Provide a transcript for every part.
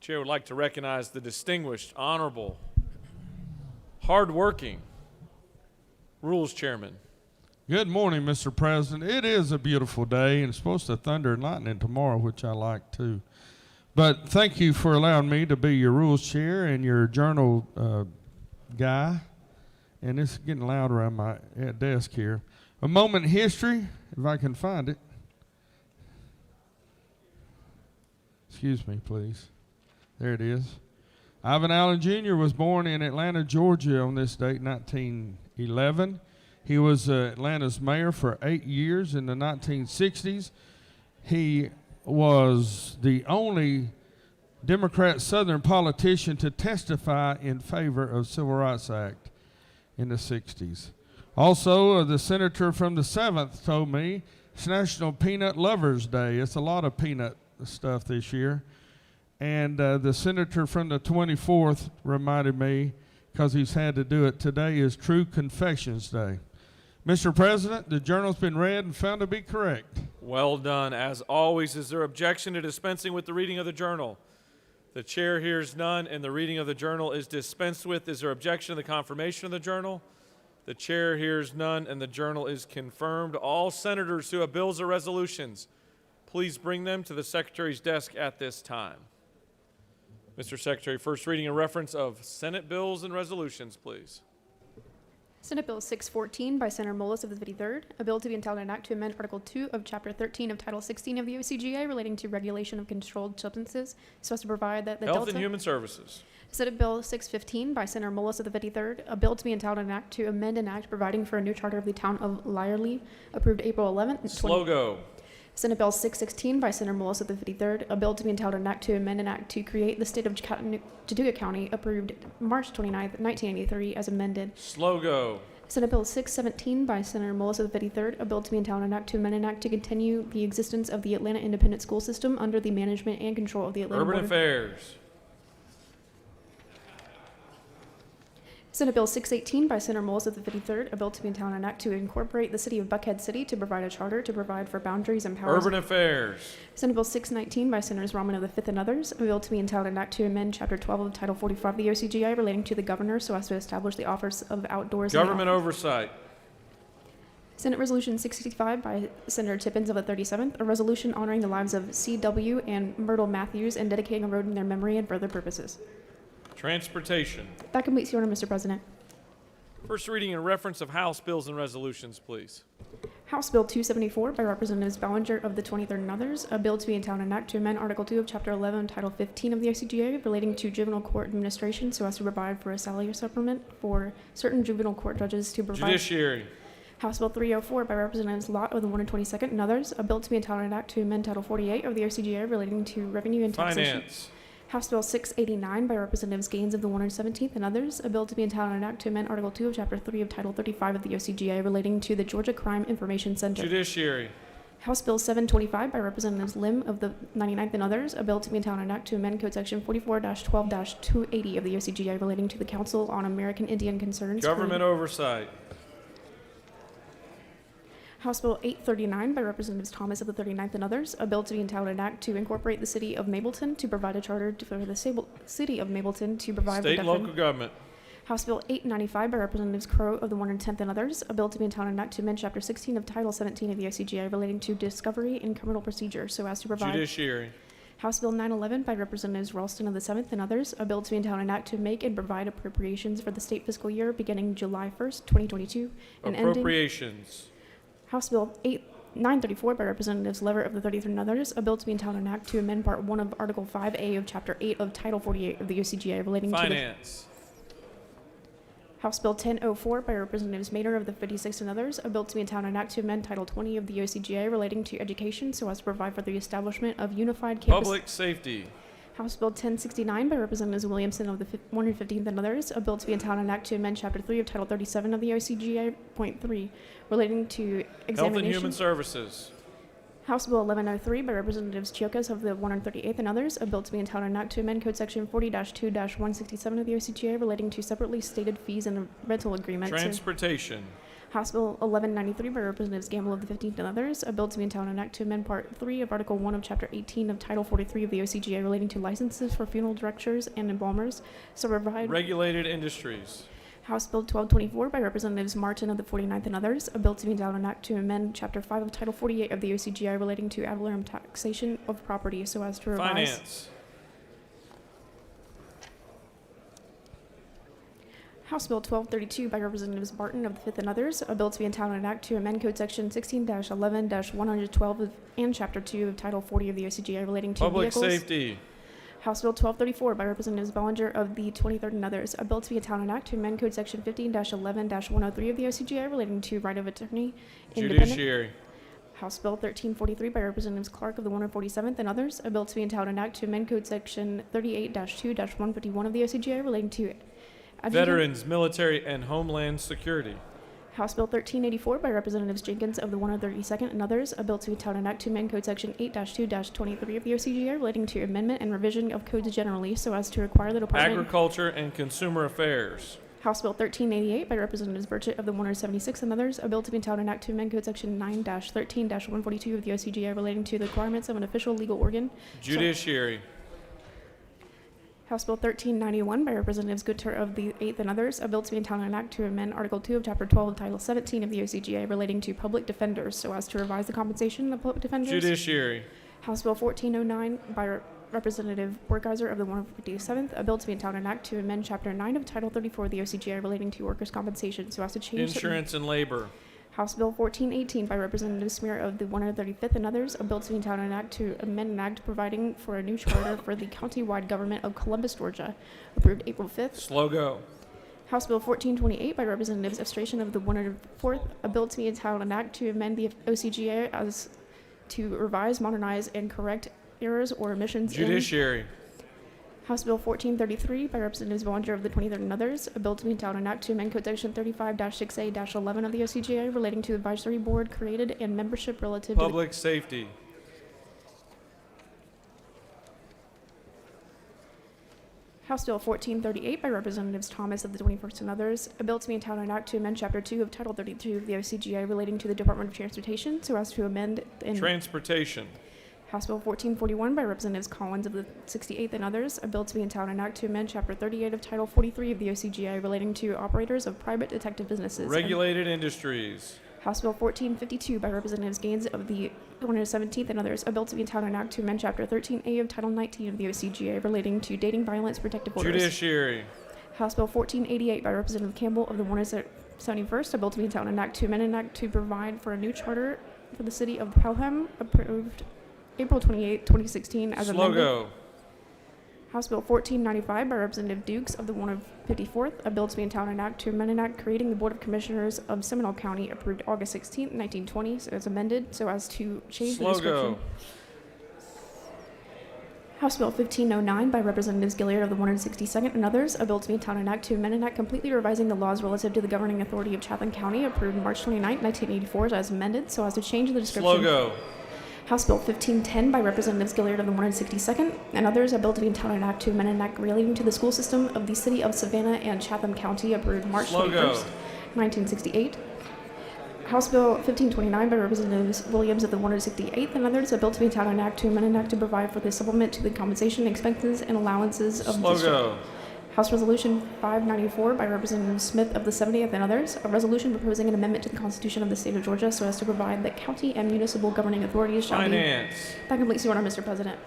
Chair would like to recognize the distinguished, honorable, hardworking Rules Chairman. Good morning, Mr. President. It is a beautiful day, and it's supposed to thunder and lightning tomorrow, which I like too. But thank you for allowing me to be your Rules Chair and your Journal guy. And it's getting loud around my desk here. A moment in history, if I can find it. Excuse me, please. There it is. Ivan Allen Jr. was born in Atlanta, Georgia on this date, 1911. He was Atlanta's mayor for 8 years in the 1960s. He was the only Democrat Southern politician to testify in favor of Civil Rights Act in the 60s. Also, the senator from the 7th told me it's National Peanut Lovers Day. It's a lot of peanut stuff this year. And the senator from the 24th reminded me, because he's had to do it today, is True Confessions Day. Mr. President, the journal's been read and found to be correct. Well done. As always, is there objection to dispensing with the reading of the journal? The chair hears none, and the reading of the journal is dispensed with. Is there objection to the confirmation of the journal? The chair hears none, and the journal is confirmed. All senators who have bills or resolutions, please bring them to the Secretary's desk at this time. Mr. Secretary, first reading and reference of Senate bills and resolutions, please. Senate Bill 614 by Senator Mullis of the 53rd, a bill to be entitled an act to amend Article 2 of Chapter 13 of Title 16 of the OCGA relating to regulation of controlled substances so as to provide that the Health and Human Services. Senate Bill 615 by Senator Mullis of the 53rd, a bill to be entitled an act to amend an act providing for a new charter of the town of Lyerly, approved April 11th. Slow go. Senate Bill 616 by Senator Mullis of the 53rd, a bill to be entitled an act to amend an act to create the state of Chattooga County, approved March 29th, 1983, as amended. Slow go. Senate Bill 617 by Senator Mullis of the 53rd, a bill to be entitled an act to amend an act to continue the existence of the Atlanta Independent School System under the management and control of the Atlanta Urban Affairs. Senate Bill 618 by Senator Mullis of the 53rd, a bill to be entitled an act to incorporate the city of Buckhead City to provide a charter to provide for boundaries and powers. Urban Affairs. Senate Bill 619 by Senators Rahman of the 5th and others, a bill to be entitled an act to amend Chapter 12 of Title 45 of the OCGI relating to the governor so as to establish the office of outdoors. Government oversight. Senate Resolution 65 by Senator Tippins of the 37th, a resolution honoring the lives of C.W. and Myrtle Matthews and dedicating a road in their memory and for other purposes. Transportation. That completes the order, Mr. President. First reading and reference of House bills and resolutions, please. House Bill 274 by Representatives Ballinger of the 23rd and others, a bill to be entitled an act to amend Article 2 of Chapter 11, Title 15 of the OCGA relating to juvenile court administration so as to provide for a salary supplement for certain juvenile court judges to provide. Judiciary. House Bill 304 by Representatives Lott of the 122nd and others, a bill to be entitled an act to amend Title 48 of the OCGA relating to revenue and taxation. Finance. House Bill 689 by Representatives Gaines of the 117th and others, a bill to be entitled an act to amend Article 2 of Chapter 3 of Title 35 of the OCGA relating to the Georgia Crime Information Center. Judiciary. House Bill 725 by Representatives Lim of the 99th and others, a bill to be entitled an act to amend Code Section 44-12-280 of the OCGA relating to the Council on American Indian Concerns. Government oversight. House Bill 839 by Representatives Thomas of the 39th and others, a bill to be entitled an act to incorporate the city of Mableton to provide a charter for the city of Mableton to provide State and local government. House Bill 895 by Representatives Crow of the 110th and others, a bill to be entitled an act to amend Chapter 16 of Title 17 of the OCGA relating to discovery and criminal procedure so as to provide. Judiciary. House Bill 911 by Representatives Ralston of the 7th and others, a bill to be entitled an act to make and provide appropriations for the state fiscal year beginning July 1st, 2022 and Appropriations. House Bill 934 by Representatives Lever of the 33rd and others, a bill to be entitled an act to amend Part 1 of Article 5A of Chapter 8 of Title 48 of the OCGA relating Finance. to House Bill 1004 by Representatives Mader of the 56th and others, a bill to be entitled an act to amend Title 20 of the OCGA relating to education so as to provide for the establishment of unified campus. Public safety. House Bill 1069 by Representatives Williamson of the 115th and others, a bill to be entitled an act to amend Chapter 3 of Title 37 of the OCGA, Point 3, relating to examination. Health and Human Services. House Bill 1103 by Representatives Chiokas of the 138th and others, a bill to be entitled an act to amend Code Section 40-2-167 of the OCGA relating to separately stated fees and rental agreements. Transportation. House Bill 1193 by Representatives Gamble of the 15th and others, a bill to be in town and act to amend Part 3 of Article 1 of Chapter 18 of Title 43 of the OCGA relating to licenses for funeral directors and embalmers, so provide. Regulated industries. House Bill 1224 by Representatives Martin of the 49th and others, a bill to be in town and act to amend Chapter 5 of Title 48 of the OCGI relating to ad valorem taxation of property so as to revise. Finance. House Bill 1232 by Representatives Barton of the 5th and others, a bill to be in town and act to amend Code Section 16-11-112 and Chapter 2 of Title 40 of the OCGI relating to Public vehicles. safety. House Bill 1234 by Representatives Ballinger of the 23rd and others, a bill to be in town and act to amend Code Section 15-11-103 of the OCGI relating to right of attorney independent. Judiciary. House Bill 1343 by Representatives Clark of the 147th and others, a bill to be in town and act to amend Code Section 38-2-151 of the OCGI relating to adjutant. Veterans, military, and homeland security. House Bill 1384 by Representatives Jenkins of the 132nd and others, a bill to be in town and act to amend Code Section 8-2-23 of the OCGI relating to amendment and revision of codes generally so as to require the Department. Agriculture and consumer affairs. House Bill 1388 by Representatives Burchett of the 176th and others, a bill to be in town and act to amend Code Section 9-13-142 of the OCGI relating to the requirements of an official legal organ. Judiciary. House Bill 1391 by Representatives Gooder of the 8th and others, a bill to be in town and act to amend Article 2 of Chapter 12 of Title 17 of the OCGA relating to public defenders so as to revise the compensation of public defenders. Judiciary. House Bill 1409 by Representative Wertheiser of the 157th, a bill to be in town and act to amend Chapter 9 of Title 34 of the OCGA relating to workers' compensation so as to change Insurance and labor. House Bill 1418 by Representative Smear of the 135th and others, a bill to be in town and act to amend an act providing for a new charter for the county-wide government of Columbus, Georgia, approved April 5th. Slow go. House Bill 1428 by Representatives Estration of the 104th, a bill to be in town and act to amend the OCGA as to revise, modernize, and correct errors or omissions Judiciary. House Bill 1433 by Representatives Ballinger of the 23rd and others, a bill to be in town and act to amend Code Section 35-6A-11 of the OCGA relating to the advisory board created and membership relative to Public safety. House Bill 1438 by Representatives Thomas of the 21st and others, a bill to be in town and act to amend Chapter 2 of Title 32 of the OCGA relating to the Department of Transportation so as to amend in Transportation. House Bill 1441 by Representatives Collins of the 68th and others, a bill to be in town and act to amend Chapter 38 of Title 43 of the OCGA relating to operators of private detective businesses. Regulated industries. House Bill 1452 by Representatives Gaines of the 117th and others, a bill to be in town and act to amend Chapter 13A of Title 19 of the OCGA relating to dating violence protective orders. Judiciary. House Bill 1488 by Representative Campbell of the 171st, a bill to be in town and act to amend an act to provide for a new charter for the city of Pelham, approved April 28, 2016, as Slow amended. go. House Bill 1495 by Representative Dukes of the 154th, a bill to be in town and act to amend an act creating the Board of Commissioners of Seminole County, approved August 16, 1920, so as amended, so as to change the Slow description. go. House Bill 1509 by Representatives Gilliard of the 162nd and others, a bill to be in town and act to amend an act completely revising the laws relative to the governing authority of Chaplain County, approved March 29, 1984, as amended, so as to change the description. Slow go. House Bill 1510 by Representatives Gilliard of the 162nd and others, a bill to be in town and act to amend an act relating to the school system of the city of Savannah and Chatham County, approved March Slow 21st, go. 1968. House Bill 1529 by Representatives Williams of the 168th and others, a bill to be in town and act to amend an act to provide for the supplement to the compensation, expenses, and allowances of Slow district. go. House Resolution 594 by Representative Smith of the 70th and others, a resolution proposing an amendment to the Constitution of the State of Georgia so as to provide that county and municipal governing authorities shall be. Finance. That completes the order, Mr. President.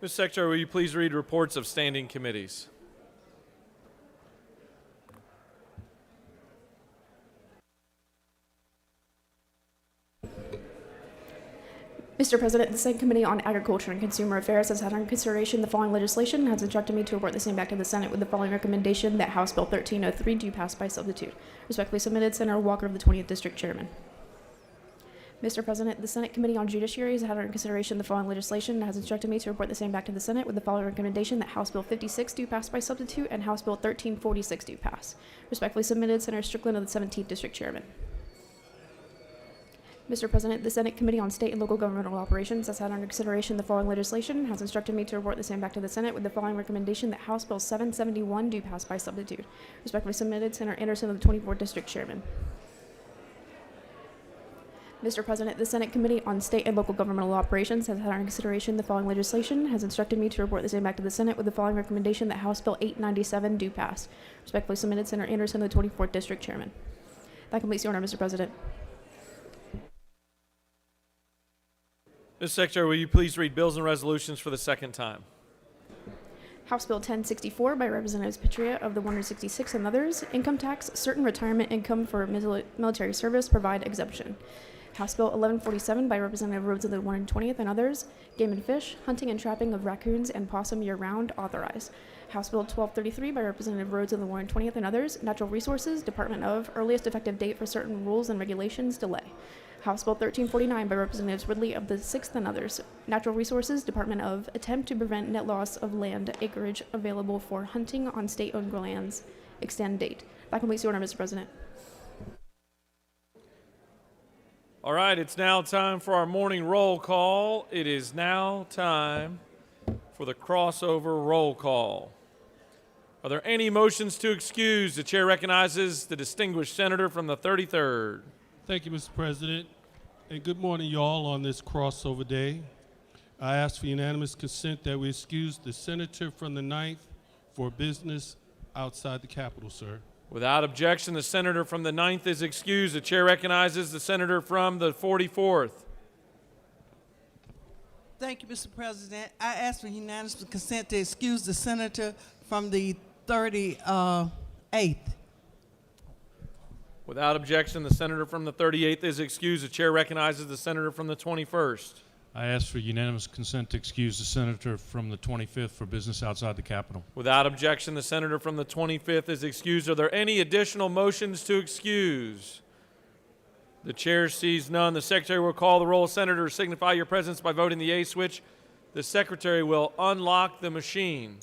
Ms. Secretary, will you please read reports of standing committees? Mr. President, the Senate Committee on Agriculture and Consumer Affairs has had under consideration the following legislation and has instructed me to report the same back to the Senate with the following recommendation that House Bill 1303 do pass by substitute. Respectfully submitted, Senator Walker of the 20th District Chairman. Mr. President, the Senate Committee on Judiciary has had under consideration the following legislation and has instructed me to report the same back to the Senate with the following recommendation that House Bill 56 do pass by substitute and House Bill 1346 do pass. Respectfully submitted, Senator Strickland of the 17th District Chairman. Mr. President, the Senate Committee on State and Local Governmental Operations has had under consideration the following legislation and has instructed me to report the same back to the Senate with the following recommendation that House Bill 771 do pass by substitute. Respectfully submitted, Senator Anderson of the 24th District Chairman. Mr. President, the Senate Committee on State and Local Governmental Operations has had under consideration the following legislation and has instructed me to report the same back to the Senate with the following recommendation that House Bill 897 do pass. Respectfully submitted, Senator Anderson of the 24th District Chairman. That completes the order, Mr. President. Mr. Secretary, will you please read bills and resolutions for the second time? House Bill 1064 by Representatives Petria of the 166 and others. Income tax, certain retirement income for military service, provide exemption. House Bill 1147 by Representative Rhodes of the 120th and others. Game and fish, hunting and trapping of raccoons and possum year-round, authorize. House Bill 1233 by Representative Rhodes of the 120th and others. Natural Resources, Department of, earliest effective date for certain rules and regulations, delay. House Bill 1349 by Representatives Ridley of the 6th and others. Natural Resources, Department of, attempt to prevent net loss of land acreage available for hunting on state-owned lands, extend date. That completes the order, Mr. President. All right, it's now time for our morning roll call. It is now time for the crossover roll call. Are there any motions to excuse? The chair recognizes the distinguished senator from the 33rd. Thank you, Mr. President, and good morning, y'all, on this crossover day. I ask for unanimous consent that we excuse the senator from the 9th for business outside the Capitol, sir. Without objection, the senator from the 9th is excused. The chair recognizes the senator from the 44th. Thank you, Mr. President. I ask for unanimous consent to excuse the senator from the 38th. Without objection, the senator from the 38th is excused. The chair recognizes the senator from the 21st. I ask for unanimous consent to excuse the senator from the 25th for business outside the Capitol. Without objection, the senator from the 25th is excused. Are there any additional motions to excuse? The chair sees none. The secretary will call the roll. Senators, signify your presence by voting the yea switch. The secretary will unlock the machine.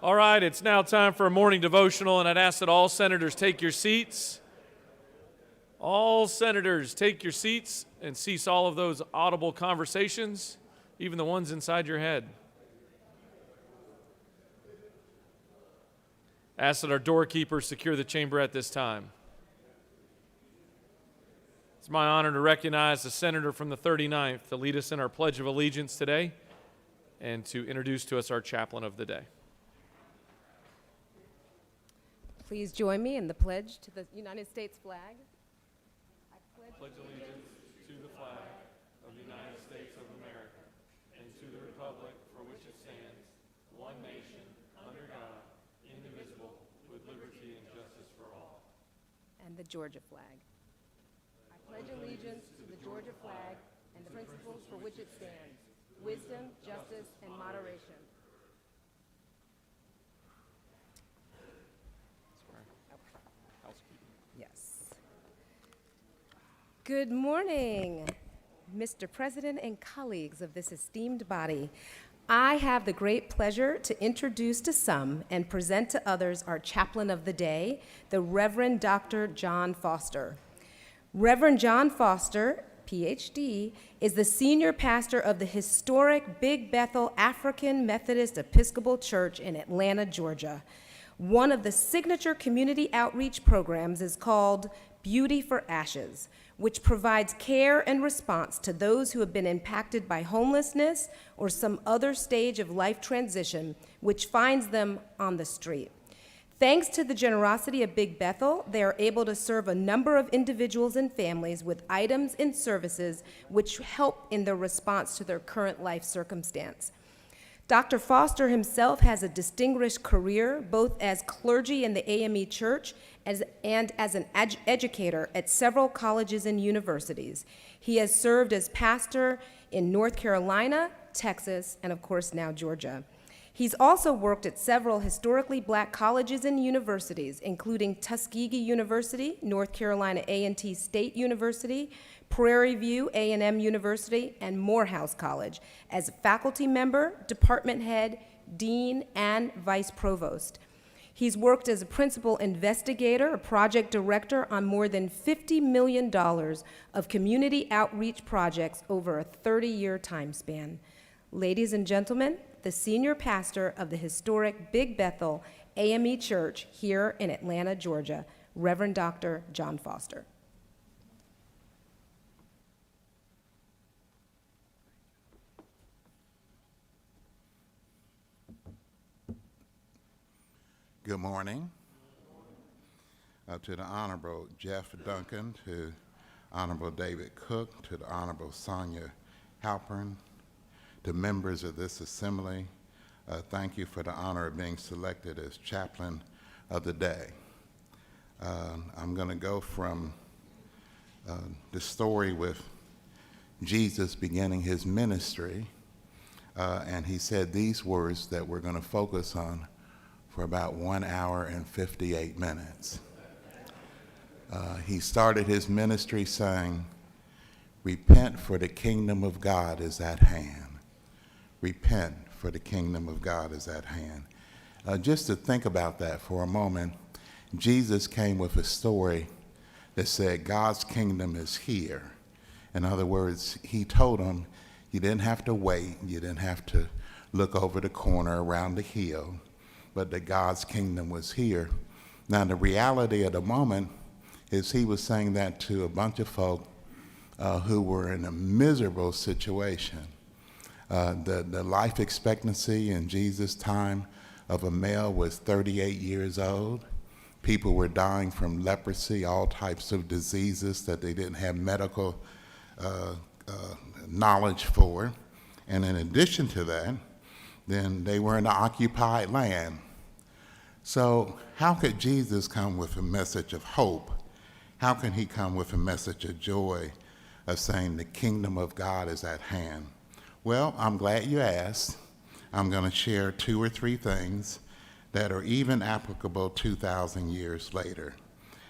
All right, it's now time for a morning devotional, and I'd ask that all senators take your seats. All senators take your seats and cease all of those audible conversations, even the ones inside your head. Ask that our doorkeepers secure the chamber at this time. It's my honor to recognize the senator from the 39th to lead us in our Pledge of Allegiance today and to introduce to us our chaplain of the day. Please join me in the pledge to the United States flag. I Pledge allegiance to the flag of the United States of America and to the republic for which it stands, one nation, under God, indivisible, with liberty and justice for all. and the Georgia flag. I pledge allegiance to Georgia flag and the principles for which it stands, wisdom, justice, and moderation. Yes. Good morning, Mr. President and colleagues of this esteemed body. I have the great pleasure to introduce to some and present to others our chaplain of the day, the Reverend Dr. John Foster. Reverend John Foster, PhD, is the senior pastor of the historic Big Bethel African Methodist Episcopal Church in Atlanta, Georgia. One of the signature community outreach programs is called Beauty for Ashes, which provides care and response to those who have been impacted by homelessness or some other stage of life transition, which finds them on the street. Thanks to the generosity of Big Bethel, they are able to serve a number of individuals and families with items and services which help in their response to their current life circumstance. Dr. Foster himself has a distinguished career both as clergy in the AME Church and as an educator at several colleges and universities. He has served as pastor in North Carolina, Texas, and of course now Georgia. He's also worked at several historically black colleges and universities, including Tuskegee University, North Carolina A&T State University, Prairie View A&M University, and Morehouse College as a faculty member, department head, dean, and vice provost. He's worked as a principal investigator, a project director on more than $50 million of community outreach projects over a 30-year time span. Ladies and gentlemen, the senior pastor of the historic Big Bethel AME Church here in Atlanta, Georgia, Reverend Dr. John Foster. Good morning. To the Honorable Jeff Duncan, to Honorable David Cook, to the Honorable Sonia Halpern, to members of this assembly, thank you for the honor of being selected as chaplain of the day. I'm going to go from the story with Jesus beginning his ministry, and he said these words that we're going to focus on for about 1 hour and 58 minutes. He started his ministry saying, "Repent, for the kingdom of God is at hand." Repent, for the kingdom of God is at hand. Just to think about that for a moment, Jesus came with a story that said God's kingdom is here. In other words, he told them you didn't have to wait, you didn't have to look over the corner around the hill, but that God's kingdom was here. Now, the reality of the moment is he was saying that to a bunch of folk who were in a miserable situation. The life expectancy in Jesus' time of a male was 38 years old. People were dying from leprosy, all types of diseases that they didn't have medical knowledge for. And in addition to that, then they were in an occupied land. So how could Jesus come with a message of hope? How can he come with a message of joy, of saying the kingdom of God is at hand? Well, I'm glad you asked. I'm going to share 2 or 3 things that are even applicable 2,000 years later,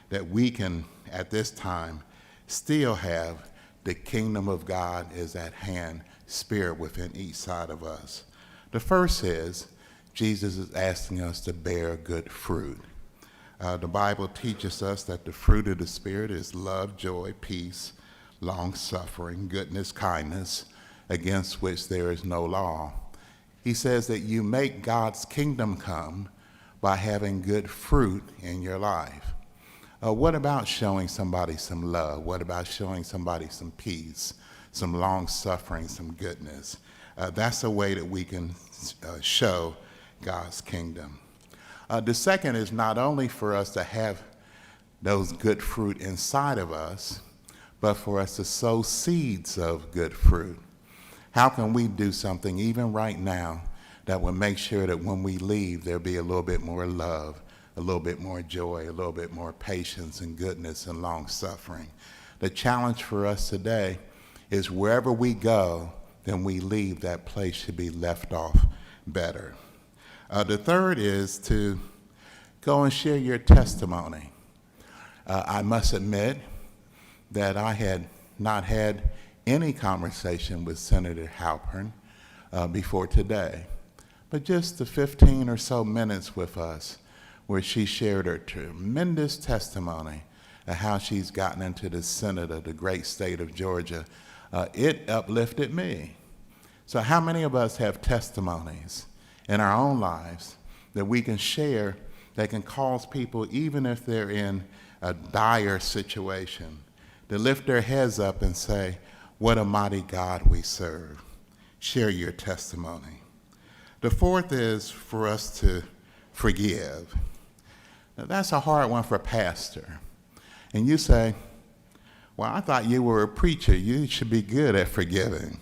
that we can, at this time, still have the kingdom of God is at hand spirit within each side of us. The first is, Jesus is asking us to bear good fruit. The Bible teaches us that the fruit of the Spirit is love, joy, peace, long-suffering, goodness, kindness, against which there is no law. He says that you make God's kingdom come by having good fruit in your life. What about showing somebody some love? What about showing somebody some peace, some long-suffering, some goodness? That's a way that we can show God's kingdom. The second is not only for us to have those good fruit inside of us, but for us to sow seeds of good fruit. How can we do something even right now that will make sure that when we leave, there'll be a little bit more love, a little bit more joy, a little bit more patience and goodness and long suffering? the challenge for us today is wherever we go, then we leave, that place should be left off better. The third is to go and share your testimony. I must admit that I had not had any conversation with Senator Halpern before today, but just the 15 or so minutes with us where she shared her tremendous testimony of how she's gotten into the Senate of the great state of Georgia, it uplifted me. So how many of us have testimonies in our own lives that we can share that can cause people, even if they're in a dire situation, to lift their heads up and say, what a mighty God we serve? Share your testimony. The fourth is for us to forgive. Now, that's a hard one for a pastor. And you say, well, I thought you were a preacher. You should be good at forgiving.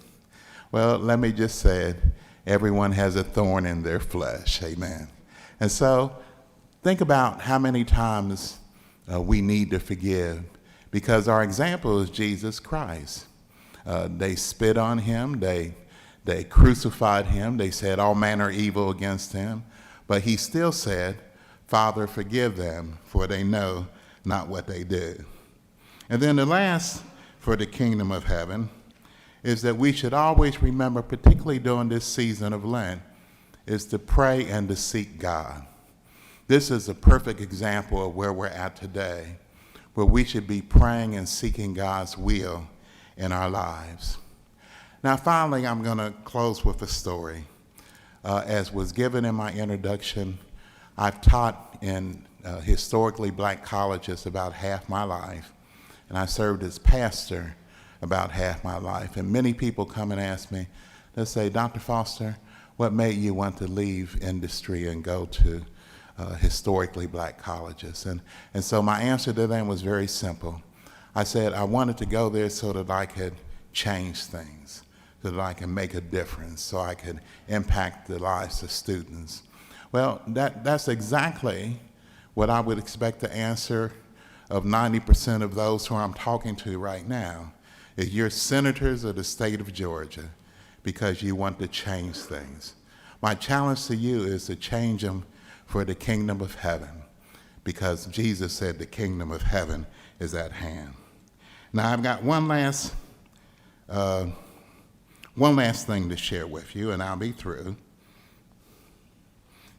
Well, let me just say it. Everyone has a thorn in their flesh. Amen. And so think about how many times we need to forgive, because our example is Jesus Christ. They spit on him. They crucified him. They said all manner of evil against him. But he still said, Father, forgive them, for they know not what they do. And then the last for the kingdom of heaven is that we should always remember, particularly during this season of Lent, is to pray and to seek God. This is a perfect example of where we're at today, where we should be praying and seeking God's will in our lives. Now, finally, I'm going to close with a story. As was given in my introduction, I've taught in historically black colleges about half my life, and I served as pastor about half my life. And many people come and ask me, they'll say, Dr. Foster, what made you want to leave industry and go to historically black colleges? And so my answer to them was very simple. I said I wanted to go there so that I could change things, so that I can make a difference, so I could impact the lives of students. Well, that's exactly what I would expect the answer of 90% of those who I'm talking to right now, is you're senators of the state of Georgia because you want to change things. My challenge to you is to change them for the kingdom of heaven, because Jesus said the kingdom of heaven is at hand. Now, I've got one last thing to share with you, and I'll be through.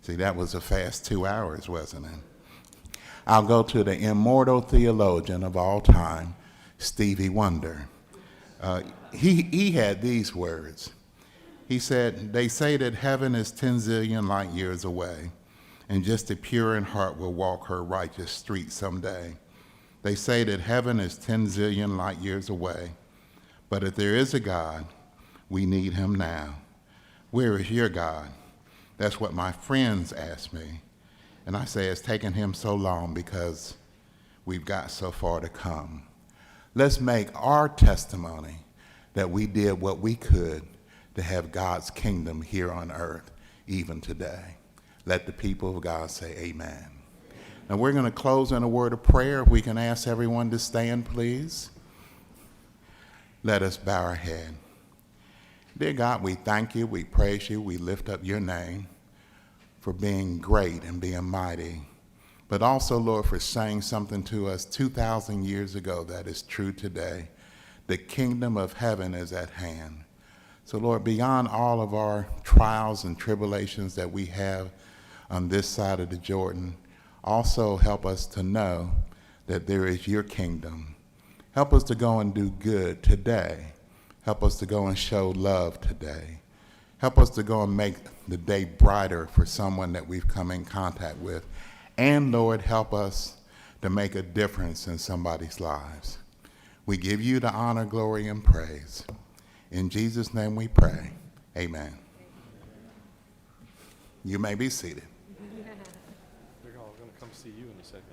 See, that was a fast 2 hours, wasn't it? I'll go to the immortal theologian of all time, Stevie Wonder. He had these words. He said, they say that heaven is 10 zillion light years away, and just the pure in heart will walk her righteous street someday. They say that heaven is 10 zillion light years away, but if there is a God, we need him now. Where is your God? That's what my friends ask me. And I say it's taken him so long because we've got so far to come. Let's make our testimony that we did what we could to have God's kingdom here on earth even today. Let the people of God say amen. Now we're going to close in a word of prayer. If we can ask everyone to stand, please. Let us bow our head. Dear God, we thank you, we praise you, we lift up your name for being great and being mighty, but also, Lord, for saying something to us 2,000 years ago that is true today. The kingdom of heaven is at hand. So, Lord, beyond all of our trials and tribulations that we have on this side of the Jordan, also help us to know that there is your kingdom. Help us to go and do good today. Help us to go and show love today. Help us to go and make the day brighter for someone that we've come in contact with. And Lord, help us to make a difference in somebody's lives. We give you the honor, glory, and praise. In Jesus' name we pray. Amen. You may be seated. They're all going to come see you in a second.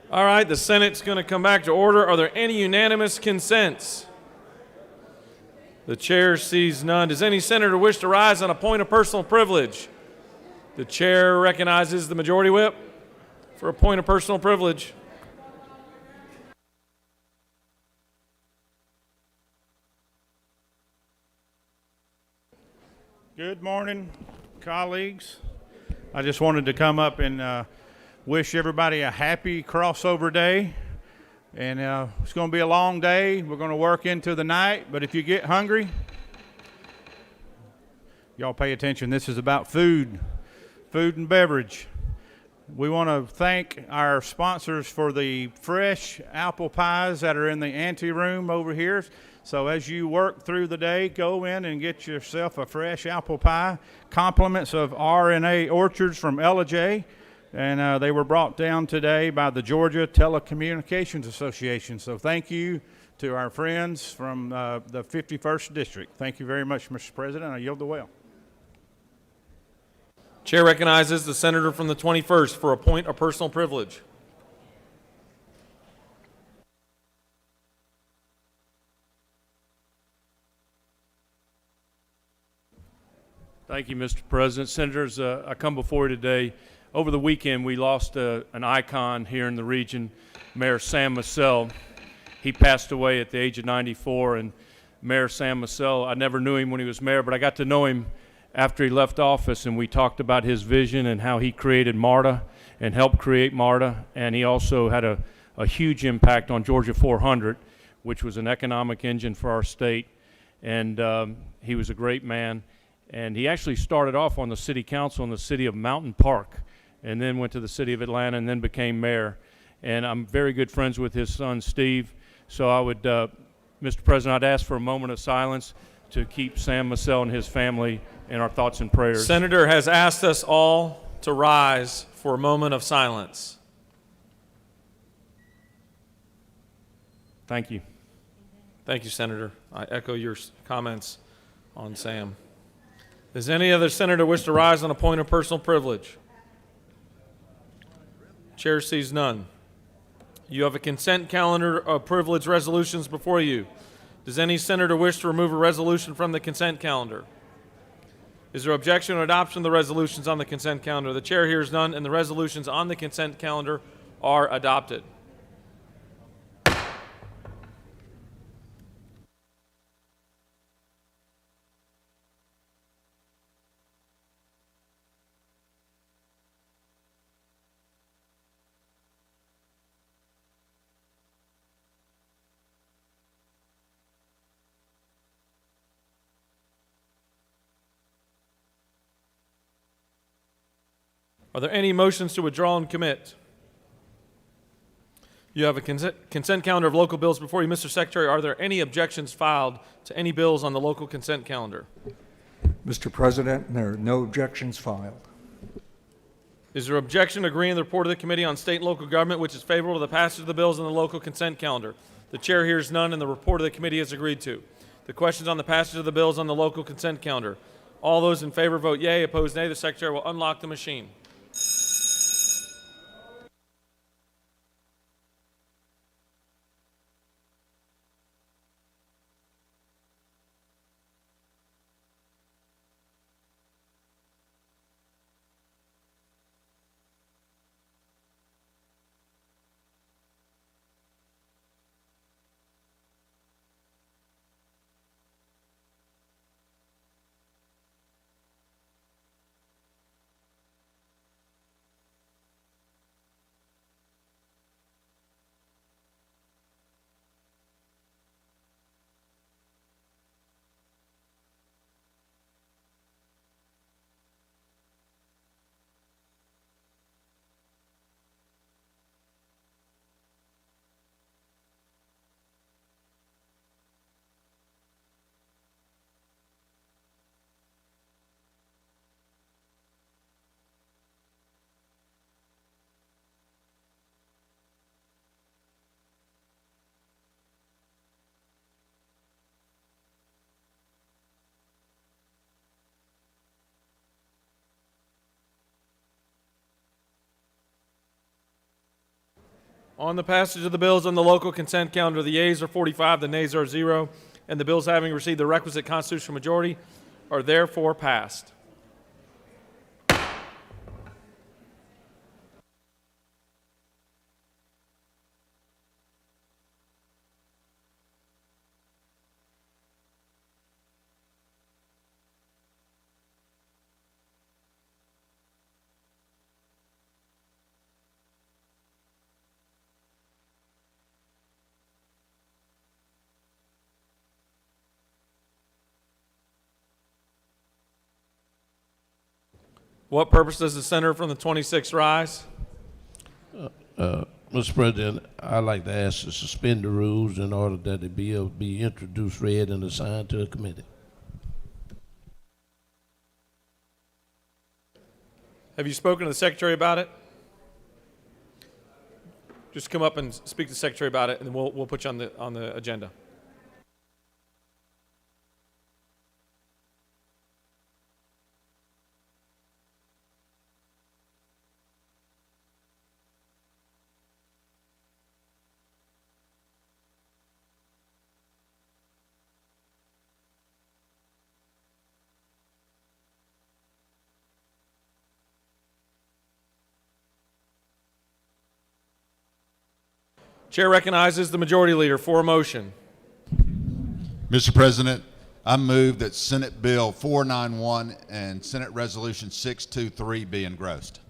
All right, the Senate's going to come back to order. Are there any unanimous consents? The chair sees none. Does any senator wish to rise on a point of personal privilege? The chair recognizes the majority whip for a point of personal privilege. Good morning, colleagues. I just wanted to come up and wish everybody a happy crossover day. And it's going to be a long day. We're going to work into the night. But if you get hungry, y'all pay attention. This is about food and beverage. We want to thank our sponsors for the fresh apple pies that are in the ante room over here. So as you work through the day, go in and get yourself a fresh apple pie. Compliments of R&A Orchards from Ella J. And they were brought down today by the Georgia Telecommunications Association. So thank you to our friends from the 51st District. Thank you very much, Mr. President. I yield the well. Chair recognizes the senator from the 21st for a point of personal privilege. Thank you, Mr. President. Senators, I come before you today. Over the weekend, we lost an icon here in the region, Mayor Sam Massell. He passed away at the age of 94, and Mayor Sam Massell, I never knew him when he was mayor, but I got to know him after he left office, and we talked about his vision and how he created MARTA and helped create MARTA, and he also had a huge impact on Georgia 400, which was an economic engine for our state, and he was a great man. And he actually started off on the city council in the city of Mountain Park and then went to the city of Atlanta and then became mayor. And I'm very good friends with his son, Steve. So I would, Mr. President, I'd ask for a moment of silence to keep Sam Massell and his family in our thoughts and prayers. Senator has asked us all to rise for a moment of silence. Thank you. Thank you, Senator. I echo your comments on Sam. Does any other senator wish to rise on a point of personal privilege? Chair sees none. You have a consent calendar of privilege resolutions before you. Does any senator wish to remove a resolution from the consent calendar? Is there objection or adoption of the resolutions on the consent calendar? The chair hears none, and the resolutions on the consent calendar are adopted. Are there any motions to withdraw and commit? You have a consent calendar of local bills before you. Mr. Secretary, are there any objections filed to any bills on the local consent calendar? Mr. President, there are no objections filed. Is there objection to agreeing to the report of the Committee on State and Local Government, which is favorable to the passage of the bills on the local consent calendar? The chair hears none, and the report of the committee is agreed to. The questions on the passage of the bills on the local consent calendar. All those in favor vote yea, opposed nay. The Secretary will unlock the machine. On the passage of the bills on the local consent calendar, the yeas are 45, the nays are 0, and the bills having received the requisite constitutional majority are therefore passed. What purpose does the senator from the 26th rise? Mr. President, I'd like to ask to suspend the rules in order that the bill be introduced, read, and assigned to a committee. Have you spoken to the secretary about it? Just come up and speak to the secretary about it, and then we'll put you on the agenda. Chair recognizes the majority leader for a motion. Mr. President, I move that Senate Bill 491 and Senate Resolution 623 be engrossed.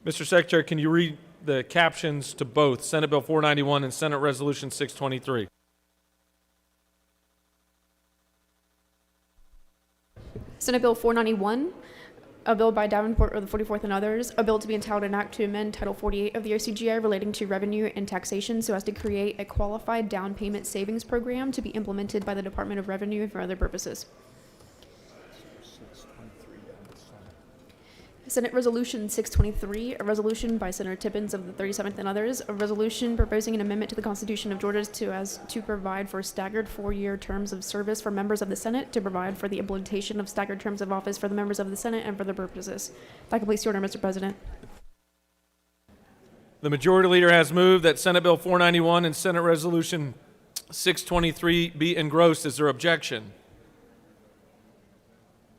Mr. Secretary, can you read the captions to both Senate Bill 491 and Senate Resolution 623? Senate Bill 491, a bill by Davenport of the 44th and others, a bill to be entitled an act to amend Title 48 of the OCGA relating to revenue and taxation so as to create a qualified down payment savings program to be implemented by the Department of Revenue for other purposes. Senate Resolution 623, a resolution by Senator Tippins of the 37th and others, a resolution proposing an amendment to the Constitution of Georgia to provide for staggered 4-year terms of service for members of the Senate, to provide for the implementation of staggered terms of office for the members of the Senate and for the purposes. That completes the order, Mr. President. The majority leader has moved that Senate Bill 491 and Senate Resolution 623 be engrossed. Is there objection?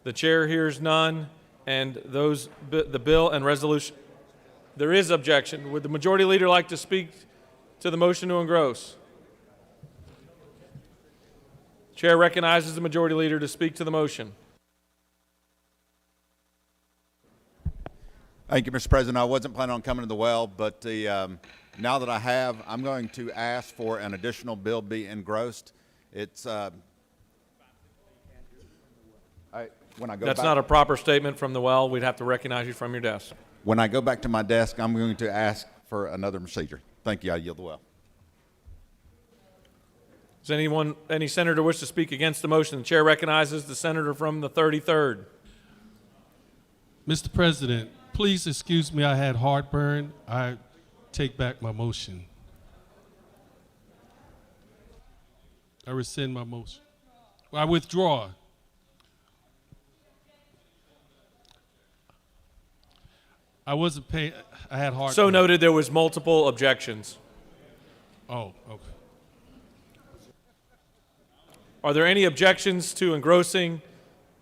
The chair hears none. And the bill and resolution, there is objection. Would the majority leader like to speak to the motion to engross? Chair recognizes the majority leader to speak to the motion. Thank you, Mr. President. I wasn't planning on coming to the well, but now that I have, I'm going to ask for an additional bill be engrossed. It's That's not a proper statement from the well. We'd have to recognize you from your desk. When I go back to my desk, I'm going to ask for another procedure. Thank you. I yield the well. Does any senator wish to speak against the motion? The chair recognizes the senator from the 33rd. Mr. President, please excuse me. I had heartburn. I take back my motion. I rescind my motion. I withdraw. I wasn't paying. I had heartburn. So noted. There was multiple objections. Oh, okay. Are there any objections to engrossing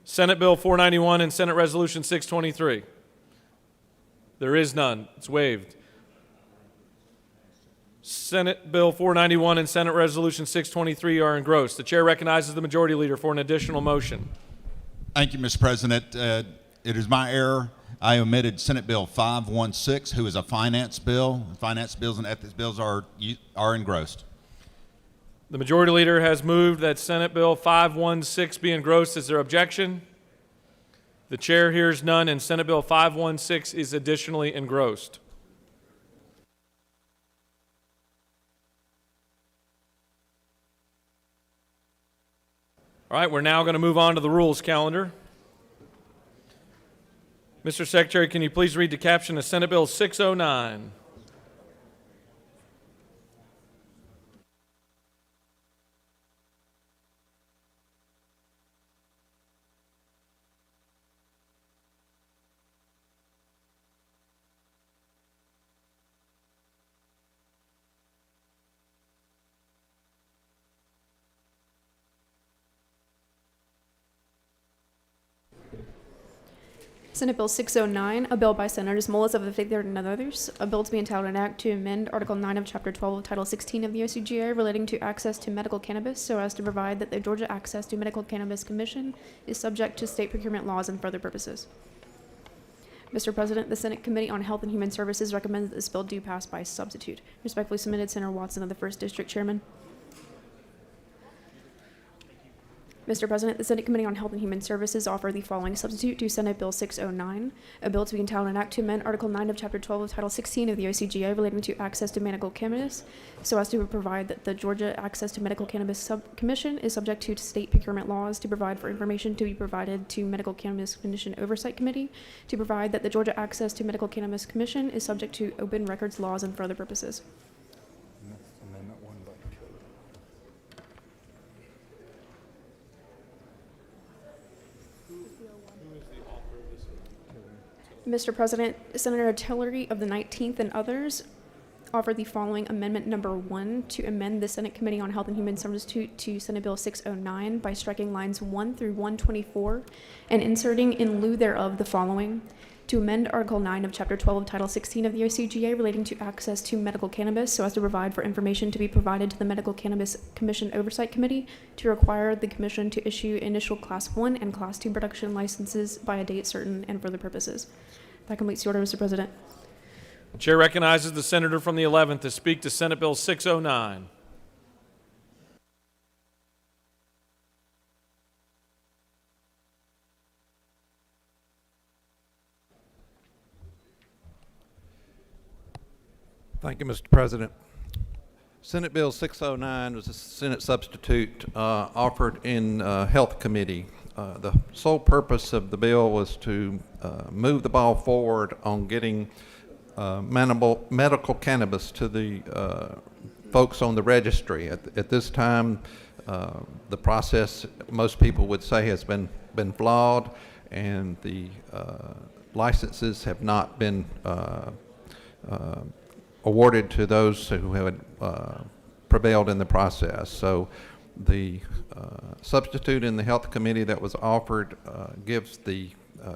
Senate Bill 491 and Senate Resolution 623? There is none. It's waived. Senate Bill 491 and Senate Resolution 623 are engrossed. The chair recognizes the majority leader for an additional motion. Thank you, Mr. President. It is my error. I omitted Senate Bill 516, who is a finance bill. Finance bills and ethics bills are engrossed. The majority leader has moved that Senate Bill 516 be engrossed. Is there objection? The chair hears none, and Senate Bill 516 is additionally engrossed. All right, we're now going to move on to the rules calendar. Mr. Secretary, can you please read the caption of Senate Bill 609? Senate Bill 609, a bill by Senators Mullis of the 53rd and others, a bill to be entitled an act to amend Article 9 of Chapter 12 of Title 16 of the OCGA relating to access to medical cannabis so as to provide that the Georgia Access to Medical Cannabis Commission is subject to state procurement laws and further purposes. Mr. President, the Senate Committee on Health and Human Services recommends that this bill do pass by substitute. Respectfully submitted, Senator Watson of the 1st District Chairman. Mr. President, the Senate Committee on Health and Human Services offer the following substitute to Senate Bill 609, a bill to be entitled an act to amend Article 9 of Chapter 12 of Title 16 of the OCGA relating to access to medical cannabis so as to provide that the Georgia Access to Medical Cannabis Commission is subject to state procurement laws, to provide for information to be provided to Medical Cannabis Commission Oversight Committee, to provide that the Georgia Access to Medical Cannabis Commission is subject to open records laws and further purposes. Mr. President, Senator Tillery of the 19th and others offer the following amendment number 1 to amend the Senate Committee on Health and Human Services to Senate Bill 609 by striking lines 1 through 124 and inserting in lieu thereof the following: to amend Article 9 of Chapter 12 of Title 16 of the OCGA relating to access to medical cannabis so as to provide for information to be provided to the Medical Cannabis Commission Oversight Committee, to require the Commission to issue initial Class 1 and Class 2 production licenses by a date certain and further purposes. That completes the order, Mr. President. The chair recognizes the senator from the 11th to speak to Senate Bill 609. Thank you, Mr. President. Senate Bill 609 was a Senate substitute offered in Health Committee. The sole purpose of the bill was to move the ball forward on getting medical cannabis to the folks on the registry. At this time, the process, most people would say, has been flawed, and the licenses have not been awarded to those who have prevailed in the process. So the substitute in the Health Committee that was offered gives the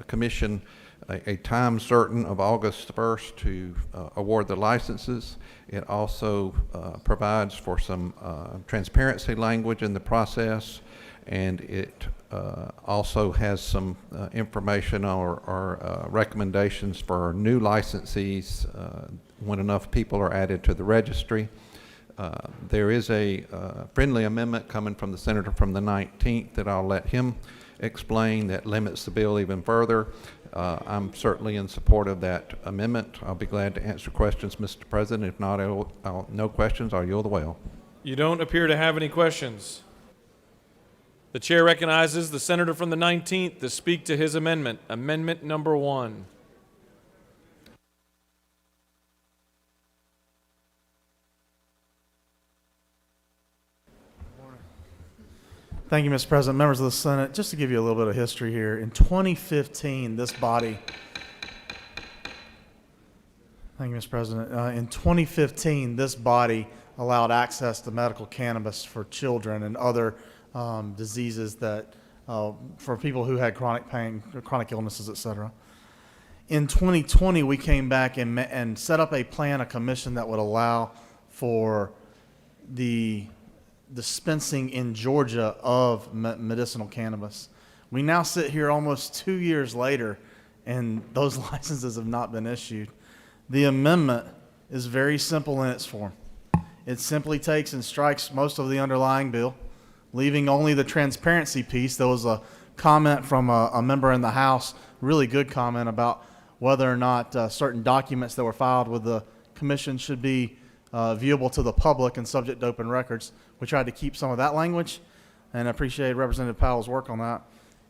Commission a time certain of August 1st to award the licenses. It also provides for some transparency language in the process, and it also has some information or recommendations for new licensees when enough people are added to the registry. There is a friendly amendment coming from the senator from the 19th that I'll let him explain that limits the bill even further. I'm certainly in support of that amendment. I'll be glad to answer questions, Mr. President. If not, no questions, I'll yield the well. You don't appear to have any questions. The chair recognizes the senator from the 19th to speak to his amendment, amendment number 1. Thank you, Mr. President. Members of the Senate, just to give you a little bit of history here, in 2015, this body, thank you, Mr. President. In 2015, this body allowed access to medical cannabis for children and other diseases that, for people who had chronic pain, chronic illnesses, et cetera. In 2020, we came back and set up a plan, a commission that would allow for the dispensing in Georgia of medicinal cannabis. We now sit here almost 2 years later, and those licenses have not been issued. The amendment is very simple in its form. It simply takes and strikes most of the underlying bill, leaving only the transparency piece. There was a comment from a member in the House, really good comment, about whether or not certain documents that were filed with the commission should be viewable to the public and subject to open records. We tried to keep some of that language, and I appreciate Representative Powell's work on that.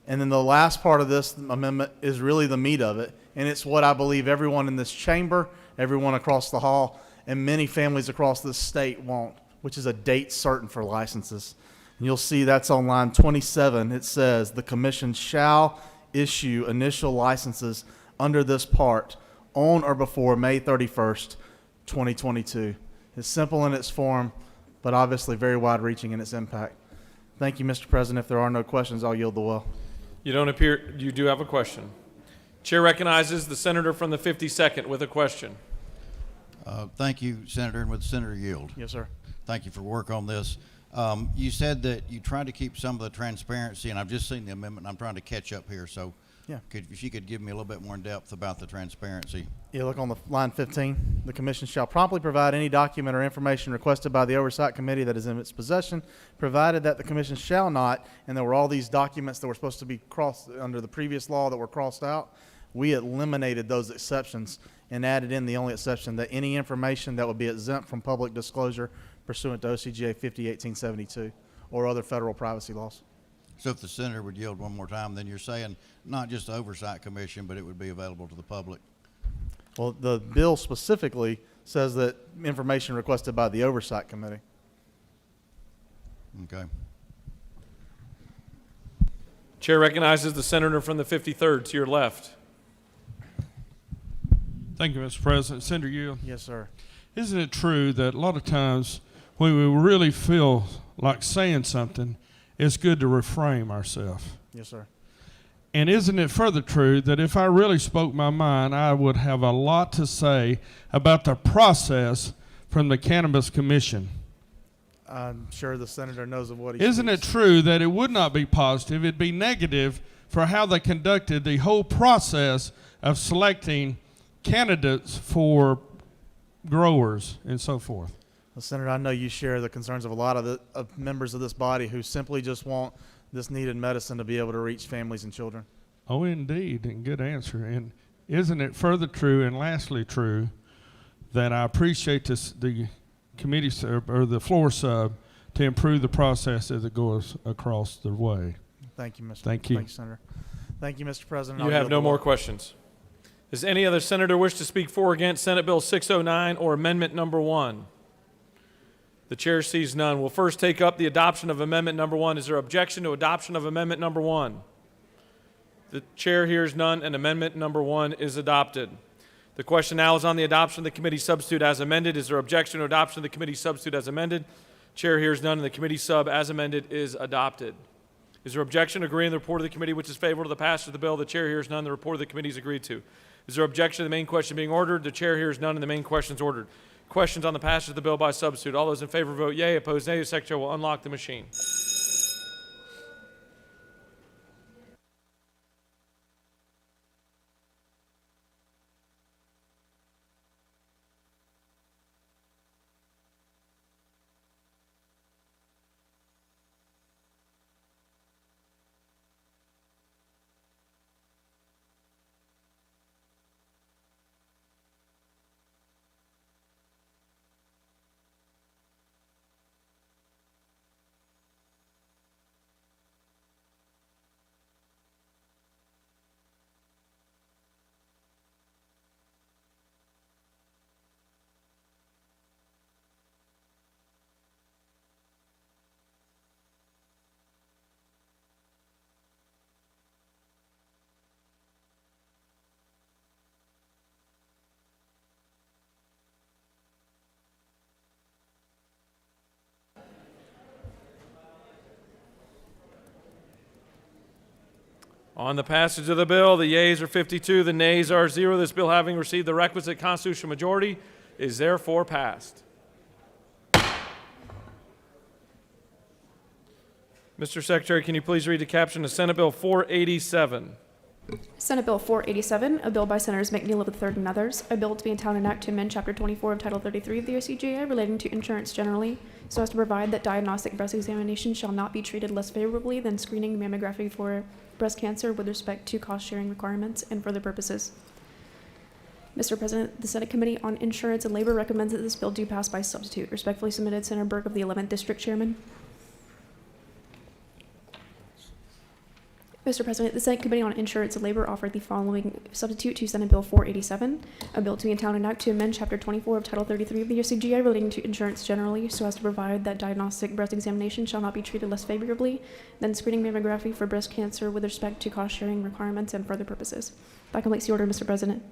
And then the last part of this amendment is really the meat of it, and it's what I believe everyone in this chamber, everyone across the hall, and many families across this state want, which is a date certain for licenses. And you'll see that's on line 27. It says, the commission shall issue initial licenses under this part on or before May 31st, 2022. It's simple in its form, but obviously very wide-reaching in its impact. Thank you, Mr. President. If there are no questions, I'll yield the well. You don't appear, you do have a question. Chair recognizes the senator from the 52nd with a question. Thank you, Senator, and with Senator Yield. Yes, sir. Thank you for work on this. You said that you tried to keep some of the transparency, and I've just seen the amendment, and I'm trying to catch up here, so Yeah. if you could give me a little bit more in depth about the transparency. You look on the line 15. The commission shall promptly provide any document or information requested by the Oversight Committee that is in its possession, provided that the commission shall not, and there were all these documents that were supposed to be crossed under the previous law that were crossed out. We eliminated those exceptions and added in the only exception that any information that would be exempt from public disclosure pursuant to OCGA 50-1872 or other federal privacy laws. So if the senator would yield one more time, then you're saying not just the Oversight Commission, but it would be available to the public. Well, the bill specifically says that information requested by the Oversight Committee. Okay. Chair recognizes the senator from the 53rd to your left. Thank you, Mr. President. Senator Yield. Yes, sir. Isn't it true that a lot of times when we really feel like saying something, it's good to reframe ourselves? Yes, sir. And isn't it further true that if I really spoke my mind, I would have a lot to say about the process from the Cannabis Commission? I'm sure the senator knows of what he Isn't it speaks. true that it would not be positive, it'd be negative for how they conducted the whole process of selecting candidates for growers and so forth? Well, Senator, I know you share the concerns of a lot of members of this body who simply just want this needed medicine to be able to reach families and children. Oh, indeed, and good answer. And isn't it further true and lastly true that I appreciate the committee sub, or the floor sub to improve the process as it goes across the way? Thank you, Mr. Thank you. Thank you, Senator. Thank you, Mr. President. You I'll have yield no the more floor. questions. Does any other senator wish to speak for or against Senate Bill 609 or Amendment Number 1? The chair sees none. We'll first take up the adoption of Amendment Number 1. Is there objection to adoption of Amendment Number 1? The chair hears none, and Amendment Number 1 is adopted. The question now is on the adoption of the committee substitute as amended. Is there objection to adoption of the committee substitute as amended? Chair hears none, and the committee sub as amended is adopted. Is there objection to agreeing to the report of the committee which is favorable to the passage of the bill? The chair hears none. The report of the committee is agreed to. Is there objection to the main question being ordered? The chair hears none, and the main question is ordered. Questions on the passage of the bill by substitute. All those in favor vote yea. Opposed, nay. The secretary will unlock the machine. On the passage of the bill, the yeas are 52, the nays are 0. This bill, having received the requisite constitutional majority, is therefore passed. Mr. Secretary, can you please read the caption of Senate Bill 487? Senate Bill 487, a bill by Senators McNeil III and others, a bill to be entitled an act to amend Chapter 24 of Title 33 of the OCGA relating to insurance generally, so as to provide that diagnostic breast examination shall not be treated less favorably than screening mammography for breast cancer with respect to cost-sharing requirements and for other purposes. Mr. President, the Senate Committee on Insurance and Labor recommends that this bill do pass by substitute. Respectfully submitted, Senator Burke of the 11th District Chairman. Mr. President, the Senate Committee on Insurance and Labor offered the following substitute to Senate Bill 487, a bill to be entitled an act to amend Chapter 24 of Title 33 of the OCGA relating to insurance generally, so as to provide that diagnostic breast examination shall not be treated less favorably than screening mammography for breast cancer with respect to cost-sharing requirements and for other purposes. That completes the order, Mr. President.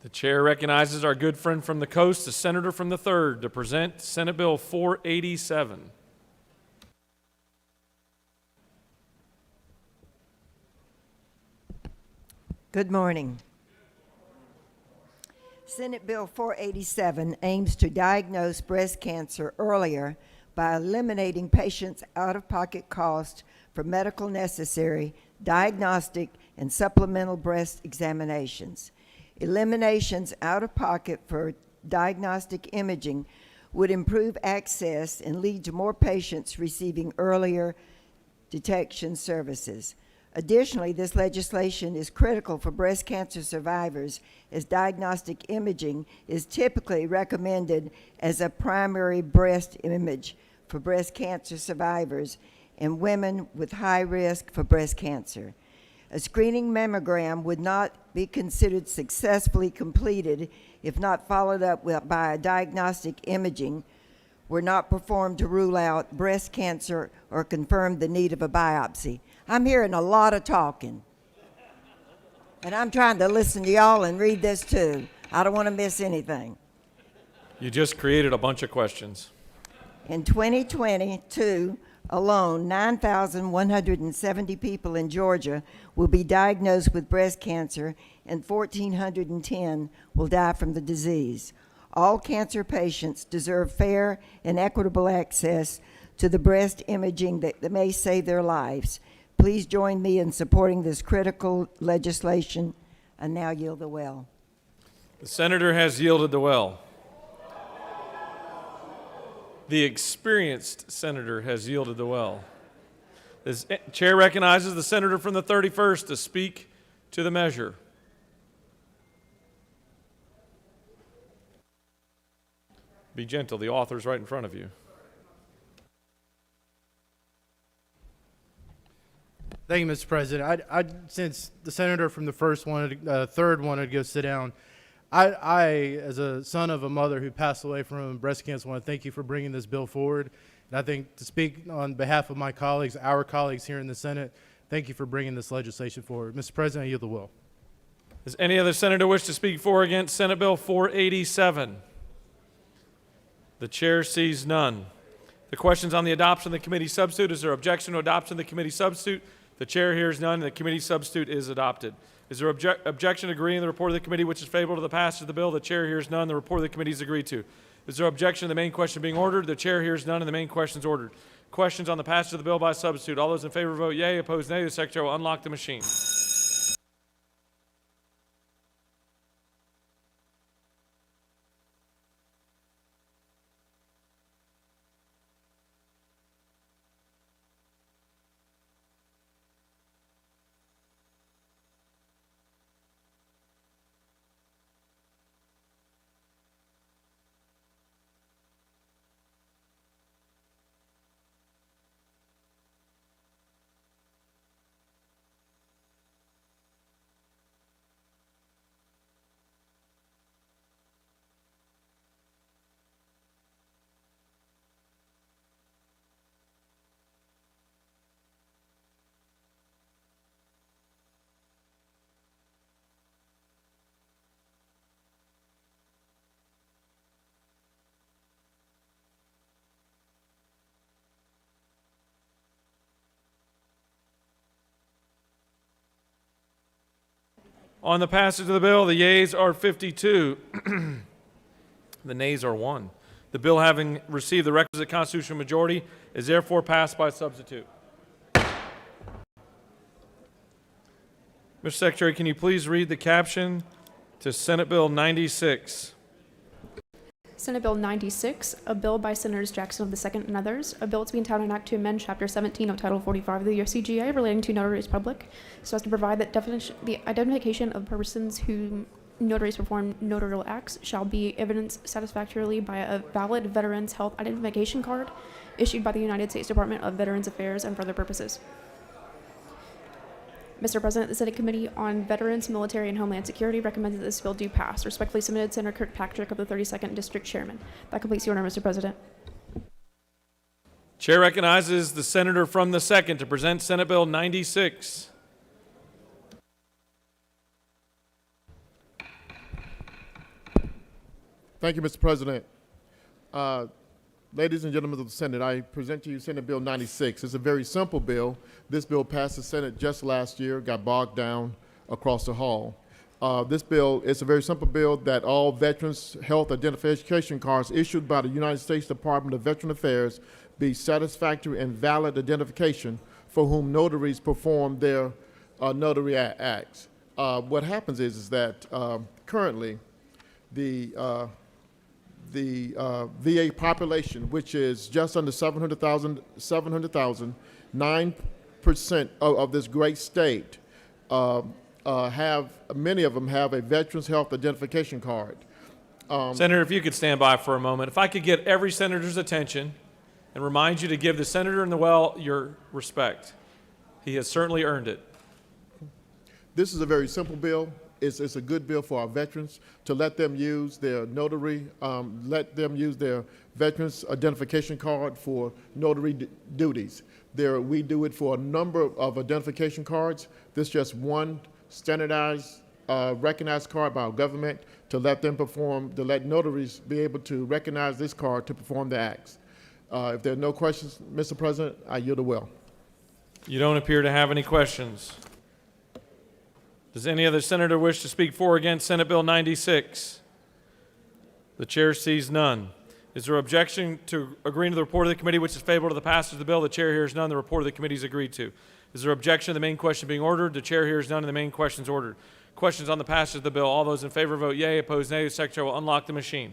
The chair recognizes our good friend from the coast, the senator from the 3rd, to present Senate Bill 487. Good morning. Senate Bill 487 aims to diagnose breast cancer earlier by eliminating patients' out-of-pocket costs for medical necessary, diagnostic, and supplemental breast examinations. Eliminations out of pocket for diagnostic imaging would improve access and lead to more patients receiving earlier detection services. Additionally, this legislation is critical for breast cancer survivors, as diagnostic imaging is typically recommended as a primary breast image for breast cancer survivors and women with high risk for breast cancer. A screening mammogram would not be considered successfully completed if not followed up by a diagnostic imaging were not performed to rule out breast cancer or confirm the need of a biopsy. I'm hearing a lot of talking, and I'm trying to listen to y'all and read this too. I don't want to miss anything. You just created a bunch of questions. In 2022 alone, 9,170 people in Georgia will be diagnosed with breast cancer, and 1,410 will die from the disease. All cancer patients deserve fair and equitable access to the breast imaging that may save their lives. Please join me in supporting this critical legislation. I now yield the well. The senator has yielded the well. The experienced senator has yielded the well. The chair recognizes the senator from the 31st to speak to the measure. Be gentle, the author's right in front of you. Thank you, Mr. President. Since the senator from the third wanted to go sit down, I, as a son of a mother who passed away from breast cancer, want to thank you for bringing this bill forward. And I think to speak on behalf of my colleagues, our colleagues here in the Senate, thank you for bringing this legislation forward. Mr. President, I yield the will. Does any other senator wish to speak for or against Senate Bill 487? The chair sees none. The question's on the adoption of the committee substitute. Is there objection to adoption of the committee substitute? The chair hears none, and the committee substitute is adopted. Is there objection to agreeing to the report of the committee which is favorable to the passage of the bill? The chair hears none. The report of the committee is agreed to. Is there objection to the main question being ordered? The chair hears none, and the main question is ordered. Questions on the passage of the bill by substitute. All those in favor vote yea. Opposed, nay. The secretary will unlock the machine. On the passage of the bill, the yeas are 52. The nays are 1. The bill, having received the requisite constitutional majority, is therefore passed by substitute. Mr. Secretary, can you please read the caption to Senate Bill 96? Senate Bill 96, a bill by Senators Jackson of the Second and others, a bill to be entitled an act to amend Chapter 17 of Title 45 of the USCGA relating to notaries public, so as to provide that the identification of persons whom notaries perform notarial acts shall be evidenced satisfactorily by a valid Veterans Health Identification Card issued by the United States Department of Veterans Affairs and for other purposes. Mr. President, the Senate Committee on Veterans, Military, and Homeland Security recommends that this bill do pass. Respectfully submitted, Senator Kirkpatrick of the 32nd District Chairman. That completes the order, Mr. President. Chair recognizes the senator from the 2nd to present Senate Bill 96. Thank you, Mr. President. Ladies and gentlemen of the Senate, I present to you Senate Bill 96. It's a very simple bill. This bill passed the Senate just last year, got bogged down across the hall. This bill is a very simple bill that all veterans' health identification cards issued by the United States Department of Veteran Affairs be satisfactory and valid identification for whom notaries perform their notary acts. What happens is that currently the VA population, which is just under 700,000, 9% of this great state, many of them have a Veterans Health Identification Card. Senator, if you could stand by for a moment. If I could get every senator's attention and remind you to give the senator in the well your respect. He has certainly earned it. This is a very simple bill. It's a good bill for our veterans to let them use their notary, let them use their Veterans Identification Card for notary duties. We do it for a number of identification cards. This is just one standardized, recognized card by our government to let them perform, to let notaries be able to recognize this card to perform the acts. If there are no questions, Mr. President, I yield the will. You don't appear to have any questions. Does any other senator wish to speak for or against Senate Bill 96? The chair sees none. Is there objection to agreeing to the report of the committee which is favorable to the passage of the bill? The chair hears none. The report of the committee is agreed to. Is there objection to the main question being ordered? The chair hears none and the main question is ordered. Questions on the passage of the bill. All those in favor vote yea. Opposed nay. The secretary will unlock the machine.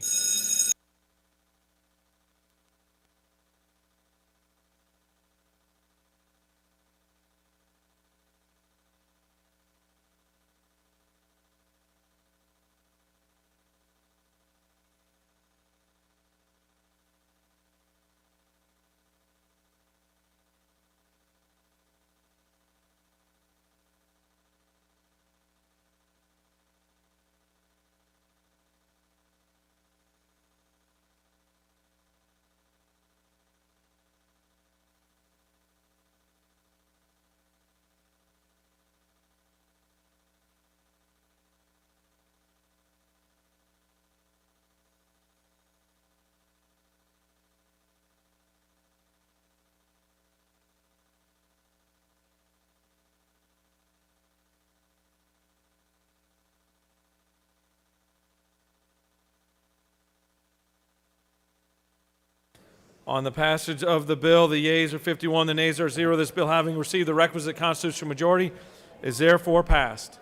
On the passage of the bill, the yeas are 51, the nays are 0. This bill, having received the requisite constitutional majority, is therefore passed.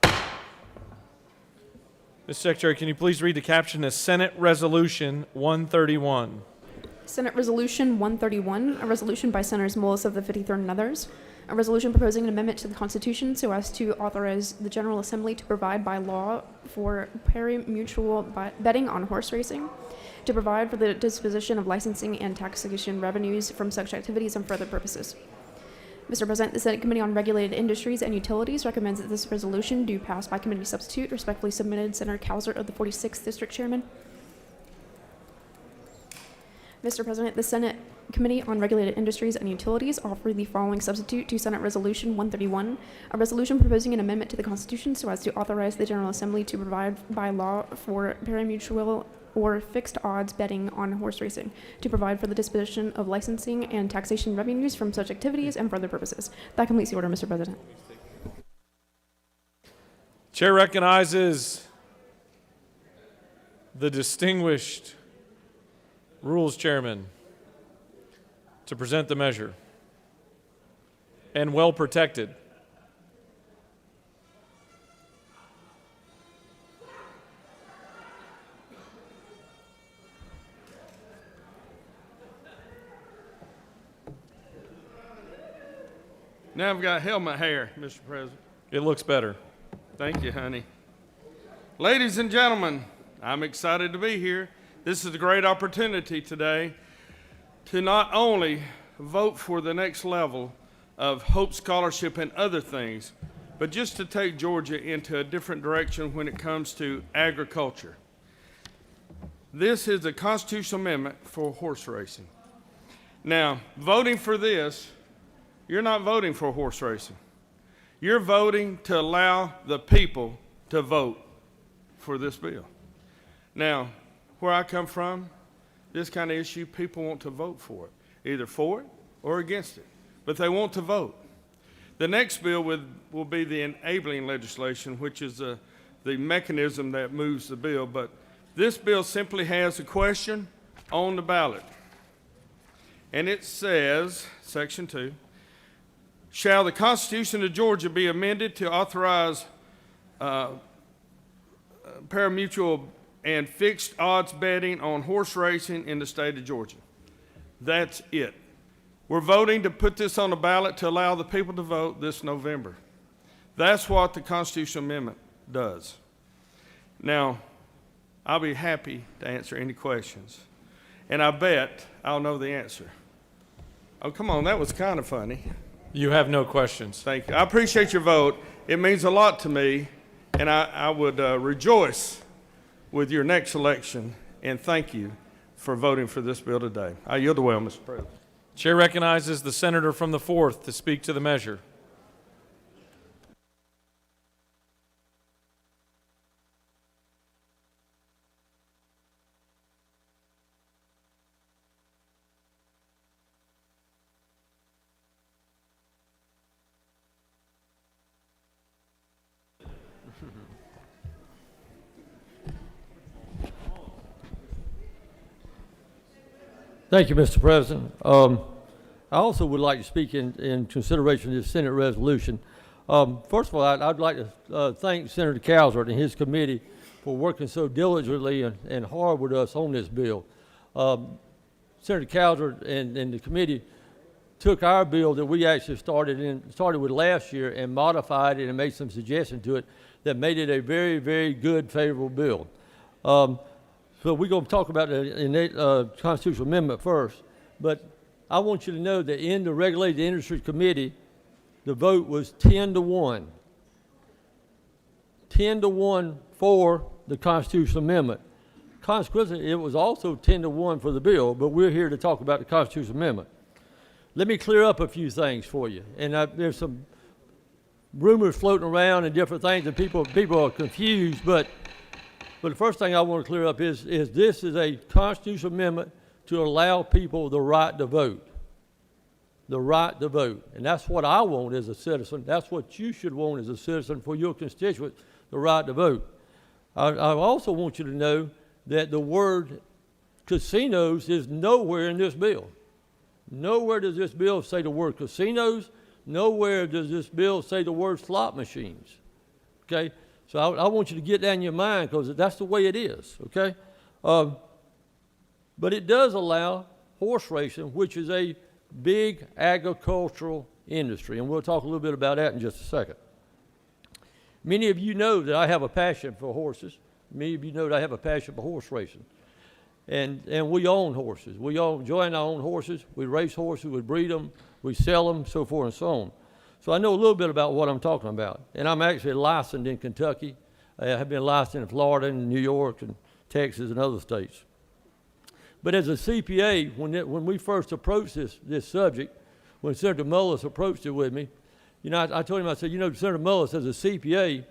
Mr. Secretary, can you please read the caption as Senate Resolution 131? Senate Resolution 131, a resolution by Senators Mullis of the 53rd and others, a resolution proposing an amendment to the Constitution so as to authorize the General Assembly to provide by law for pari-mutuel betting on horse racing, to provide for the disposition of licensing and taxation revenues from such activities and for other purposes. Mr. President, the Senate Committee on Regulated Industries and Utilities recommends that this resolution do pass by committee substitute. Respectfully submitted, Senator Cowsert of the 46th District Chairman. Mr. President, the Senate Committee on Regulated Industries and Utilities offer the following substitute to Senate Resolution 131, a resolution proposing an amendment to the Constitution so as to authorize the General Assembly to provide by law for pari-mutuel or fixed odds betting on horse racing, to provide for the disposition of licensing and taxation revenues from such activities and for other purposes. That completes the order, Mr. President. Chair recognizes the distinguished Rules Chairman to present the measure, and well protected. Now I've got helmet hair, Mr. President. It looks better. Thank you, honey. Ladies and gentlemen, I'm excited to be here. This is a great opportunity today to not only vote for the next level of Hope Scholarship and other things, but just to take Georgia into a different direction when it comes to agriculture. This is a constitutional amendment for horse racing. Now, voting for this, you're not voting for horse racing. You're voting to allow the people to vote for this bill. Now, where I come from, this kind of issue, people want to vote for it, either for it or against it, but they want to vote. The next bill will be the enabling legislation, which is the mechanism that moves the bill. But this bill simply has a question on the ballot. And it says, Section 2, shall the Constitution of Georgia be amended to authorize parimutuel and fixed odds betting on horse racing in the state of Georgia? That's it. We're voting to put this on the ballot to allow the people to vote this November. That's what the constitutional amendment does. Now, I'll be happy to answer any questions, and I bet I'll know the answer. Oh, come on, that was kind of funny. You have no questions. Thank you. I appreciate your vote. It means a lot to me, and I would rejoice with your next election, and thank you for voting for this bill today. I yield the well, Mr. President. Chair recognizes the senator from the 4th to speak to the measure. Thank you, Mr. President. I also would like to speak in consideration of this Senate resolution. First of all, I'd like to thank Senator Calvert and his committee for working so diligently and hard with us on this bill. Senator Calvert and the committee took our bill that we actually started with last year and modified it and made some suggestions to it that made it a very, very good, favorable bill. So we're going to talk about the constitutional amendment first, but I want you to know that in the Regulated Industries Committee, the vote was 10-1. 10-1 for the constitutional amendment. Consequently, it was also 10-1 for the bill, but we're here to talk about the constitutional amendment. Let me clear up a few things for you. And there's some rumors floating around and different things, and people are confused, but the first thing I want to clear up is this is a constitutional amendment to allow people the right to vote. The right to vote. And that's what I want as a citizen. That's what you should want as a citizen for your constituents, the right to vote. I also want you to know that the word casinos is nowhere in this bill. Nowhere does this bill say the word casinos. Nowhere does this bill say the word slot machines. Okay? So I want you to get that in your mind because that's the way it is, okay? But it does allow horse racing, which is a big agricultural industry, and we'll talk a little bit about that in just a second. Many of you know that I have a passion for horses. Many of you know that I have a passion for horse racing. And we own horses. We all join our own horses. We race horses, we breed them, we sell them, so forth and so on. So I know a little bit about what I'm talking about. And I'm actually licensed in Kentucky. I have been licensed in Florida and New York and Texas and other states. But as a CPA, when we first approached this subject, when Senator Mullis approached it with me, you know, I told him, I said, you know, Senator Mullis, as a CPA,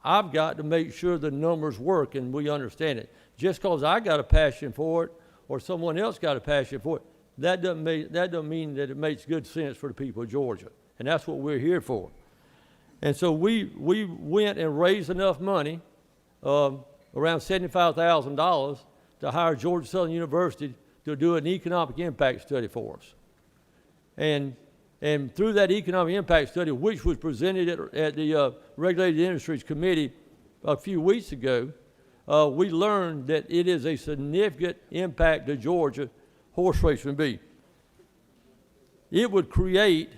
I've got to make sure the numbers work and we understand it. Just because I got a passion for it or someone else got a passion for it, that doesn't mean that it makes good sense for the people of Georgia. And that's what we're here for. And so we went and raised enough money, around $75,000, to hire Georgia Southern University to do an economic impact study for us. And through that economic impact study, which was presented at the Regulated Industries Committee a few weeks ago, we learned that it is a significant impact to Georgia horse racing would be. It would create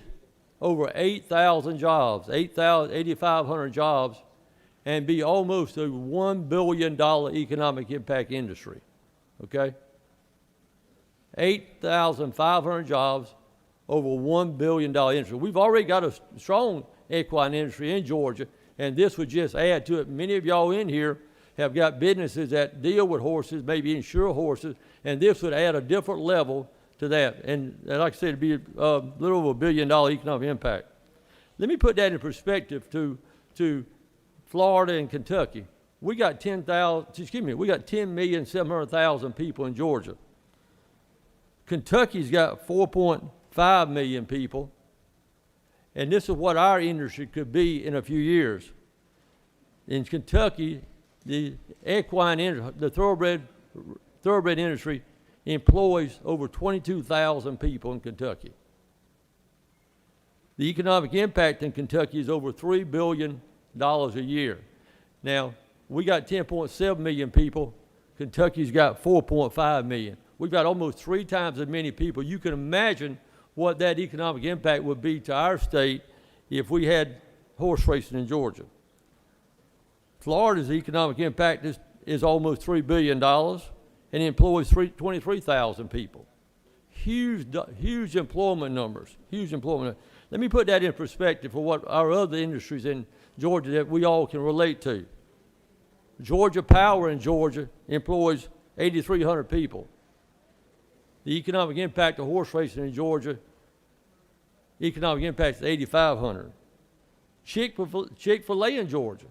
over 8,000 jobs, 8,500 jobs, and be almost a $1 billion economic impact industry, okay? 8,500 jobs, over $1 billion industry. We've already got a strong equine industry in Georgia, and this would just add to it. Many of y'all in here have got businesses that deal with horses, maybe insure horses, and this would add a different level to that. And like I said, it'd be a little over $1 billion economic impact. Let me put that in perspective to Florida and Kentucky. We got 10,700,000 people in Georgia. Kentucky's got 4.5 million people, And this is what our industry could be in a few years. In Kentucky, the the thoroughbred industry employs over 22,000 people in Kentucky. The economic impact in Kentucky is over $3 billion a year. Now, we got 10.7 million people. Kentucky's got 4.5 million. We've got almost 3 times as many people. You can imagine what that economic impact would be to our state if we had horse racing in Georgia. Florida's economic impact is almost $3 billion and employs 23,000 people. Huge employment numbers, huge employment. Let me put that in perspective for what our other industries in Georgia that we all can relate to. Georgia Power in Georgia employs 8,300 people. The economic impact of horse racing in Georgia, economic impact is 8,500. Chick-fil-A in Georgia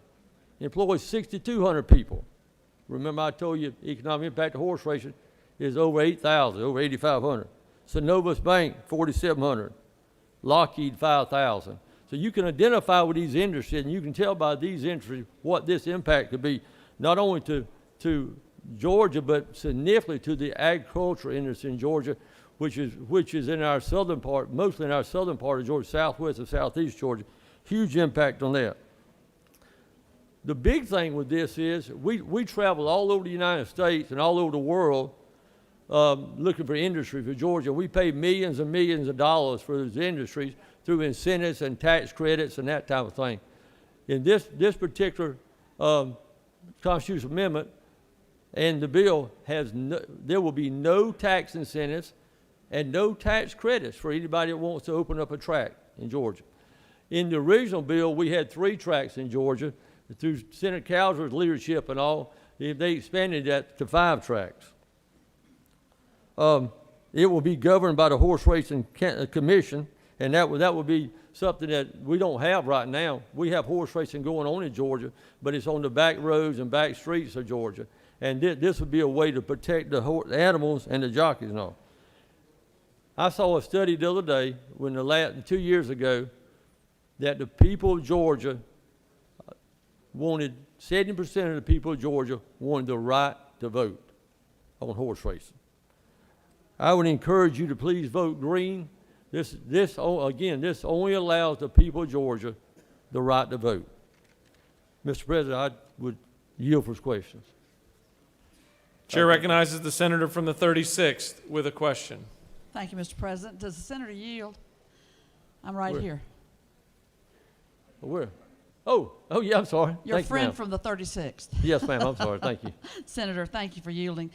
employs 6,200 people. Remember I told you economic impact of horse racing is over 8,000, over 8,500. Synovus Bank, 4,700. Lockheed, 5,000. So you can identify with these industries, and you can tell by these industries what this impact could be, not only to Georgia, but significantly to the agricultural industry in Georgia, which is in our southern part, mostly in our southern part of Georgia, southwest and southeast Georgia. Huge impact on that. The big thing with this is we travel all over the United States and all over the world looking for industry for Georgia. We pay millions and millions of dollars for those industries through incentives and tax credits and that type of thing. In this particular constitutional amendment and the bill there will be no tax incentives and no tax credits for anybody that wants to open up a track in Georgia. In the original bill, we had 3 tracks in Georgia. Through Senator Cowser's leadership and all, they expanded that to 5 tracks. It will be governed by the Horse Racing Commission, and that will be something that we don't have right now. We have horse racing going on in Georgia, but it's on the back roads and back streets of Georgia. And this would be a way to protect the animals and the jockeys and all. I saw a study the other day, 2 years ago, that the people of Georgia wanted, 70% of the people of Georgia wanted the right to vote on horse racing. I would encourage you to please vote green. This only allows the people of Georgia the right to vote. Mr. President, I would yield for questions. Chair recognizes the senator from the 36th with a question. Thank you, Mr. President. Does the senator yield? I'm right here. Where? Oh, yeah, I'm sorry. Your Thank friend you, from the 36th. Yes, ma'am, I'm sorry. Thank you. Senator, thank you for yielding.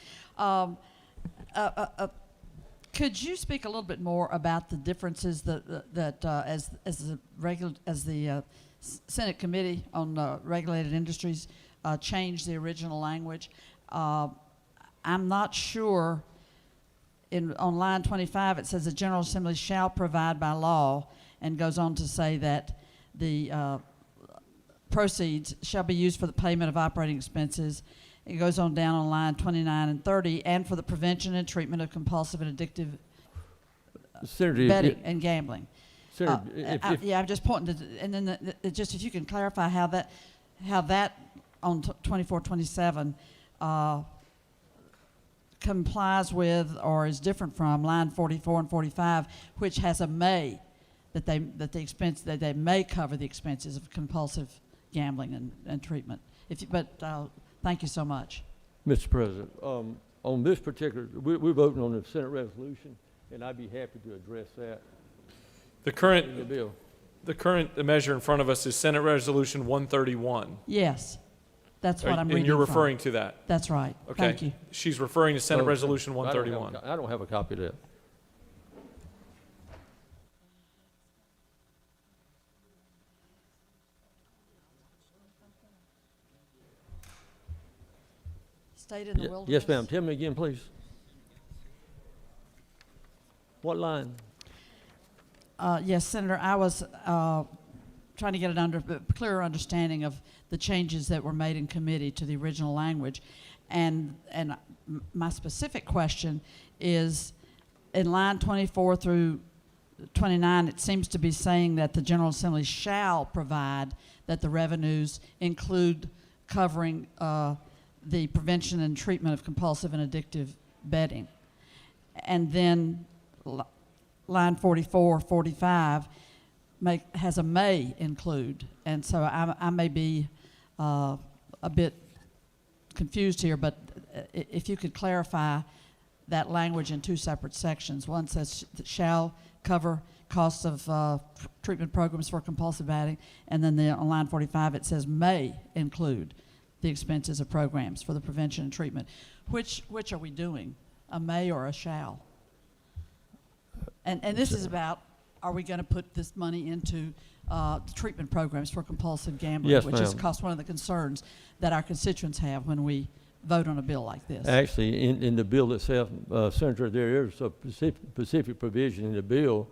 Could you speak a little bit more about the differences that as the Senate Committee on Regulated Industries changed the original language? I'm not sure. On line 25, it says the General Assembly shall provide by law, and goes on to say that the proceeds shall be used for the payment of operating expenses. It goes on down on line 29 and 30, and for the prevention and treatment of compulsive and addictive betting and gambling. Senator, I'm just pointing to, and then just if you can clarify how that on 2427 complies with or is different from line 44 and 45, which has a may, that they may cover the expenses of compulsive gambling and treatment. Thank you so much. Mr. President, on this particular, we're voting on the Senate resolution, and I'd be happy to address that. The current measure in front of us is Senate Resolution 131. Yes, that's what I'm reading. And you're from. referring to that? That's right. Okay. Thank you. She's referring to Senate Resolution 131. I don't have a copy of that. State in the wilderness. Yes, ma'am. Tell me again, please. What line? Yes, Senator, I was trying to get a clearer understanding of the changes that were made in committee to the original language. And my specific question is in line 24 through 29, it seems to be saying that the General Assembly shall provide that the revenues include covering the prevention and treatment of compulsive and addictive betting. And then line 44, 45 has a may include. And so I may be a bit confused here, but if you could clarify that language in two separate sections. One says shall cover costs of treatment programs for compulsive betting, and then on line 45 it says may include the expenses of programs for the prevention and treatment. Which are we doing, a may or a shall? And this is about, are we going to put this money into the treatment programs for compulsive gambling, Yes, which is ma'am. one of the concerns that our constituents have when we vote on a bill like this. Actually, in the bill itself, Senator, there is a specific provision in the bill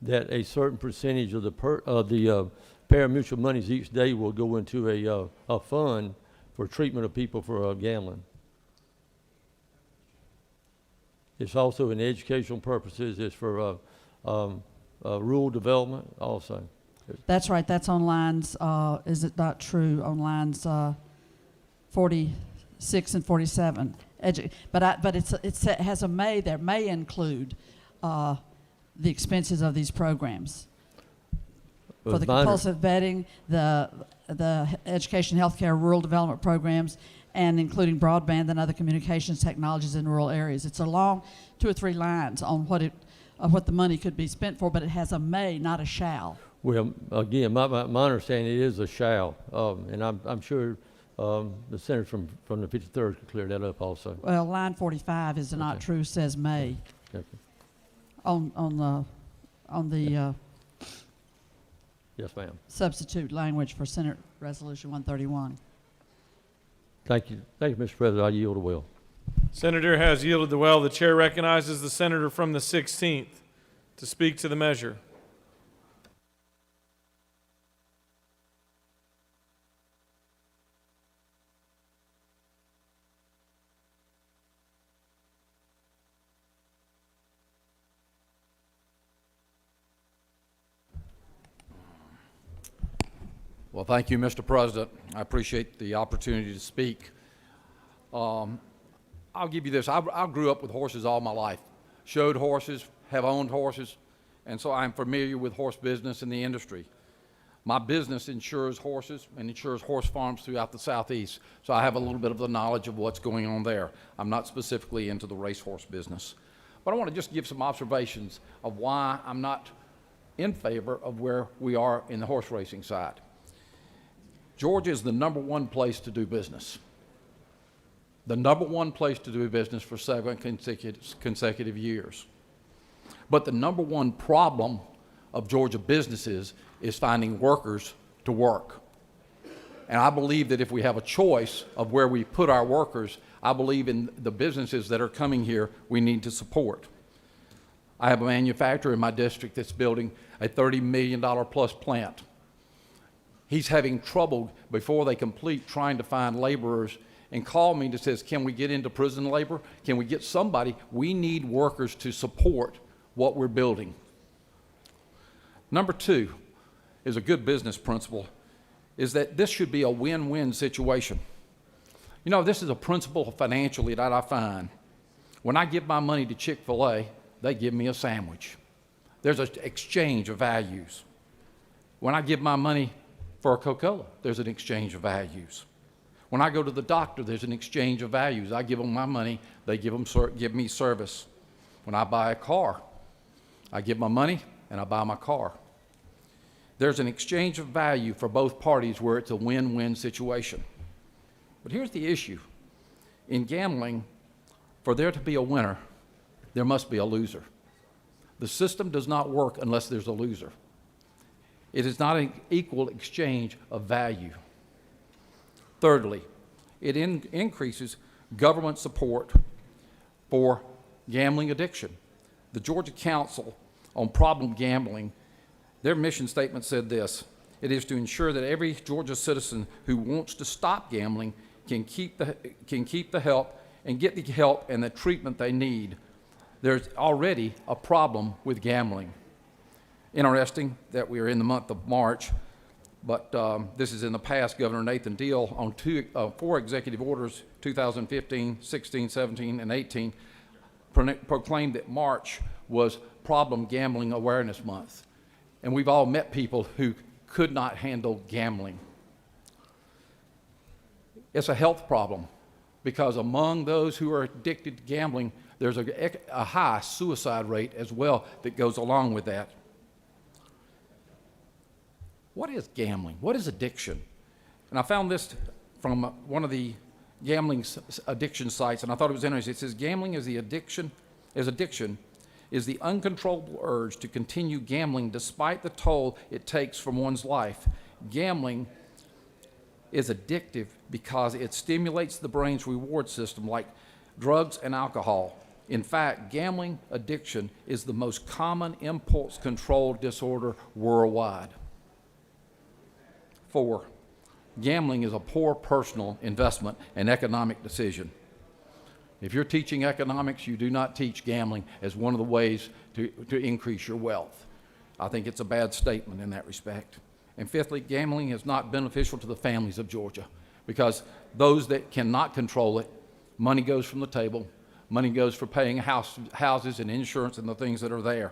that a certain percentage of the pari-mutuel monies each day will go into a fund for treatment of people for gambling. It's also in educational purposes. It's for rural development also. That's right. That's on lines, is it not true, on lines 46 and 47. But it has a may there, may include the expenses of these programs. For the compulsive betting, the education, healthcare, rural development programs, and including broadband and other communications technologies in rural areas. It's a long 2 or 3 lines on what the money could be spent for, but it has a may, not a shall. Well, again, my understanding is a shall, and I'm sure the senator from the 53rd could clear that up also. Well, line 45 is not true, says may. Okay. On the Yes, ma'am. substitute language for Senate Resolution 131. Thank you, Mr. President. I yield the will. Senator has yielded the well. The chair recognizes the senator from the 16th to speak to the measure. Well, thank you, Mr. President. I appreciate the opportunity to speak. I'll give you this. I grew up with horses all my life. Showed horses, have owned horses, and so I'm familiar with horse business and the industry. My business insures horses and insures horse farms throughout the Southeast, so I have a little bit of the knowledge of what's going on there. I'm not specifically into the racehorse business. But I want to just give some observations of why I'm not in favor of where we are in the horse racing side. Georgia is the #1 place to do business. The #1 place to do business for 7 consecutive years. But the #1 problem of Georgia businesses is finding workers to work. And I believe that if we have a choice of where we put our workers, I believe in the businesses that are coming here we need to support. I have a manufacturer in my district that's building a $30 million plus plant. He's having trouble before they complete trying to find laborers and called me and says, can we get into prison labor? Can we get somebody? We need workers to support what we're building. Number 2 is a good business principle, is that this should be a win-win situation. You know, this is a principle financially that I find. When I give my money to Chick-fil-A, they give me a sandwich. There's an exchange of values. When I give my money for a Coca-Cola, there's an exchange of values. When I go to the doctor, there's an exchange of values. I give them my money, they give me service. When I buy a car, I give my money and I buy my car. There's an exchange of value for both parties where it's a win-win situation. But here's the issue. In gambling, for there to be a winner, there must be a loser. The system does not work unless there's a loser. It is not an equal exchange of value. Thirdly, it increases government support for gambling addiction. The Georgia Council on Problem Gambling, their mission statement said this: it is to ensure that every Georgia citizen who wants to stop gambling can keep the help and get the help and the treatment they need. There's already a problem with gambling. Interesting that we are in the month of March, but this is in the past. Governor Nathan Deal, on 4 executive orders, 2015, 16, 17, and 18, proclaimed that March was Problem Gambling Awareness Month. And we've all met people who could not handle gambling. It's a health problem because among those who are addicted to gambling, there's a high suicide rate as well that goes along with that. What is gambling? What is addiction? And I found this from one of the gambling addiction sites, and I thought it was interesting. It says gambling is addiction is the uncontrollable urge to continue gambling despite the toll it takes from one's life. Gambling is addictive because it stimulates the brain's reward system like drugs and alcohol. In fact, gambling addiction is the most common impulse control disorder worldwide. 4, gambling is a poor personal investment and economic decision. If you're teaching economics, you do not teach gambling as one of the ways to increase your wealth. I think it's a bad statement in that respect. And 5thly, gambling is not beneficial to the families of Georgia because those that cannot control it, money goes from the table, money goes for paying houses and insurance and the things that are there.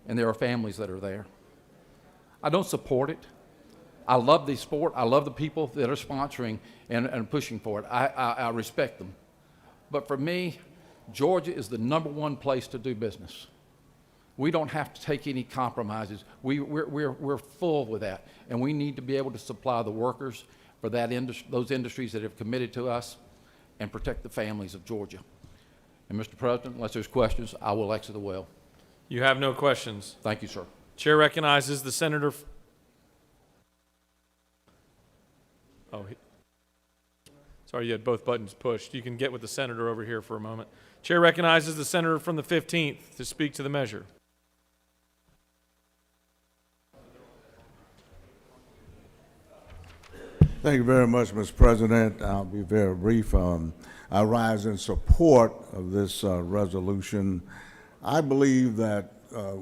And there are families that are there. I don't support it. I love the sport. I love the people that are sponsoring and pushing for it. I respect them. But for me, Georgia is the #1 place to do business. We don't have to take any compromises. We're full with that, and we need to be able to supply the workers for those industries that have committed to us and protect the families of Georgia. And Mr. President, unless there's questions, I will exit the well. You have no questions. Thank you, sir. Chair recognizes the senator. Sorry, you had both buttons pushed. You can get with the senator over here for a moment. Chair recognizes the senator from the 15th to speak to the measure. Thank you very much, Mr. President. I'll be very brief. I rise in support of this resolution. I believe that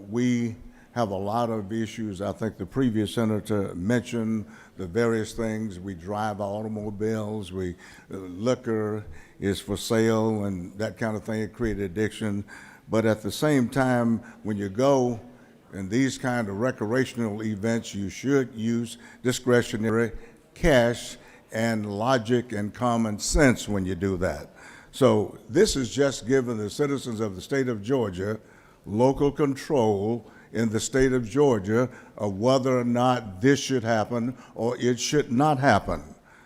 we have a lot of issues. I think the previous senator mentioned the various things. We drive automobiles, liquor is for sale and that kind of thing. It creates addiction. But at the same time, when you go in these kind of recreational events, you should use discretionary cash and logic and common sense when you do that. So this is just giving the citizens of the state of Georgia local control in the state of Georgia of whether or not this should happen or it should not happen.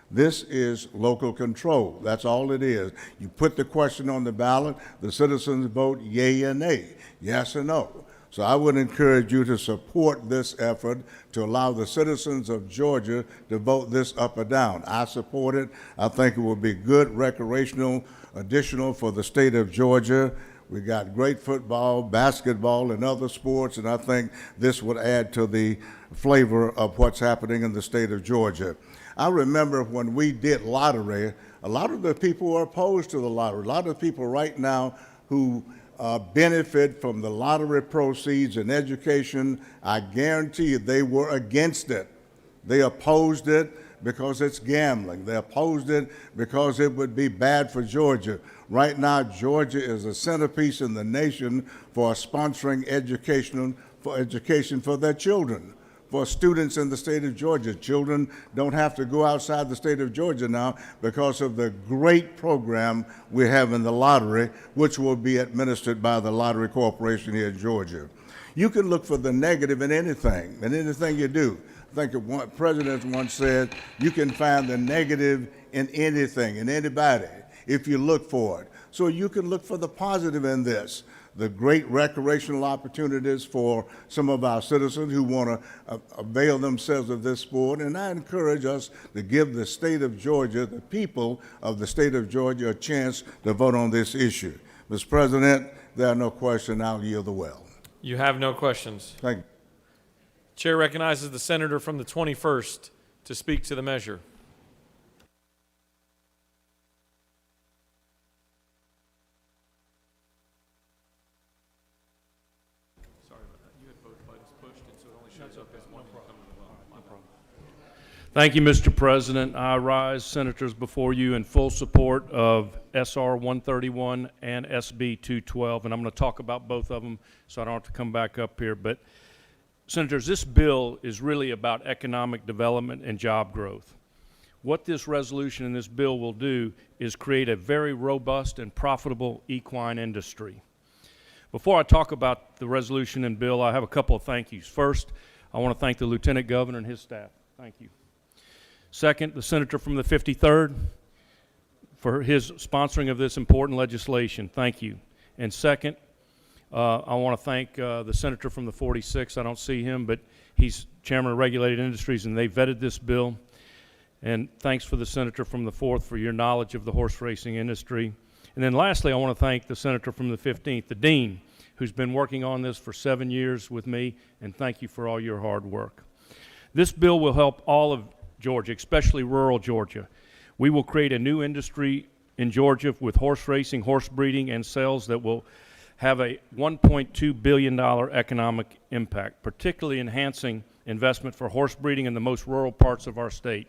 This is local control. That's all it is. You put the question on the ballot, the citizens vote yea or nay, yes or no. So I would encourage you to support this effort to allow the citizens of Georgia to vote this up or down. I support it. I think it will be good recreational additional for the state of Georgia. We got great football, basketball, and other sports, and I think this would add to the flavor of what's happening in the state of Georgia. I remember when we did lottery, a lot of the people were opposed to the lottery. A lot of people right now who benefit from the lottery proceeds and education, I guarantee you they were against it. They opposed it because it's gambling. They opposed it because it would be bad for Georgia. Right now, Georgia is a centerpiece in the nation for sponsoring education for their children. For students in the state of Georgia, children don't have to go outside the state of Georgia now because of the great program we have in the lottery, which will be administered by the Lottery Corporation here in Georgia. You can look for the negative in anything you do. I think the president once said, you can find the negative in anything, in anybody, if you look for it. So you can look for the positive in this. The great recreational opportunities for some of our citizens who want to avail themselves of this sport. And I encourage us to give the state of Georgia, the people of the state of Georgia, a chance to vote on this issue. Mr. President, there are no questions. I'll yield the well. You have no questions. Thank you. Chair recognizes the senator from the 21st to speak to the measure. Sorry about that. You had both Thank you, Mr. President. I rise, Senators, before you in full support of SR 131 and SB 212, and I'm going to talk about both of them so I don't have to come back up here. But, Senators, this bill is really about economic development and job growth. What this resolution and this bill will do is create a very robust and profitable equine industry. Before I talk about the resolution and bill, I have a couple of thank yous. First, I want to thank the Lieutenant Governor and his staff. Thank you. Second, the Senator from the 53rd for his sponsoring of this important legislation. Thank you. And second, I want to thank the Senator from the 46th. I don't see him, but he's Chairman of Regulated Industries, and they vetted this bill. And thanks for the Senator from the 4th for your knowledge of the horse racing industry. And then lastly, I want to thank the Senator from the 15th, the Dean, who's been working on this for 7 years with me, and thank you for all your hard work. This bill will help all of Georgia, especially rural Georgia. We will create a new industry in Georgia with horse racing, horse breeding, and sales that will have a $1.2 billion economic impact, particularly enhancing investment for horse breeding in the most rural parts of our state.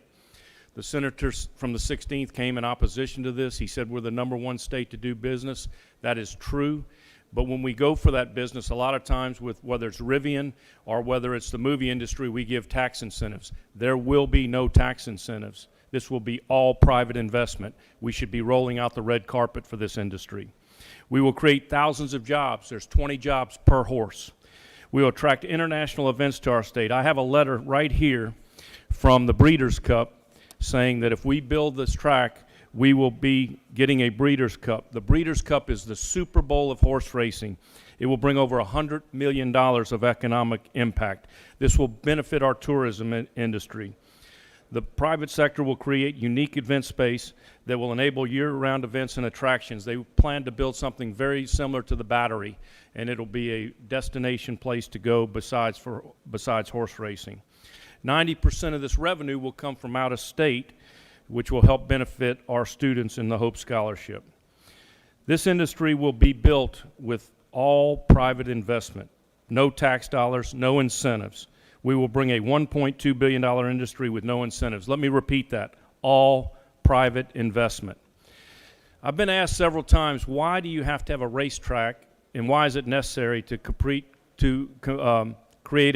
The senator from the 16th came in opposition to this. He said we're the #1 state to do business. That is true. But when we go for that business, a lot of times with whether it's Rivian or whether it's the movie industry, we give tax incentives. There will be no tax incentives. This will be all private investment. We should be rolling out the red carpet for this industry. We will create thousands of jobs. There's 20 jobs per horse. We will attract international events to our state. I have a letter right here from the Breeders' Cup saying that if we build this track, we will be getting a Breeders' Cup. The Breeders' Cup is the Super Bowl of horse racing. It will bring over $100 million of economic impact. This will benefit our tourism industry. The private sector will create unique event space that will enable year-round events and attractions. They plan to build something very similar to the Battery, and it'll be a destination place to go besides horse racing. 90% of this revenue will come from out of state, which will help benefit our students in the Hope Scholarship. This industry will be built with all private investment, no tax dollars, no incentives. We will bring a $1.2 billion industry with no incentives. Let me repeat that, all private investment. I've been asked several times, why do you have to have a racetrack, and why is it necessary to create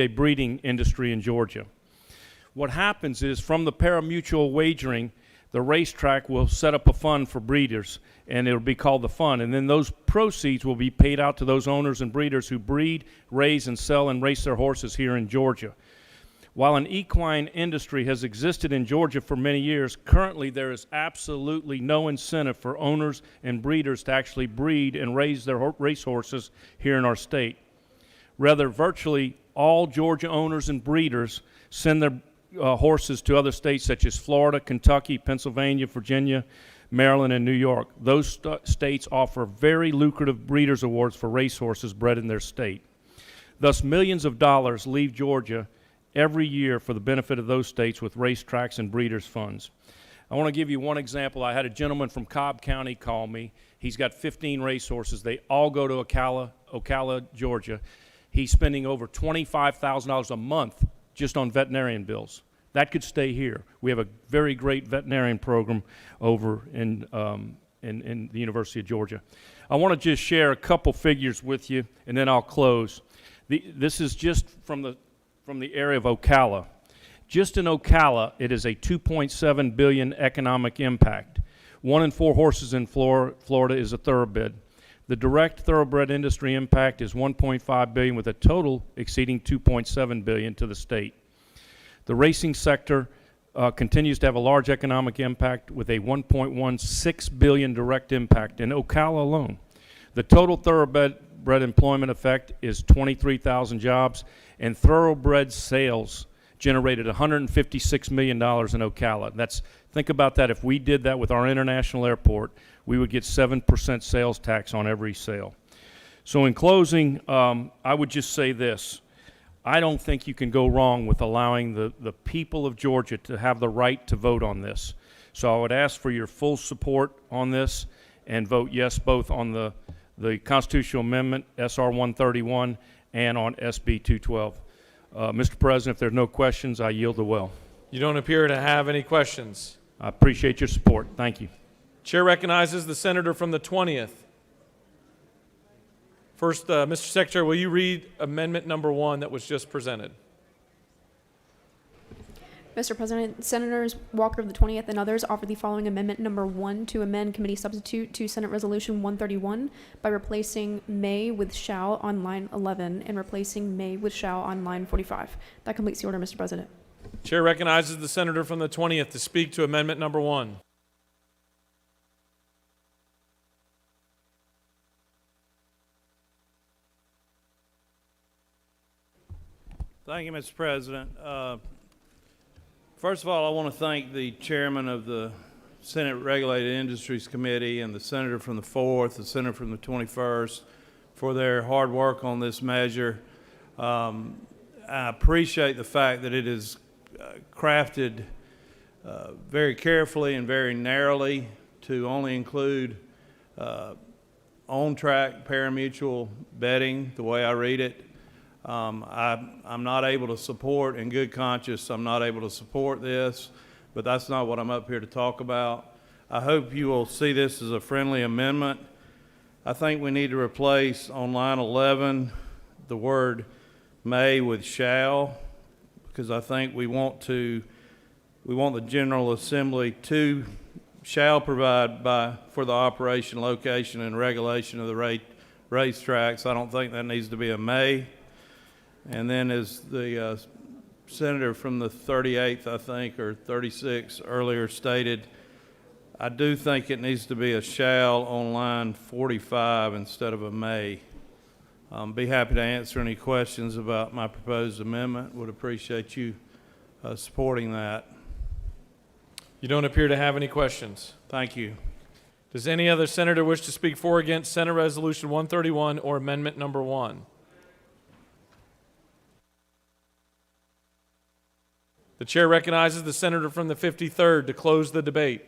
a breeding industry in Georgia? What happens is from the pari-mutuel wagering, the racetrack will set up a fund for breeders, and it'll be called the fund. And then those proceeds will be paid out to those owners and breeders who breed, raise, and sell and race their horses here in Georgia. While an equine industry has existed in Georgia for many years, currently there is absolutely no incentive for owners and breeders to actually breed and raise their race horses here in our state. Rather, virtually all Georgia owners and breeders send their horses to other states such as Florida, Kentucky, Pennsylvania, Virginia, Maryland, and New York. Those states offer very lucrative breeders' awards for racehorses bred in their state. Thus, millions of dollars leave Georgia every year for the benefit of those states with racetracks and breeders' funds. I want to give you one example. I had a gentleman from Cobb County call me. He's got 15 racehorses. They all go to Ocala, Georgia. He's spending over $25,000 a month just on veterinarian bills. That could stay here. We have a very great veterinarian program over in the University of Georgia. I want to just share a couple figures with you, and then I'll close. This is just from the area of Ocala. Just in Ocala, it is a $2.7 billion economic impact. 1 in 4 horses in Florida is a thoroughbred. The direct thoroughbred industry impact is $1.5 billion, with a total exceeding $2.7 billion to the state. The racing sector continues to have a large economic impact with a $1.16 billion direct impact in Ocala alone. The total thoroughbred employment effect is 23,000 jobs, and thoroughbred sales generated $156 million in Ocala. Think about that. If we did that with our international airport, we would get 7% sales tax on every sale. So in closing, I would just say this. I don't think you can go wrong with allowing the people of Georgia to have the right to vote on this. So I would ask for your full support on this and vote yes both on the constitutional amendment, SR 131, and on SB 212. Mr. President, if there are no questions, I yield the well. You don't appear to have any questions. I appreciate your support. Thank you. Chair recognizes the senator from the 20th. First, Mr. Secretary, will you read amendment number 1 that was just presented? Mr. President, Senators Walker of the 20th and others offer the following amendment number 1 to amend committee substitute to Senate Resolution 131 by replacing may with shall on line 11 and replacing may with shall on line 45. That completes the order, Mr. President. Chair recognizes the senator from the 20th to speak to amendment number 1. Thank you, Mr. President. First of all, I want to thank the chairman of the Senate Regulated Industries Committee and the senator from the 4th, the senator from the 21st, for their hard work on this measure. I appreciate the fact that it is crafted very carefully and very narrowly to only include on-track parimutuel betting, the way I read it. I'm not able to support, in good conscience, I'm not able to support this, but that's not what I'm up here to talk about. I hope you will see this as a friendly amendment. I think we need to replace on line 11 the word may with shall, because I think we want the General Assembly to shall provide for the operation, location, and regulation of the racetracks. I don't think that needs to be a may. And then as the senator from the 38th, I think, or 36 earlier stated, I do think it needs to be a shall on line 45 instead of a may. Be happy to answer any questions about my proposed amendment. Would appreciate you supporting that. You don't appear to have any questions. Thank you. Does any other senator wish to speak for or against Senate Resolution 131 or amendment number 1? The chair recognizes the senator from the 53rd to close the debate.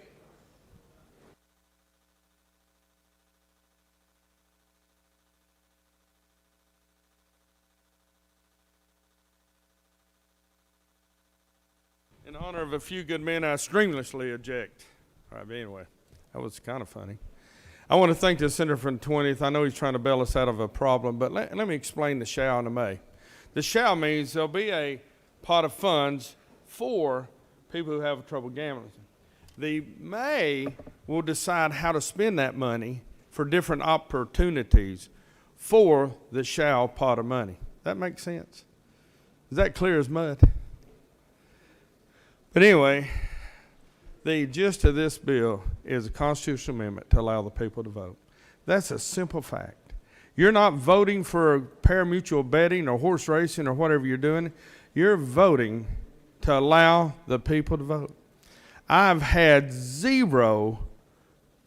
In honor of a few good men, I strenuously object. All right, but anyway, that was kind of funny. I want to thank the senator from the 20th. I know he's trying to bail us out of a problem, but let me explain the shall and the may. The shall means there'll be a pot of funds for people who have trouble gambling. The may will decide how to spend that money for different opportunities for the shall pot of money. That makes sense? Is that clear as mud? But anyway, the gist of this bill is a constitutional amendment to allow the people to vote. That's a simple fact. You're not voting for parimutuel betting or horse racing or whatever you're doing. You're voting to allow the people to vote. I've had 0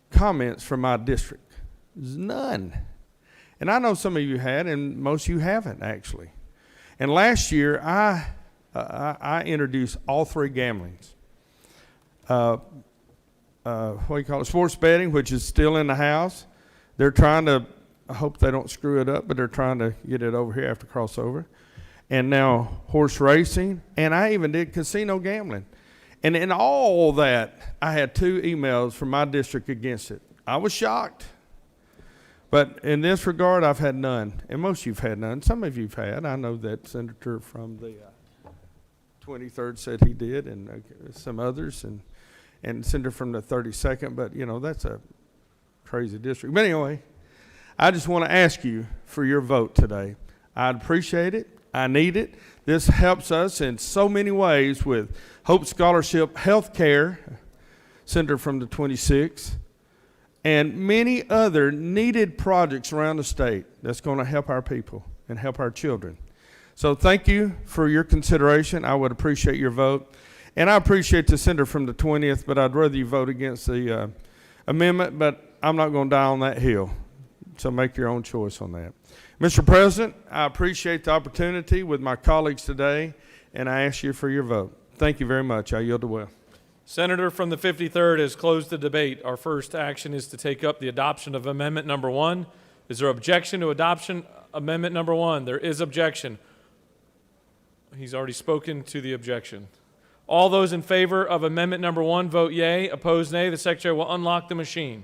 comments from my district. None. And I know some of you had, and most of you haven't, actually. And last year, I introduced all 3 gamblings. What do you call it? Sports betting, which is still in the House. They're trying to, I hope they don't screw it up, but they're trying to get it over here after crossover. And now horse racing, and I even did casino gambling. And in all that, I had 2 emails from my district against it. I was shocked. But in this regard, I've had none. And most of you have had none. Some of you have had. I know that senator from the 23rd said he did, and some others, and senator from the 32nd. But, you know, that's a crazy district. But anyway, I just want to ask you for your vote today. I'd appreciate it. I need it. This helps us in so many ways with Hope Scholarship Health Care, senator from the 26th, and many other needed projects around the state that's going to help our people and help our children. So thank you for your consideration. I would appreciate your vote. And I appreciate the senator from the 20th, but I'd rather you vote against the amendment, but I'm not going to die on that hill. So make your own choice on that. Mr. President, I appreciate the opportunity with my colleagues today, and I ask you for your vote. Thank you very much. I yield the will. Senator from the 53rd has closed the debate. Our first action is to take up the adoption of amendment number 1. Is there objection to adoption amendment number 1? There is objection. He's already spoken to the objection. All those in favor of amendment number 1, vote yea. Opposed, nay. The secretary will unlock the machine.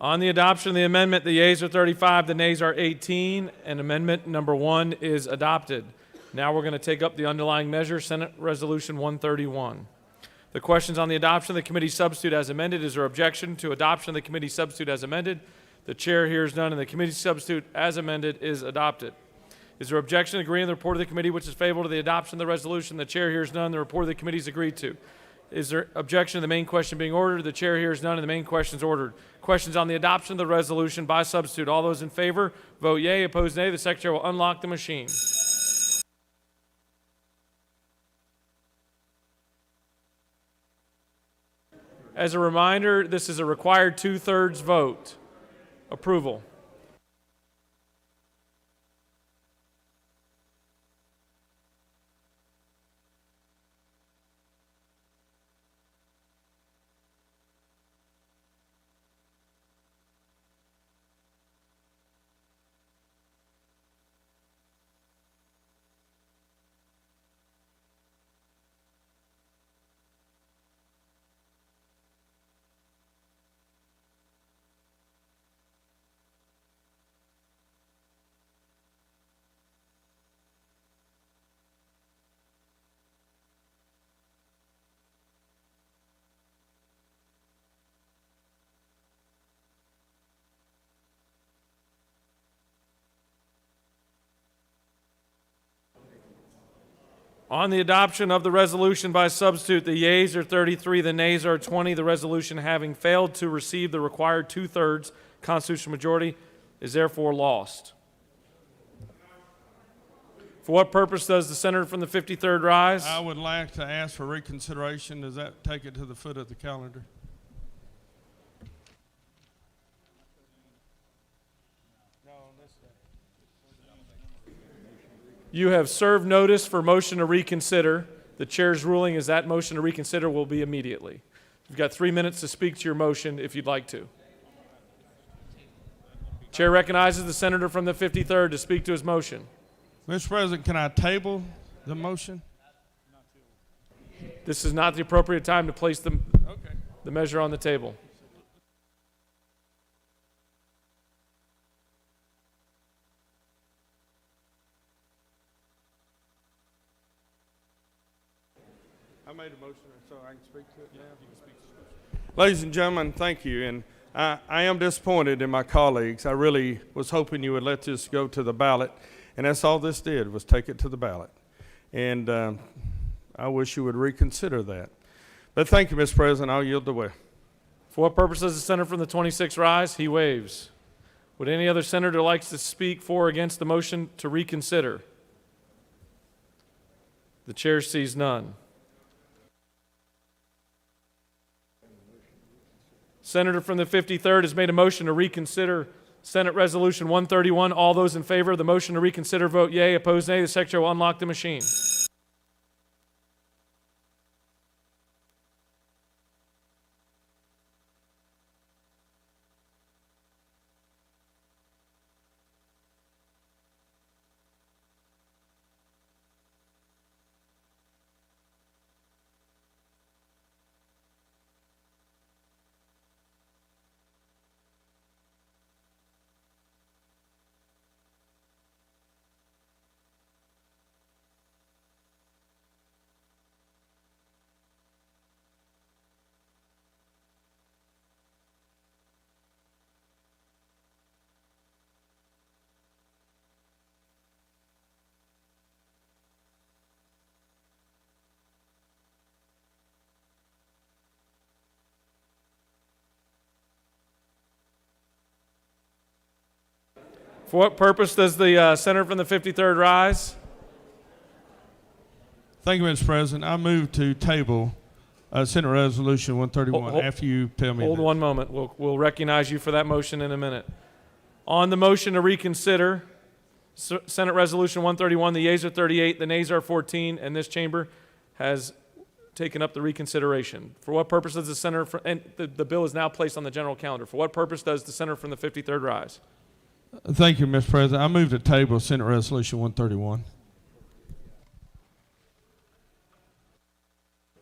On the adoption of the amendment, the yeas are 35, the nays are 18, and amendment number 1 is adopted. Now we're going to take up the underlying measure, Senate Resolution 131. The questions on the adoption of the committee substitute as amended. Is there objection to adoption of the committee substitute as amended? The chair hears none, and the committee substitute as amended is adopted. Is there objection to agreeing with the report of the committee which is favorable to the adoption of the resolution? The chair hears none. The report of the committee is agreed to. Is there objection to the main question being ordered? The chair hears none, and the main question is ordered. Questions on the adoption of the resolution by substitute. All those in favor, vote yea. Opposed, nay. The secretary will unlock the machine. As a reminder, this is a required 2/3 vote. Approval. On the adoption of the resolution by substitute, the yeas are 33, the nays are 20. The resolution, having failed to receive the required 2/3 constitutional majority, is therefore lost. For what purpose does the senator from the 53rd rise? I would like to ask for reconsideration. Does that take it to the foot of the calendar? You have served notice for motion to reconsider. The chair's ruling is that motion to reconsider will be immediately. You've got 3 minutes to speak to your motion if you'd like to. Chair recognizes the senator from the 53rd to speak to his motion. Mr. President, can I table the motion? This is not the appropriate time to place the measure on the table. I made a motion, so I can speak to it now. You can speak to the motion. Ladies and gentlemen, thank you. And I am disappointed in my colleagues. I really was hoping you would let this go to the ballot. And that's all this did, was take it to the ballot. And I wish you would reconsider that. But thank you, Mr. President. I'll yield the way. For what purpose does the senator from the 26th rise? He waives. Would any other senator like to speak for or against the motion to reconsider? The chair sees none. Senator from the 53rd has made a motion to reconsider Senate Resolution 131. All those in favor of the motion to reconsider vote yea. Opposed, nay. The secretary will unlock the machine. For what purpose does the senator from the 53rd rise? Thank you, Mr. President. I move to table Senate Resolution 131 after you tell me Hold this. one moment. We'll recognize you for that motion in a minute. On the motion to reconsider Senate Resolution 131, the yeas are 38, the nays are 14, and this chamber has taken up the reconsideration. For what purpose does the senator, and the bill is now placed on the general calendar. For what purpose does the senator from the 53rd rise? Thank you, Mr. President. I move to table Senate Resolution 131.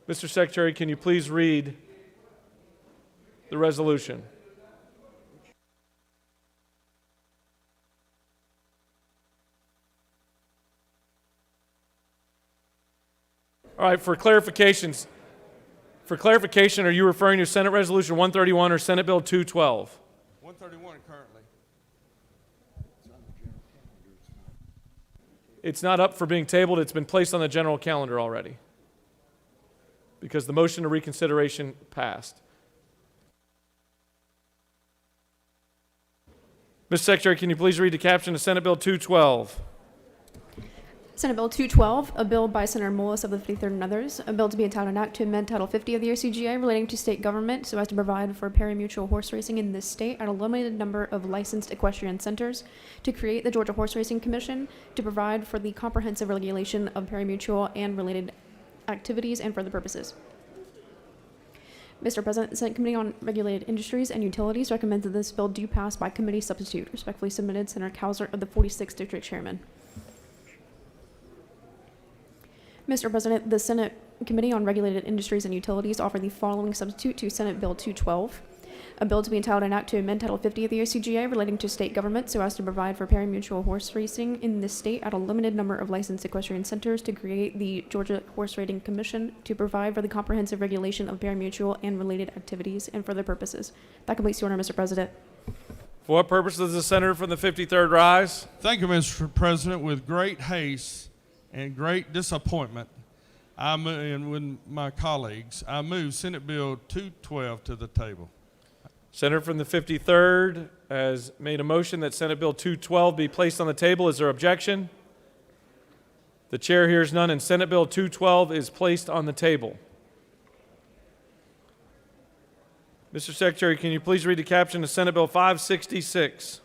Mr. Secretary, can you please read the resolution? All right, for clarification, are you referring to Senate Resolution 131 or Senate Bill 212? 131 currently. It's not up for being tabled. It's been placed on the general calendar already because the motion to reconsideration passed. Mr. Secretary, can you please read the caption of Senate Bill 212? Senate Bill 212, a bill by Senator Mullis of the 53rd and others, a bill to be entitled an act to amend Title 50 of the OCGA relating to state government so as to provide for pari-mutuel horse racing in this state at a limited number of licensed equestrian centers, to create the Georgia Horse Racing Commission, to provide for the comprehensive regulation of pari-mutuel and related activities and for other purposes. Mr. President, the Senate Committee on Regulated Industries and Utilities recommends that this bill do pass by committee substitute. Respectfully submitted, Senator Kauser of the 46th District Chairman. Mr. President, the Senate Committee on Regulated Industries and Utilities offer the following substitute to Senate Bill 212, a bill to be entitled an act to amend Title 50 of the OCGA relating to state government so as to provide for pari-mutuel horse racing in this state at a limited number of licensed equestrian centers, to create the Georgia Horse Racing Commission, to provide for the comprehensive regulation of pari-mutuel and related activities and for other purposes. That completes the order, Mr. President. For what purpose does the senator from the 53rd rise? Thank you, Mr. President. With great haste and great disappointment, and with my colleagues, I move Senate Bill 212 to the table. Senator from the 53rd has made a motion that Senate Bill 212 be placed on the table. Is there objection? The chair hears none, and Senate Bill 212 is placed on the table. Mr. Secretary, can you please read the caption of Senate Bill 566?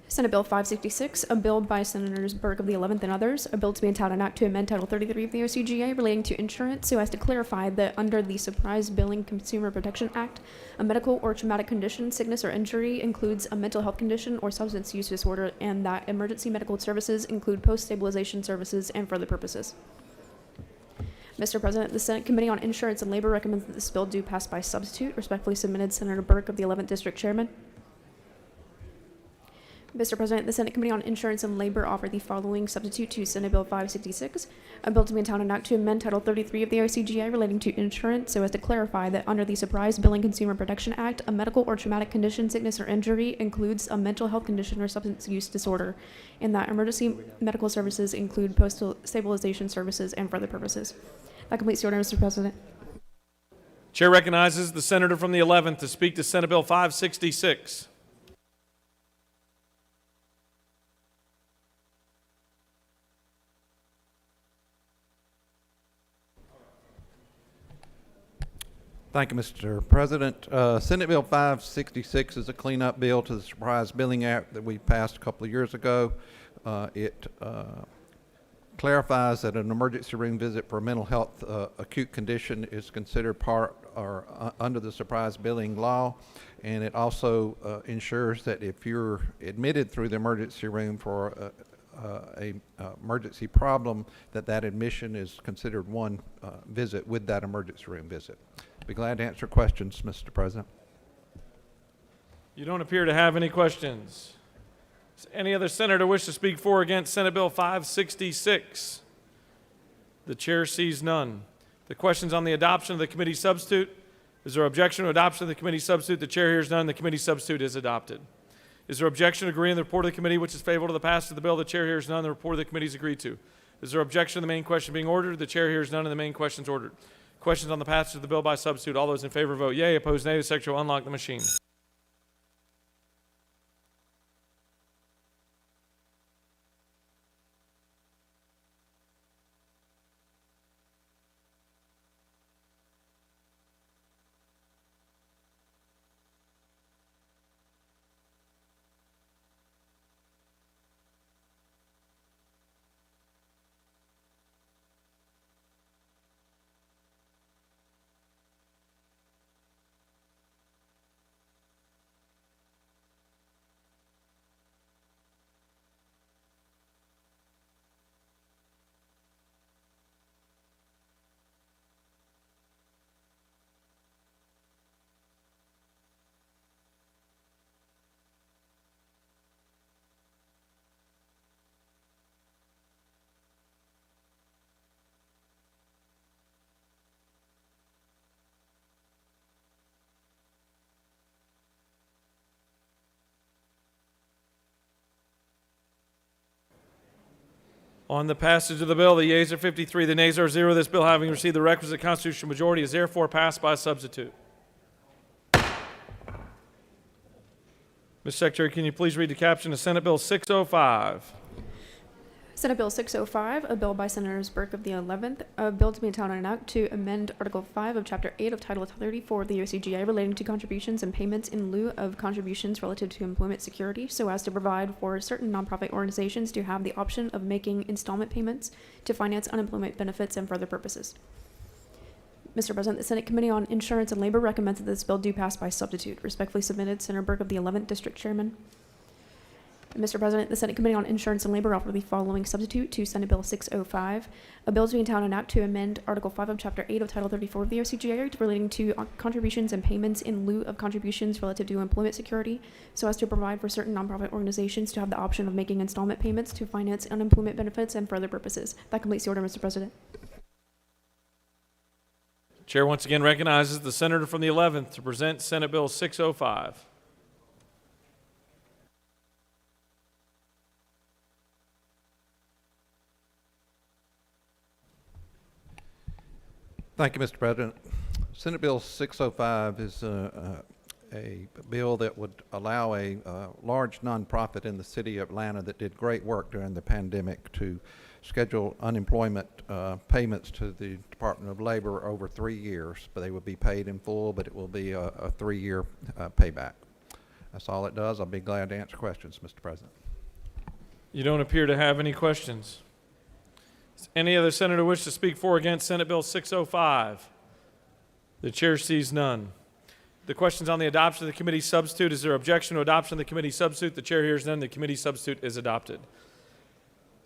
Senate Bill 566, a bill by Senators Burke of the 11th and others, a bill to be entitled an act to amend Title 33 of the OCGA relating to insurance so as to clarify that under the Surprise Billing Consumer Protection Act, a medical or traumatic condition, sickness, or injury includes a mental health condition or substance use disorder, and that emergency medical services include post-stabilization services and for other purposes. Mr. President, the Senate Committee on Insurance and Labor recommends that this bill do pass by substitute. Respectfully submitted, Senator Burke of the 11th District Chairman. Mr. President, the Senate Committee on Insurance and Labor offer the following substitute to Senate Bill 566, a bill to be entitled an act to amend Title 33 of the OCGA relating to insurance so as to clarify that under the Surprise Billing Consumer Protection Act, a medical or traumatic condition, sickness, or injury includes a mental health condition or substance use disorder, and that emergency medical services include post-stabilization services and for other purposes. That completes the order, Mr. President. Chair recognizes the senator from the 11th to speak to Senate Bill 566. Thank you, Mr. President. Senate Bill 566 is a cleanup bill to the Surprise Billing Act that we passed a couple of years ago. It clarifies that an emergency room visit for a mental health acute condition is considered part or under the surprise billing law, and it also ensures that if you're admitted through the emergency room for a emergency problem, that admission is considered one visit with that emergency room visit. Be glad to answer questions, Mr. President. You don't appear to have any questions. Does any other senator wish to speak for or against Senate Bill 566? The chair sees none. The questions on the adoption of the committee substitute. Is there objection to adoption of the committee substitute? The chair hears none. The committee substitute is adopted. Is there objection to agreeing the report of the committee which is favorable to the passage of the bill? The chair hears none. The report of the committee is agreed to. Is there objection to the main question being ordered? The chair hears none and the main question is ordered. Questions on the passage of the bill by substitute. All those in favor vote yea. Opposed nay. The secretary will unlock the machine. On the passage of the bill, the yeas are 53, the nays are 0. This bill, having received the requisite constitutional majority, is therefore passed by substitute. Ms. Secretary, can you please read the caption of Senate Bill 605? Senate Bill 605, a bill by Senators Burke of the 11th, a bill to be entitled an act to amend Article 5 of Chapter 8 of Title 34 of the OCGA relating to contributions and payments in lieu of contributions relative to employment security so as to provide for certain nonprofit organizations to have the option of making installment payments to finance unemployment benefits and for other purposes. Mr. President, the Senate Committee on Insurance and Labor recommends that this bill do pass by substitute. Respectfully submitted, Senator Burke of the 11th District Chairman. Mr. President, the Senate Committee on Insurance and Labor offer the following substitute to Senate Bill 605, a bill to be entitled an act to amend Article 5 of Chapter 8 of Title 34 of the OCGA relating to contributions and payments in lieu of contributions relative to employment security so as to provide for certain nonprofit organizations to have the option of making installment payments to finance unemployment benefits and for other purposes. That completes the order, Mr. President. Chair once again recognizes the senator from the 11th to present Senate Bill 605. Thank you, Mr. President. Senate Bill 605 is a bill that would allow a large nonprofit in the city of Atlanta that did great work during the pandemic to schedule unemployment payments to the Department of Labor over 3 years. But they would be paid in full, but it will be a 3-year payback. That's all it does. I'll be glad to answer questions, Mr. President. You don't appear to have any questions. Does any other senator wish to speak for or against Senate Bill 605? The chair sees none. The questions on the adoption of the committee substitute. Is there objection to adoption of the committee substitute? The chair hears none. The committee substitute is adopted.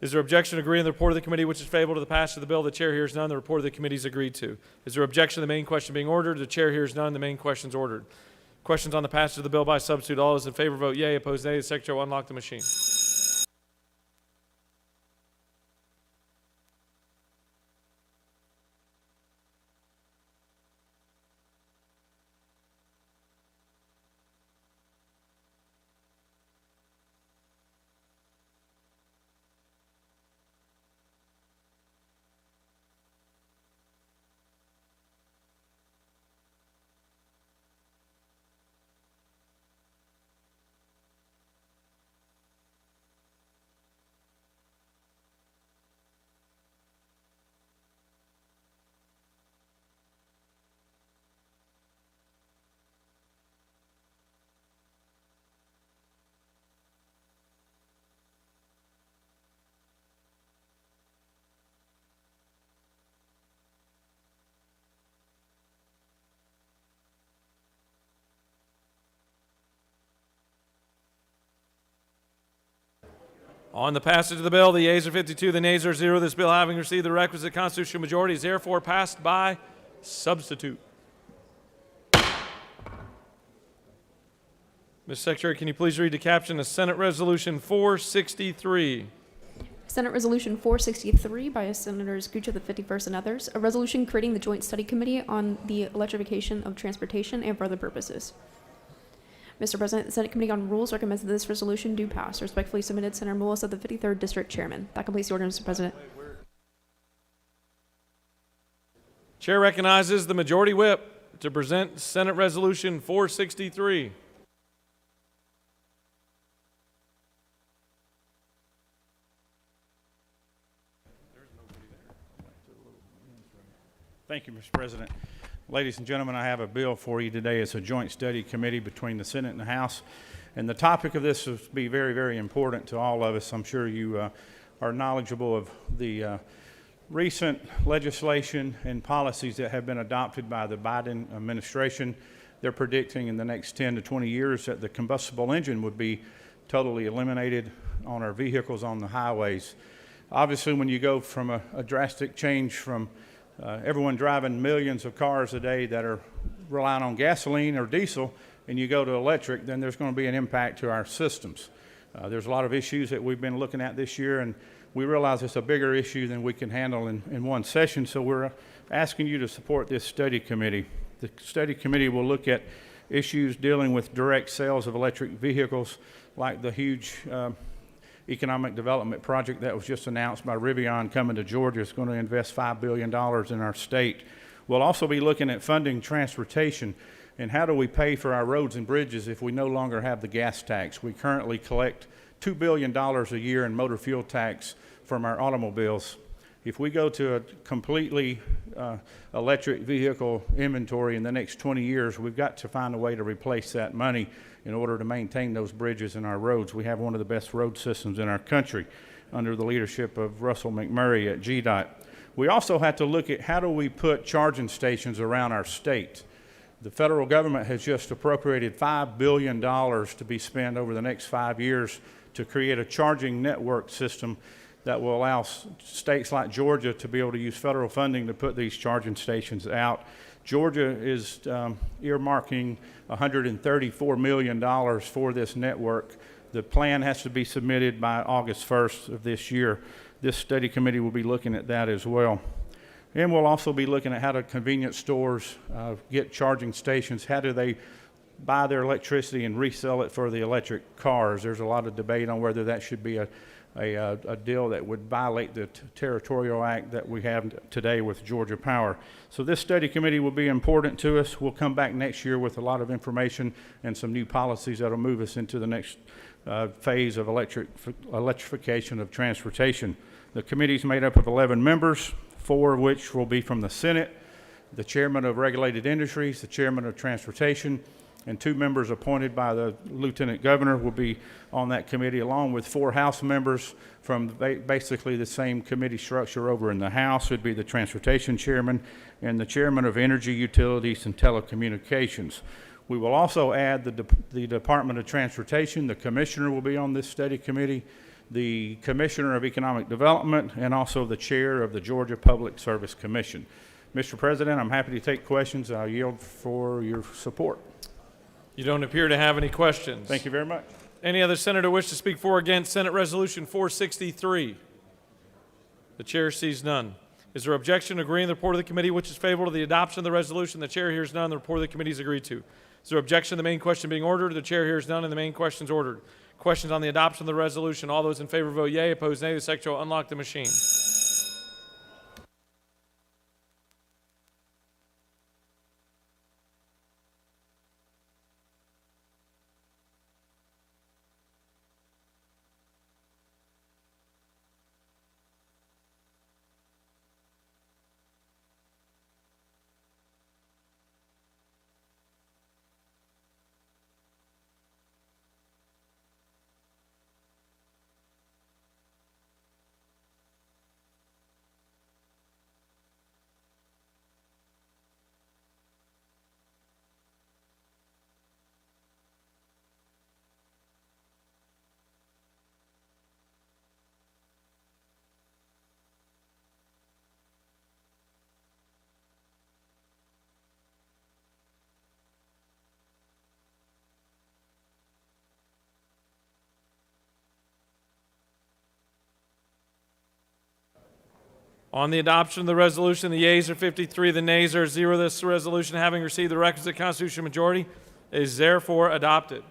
Is there objection to agreeing to the report of the committee which is favorable to the passage of the bill? The chair hears none. The report of the committee is agreed to. Is there objection to the main question being ordered? The chair hears none. The main question is ordered. Questions on the passage of the bill by substitute. All those in favor vote yea. Opposed nay. The secretary will unlock the machine. On the passage of the bill, the yeas are 52, the nays are 0. This bill, having received the requisite constitutional majority, is therefore passed by substitute. Ms. Secretary, can you please read the caption of Senate Resolution 463? Senate Resolution 463 by Senators Gooch of the 51st and others, a resolution creating the Joint Study Committee on the Electrification of Transportation and for other purposes. Mr. President, the Senate Committee on Rules recommends that this resolution do pass. Respectfully submitted, Senator Mullis of the 53rd District Chairman. That completes the order, Mr. President. Chair recognizes the Majority Whip to present Senate Resolution 463. Thank you, Mr. President. Ladies and gentlemen, I have a bill for you today. It's a joint study committee between the Senate and the House. And the topic of this will be very, very important to all of us. I'm sure you are knowledgeable of the recent legislation and policies that have been adopted by the Biden administration. They're predicting in the next 10 to 20 years that the combustible engine would be totally eliminated on our vehicles on the highways. Obviously, when you go from a drastic change from everyone driving millions of cars a day that are relying on gasoline or diesel, and you go to electric, then there's going to be an impact to our systems. There's a lot of issues that we've been looking at this year, and we realize it's a bigger issue than we can handle in one session, so we're asking you to support this study committee. The study committee will look at issues dealing with direct sales of electric vehicles, like the huge economic development project that was just announced by Rivian coming to Georgia. It's going to invest $5 billion in our state. We'll also be looking at funding transportation and how do we pay for our roads and bridges if we no longer have the gas tax. We currently collect $2 billion a year in motor fuel tax from our automobiles. If we go to a completely electric vehicle inventory in the next 20 years, we've got to find a way to replace that money in order to maintain those bridges and our roads. We have one of the best road systems in our country under the leadership of Russell McMurray at GDOT. We also have to look at how do we put charging stations around our state. The federal government has just appropriated $5 billion to be spent over the next 5 years to create a charging network system that will allow states like Georgia to be able to use federal funding to put these charging stations out. Georgia is earmarking $134 million for this network. The plan has to be submitted by August 1st of this year. This study committee will be looking at that as well. And we'll also be looking at how do convenience stores get charging stations. How do they buy their electricity and resell it for the electric cars? There's a lot of debate on whether that should be a deal that would violate the Territorial Act that we have today with Georgia Power. So this study committee will be important to us. We'll come back next year with a lot of information and some new policies that will move us into the next phase of electrification of transportation. The committee is made up of 11 members, 4 of which will be from the Senate, the chairman of Regulated Industries, the chairman of Transportation, and 2 members appointed by the Lieutenant Governor will be on that committee, along with 4 House members from basically the same committee structure over in the House. Would be the Transportation Chairman and the Chairman of Energy, Utilities, and Telecommunications. We will also add the Department of Transportation. The Commissioner will be on this study committee, the Commissioner of Economic Development, and also the Chair of the Georgia Public Service Commission. Mr. President, I'm happy to take questions. I'll yield for your support. You don't appear to have any questions. Thank you very much. Any other senator wish to speak for or against Senate Resolution 463? The chair sees none. Is there objection to agreeing the report of the committee which is favorable to the adoption of the resolution? The chair hears none. The report of the committee is agreed to. Is there objection to the main question being ordered? The chair hears none and the main question is ordered. Questions on the adoption of the resolution. All those in favor vote yea. Opposed nay. The secretary will unlock the machine. On the adoption of the resolution, the yeas are 53, the nays are 0. This resolution, having received the requisite constitutional majority, is therefore adopted.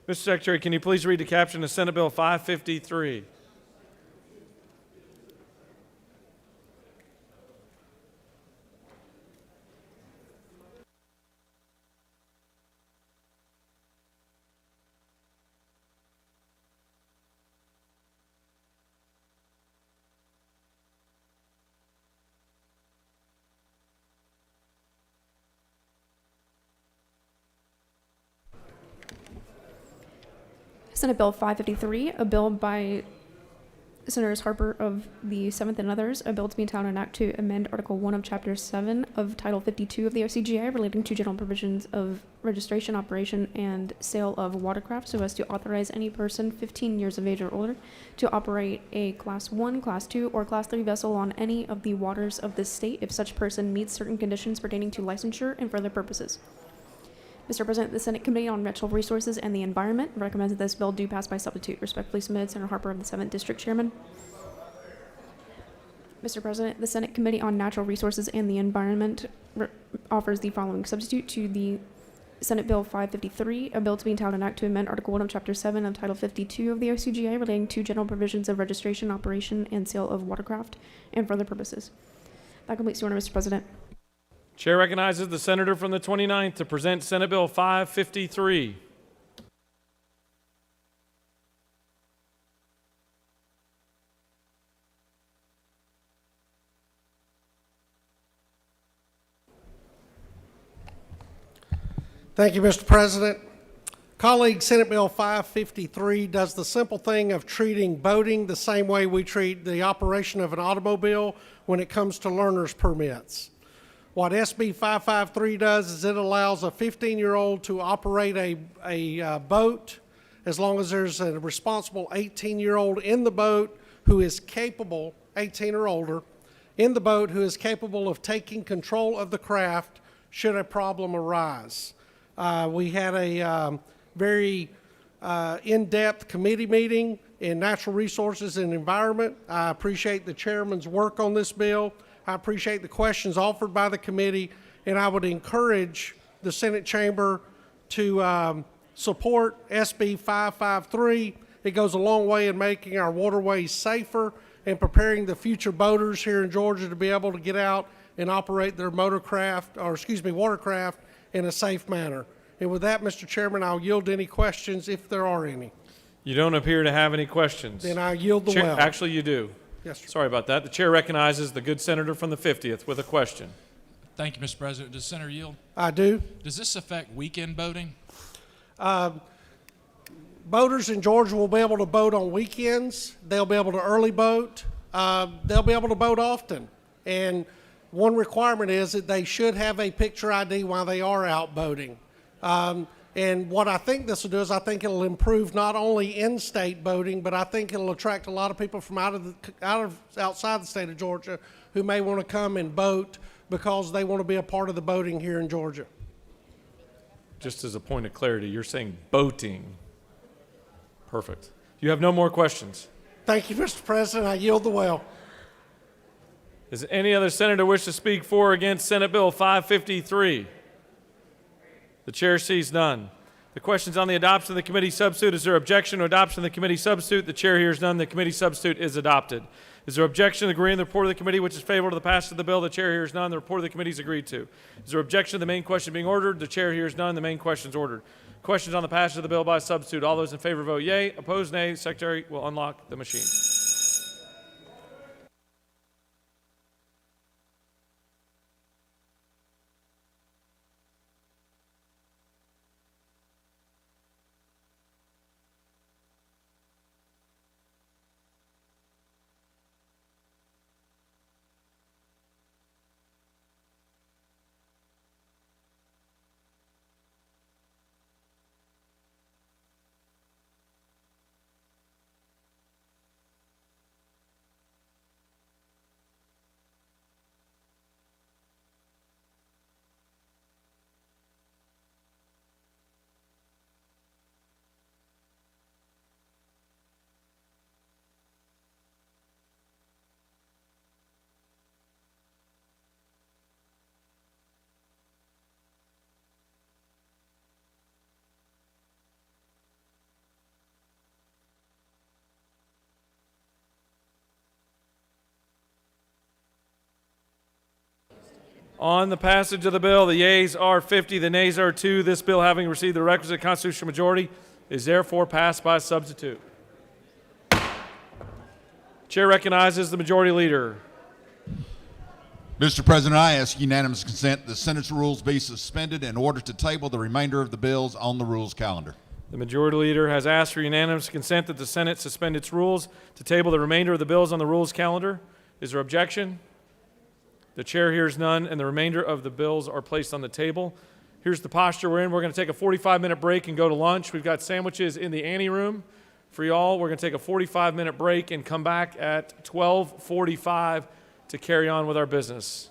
Mr. Secretary, can you please read the caption of Senate Bill 553? Senate Bill 553, a bill by Senators Harper of the 7th and others, a bill to be entitled an act to amend Article 1 of Chapter 7 of Title 52 of the OCGA relating to general provisions of registration, operation, and sale of watercraft so as to authorize any person 15 years of age or older to operate a Class 1, Class 2, or Class 3 vessel on any of the waters of this state if such person meets certain conditions pertaining to licensure and for other purposes. Mr. President, the Senate Committee on Natural Resources and the Environment recommends that this bill do pass by substitute. Respectfully submitted, Senator Harper of the 7th District Chairman. Mr. President, the Senate Committee on Natural Resources and the Environment offers the following substitute to the Senate Bill 553, a bill to be entitled an act to amend Article 1 of Chapter 7 of Title 52 of the OCGA relating to general provisions of registration, operation, and sale of watercraft and for other purposes. That completes the order, Mr. President. Chair recognizes the senator from the 29th to present Senate Bill 553. Thank you, Mr. President. Colleagues, Senate Bill 553 does the simple thing of treating boating the same way we treat the operation of an automobile when it comes to learner's permits. What SB 553 does is it allows a 15-year-old to operate a boat as long as there's a responsible 18-year-old in the boat who is capable, 18 or older, in the boat who is capable of taking control of the craft should a problem arise. We had a very in-depth committee meeting in Natural Resources and Environment. I appreciate the chairman's work on this bill. I appreciate the questions offered by the committee, and I would encourage the Senate chamber to support SB 553. It goes a long way in making our waterways safer and preparing the future boaters here in Georgia to be able to get out and operate their watercraft in a safe manner. And with that, Mr. Chairman, I'll yield any questions if there are any. You don't appear to have any questions. Then I yield the Chair, well. Actually, you do. Yes, sir. Sorry about that. The chair recognizes the good senator from the 50th with a question. Thank you, Mr. President. Does Senator yield? I do. Does this affect weekend boating? Boaters in Georgia will be able to boat on weekends. They'll be able to early boat. They'll be able to boat often. And one requirement is that they should have a picture ID while they are out boating. And what I think this will do is I think it'll improve not only in-state boating, but I think it'll attract a lot of people from outside the state of Georgia who may want to come and boat because they want to be a part of the boating here in Georgia. Just as a point of clarity, you're saying boating. Perfect. You have no more questions. Thank you, Mr. President. I yield the well. Does any other senator wish to speak for or against Senate Bill 553? The chair sees none. The question's on the adoption of the committee substitute. Is there objection to adoption of the committee substitute? The chair hears none. The committee substitute is adopted. Is there objection to agreeing to the report of the committee, which is favorable to the passage of the bill? The chair hears none. The report of the committee is agreed to. Is there objection to the main question being ordered? The chair hears none. The main question is ordered. Questions on the passage of the bill by substitute. All those in favor vote yea. Opposed, nay. Secretary will unlock the machine. On the passage of the bill, the yeas are 50, the nays are 2. This bill, having received the requisite constitutional majority, is therefore passed by substitute. Chair recognizes the majority leader. Mr. President, I ask unanimous consent the Senate's rules be suspended in order to table the remainder of the bills on the rules calendar. The majority leader has asked for unanimous consent that the Senate suspend its rules to table the remainder of the bills on the rules calendar. Is there objection? The chair hears none, and the remainder of the bills are placed on the table. Here's the posture we're in. We're going to take a 45-minute break and go to lunch. We've got sandwiches in the ante room for y'all. We're going to take a 45-minute break and come back at 12:45 to carry on with our business.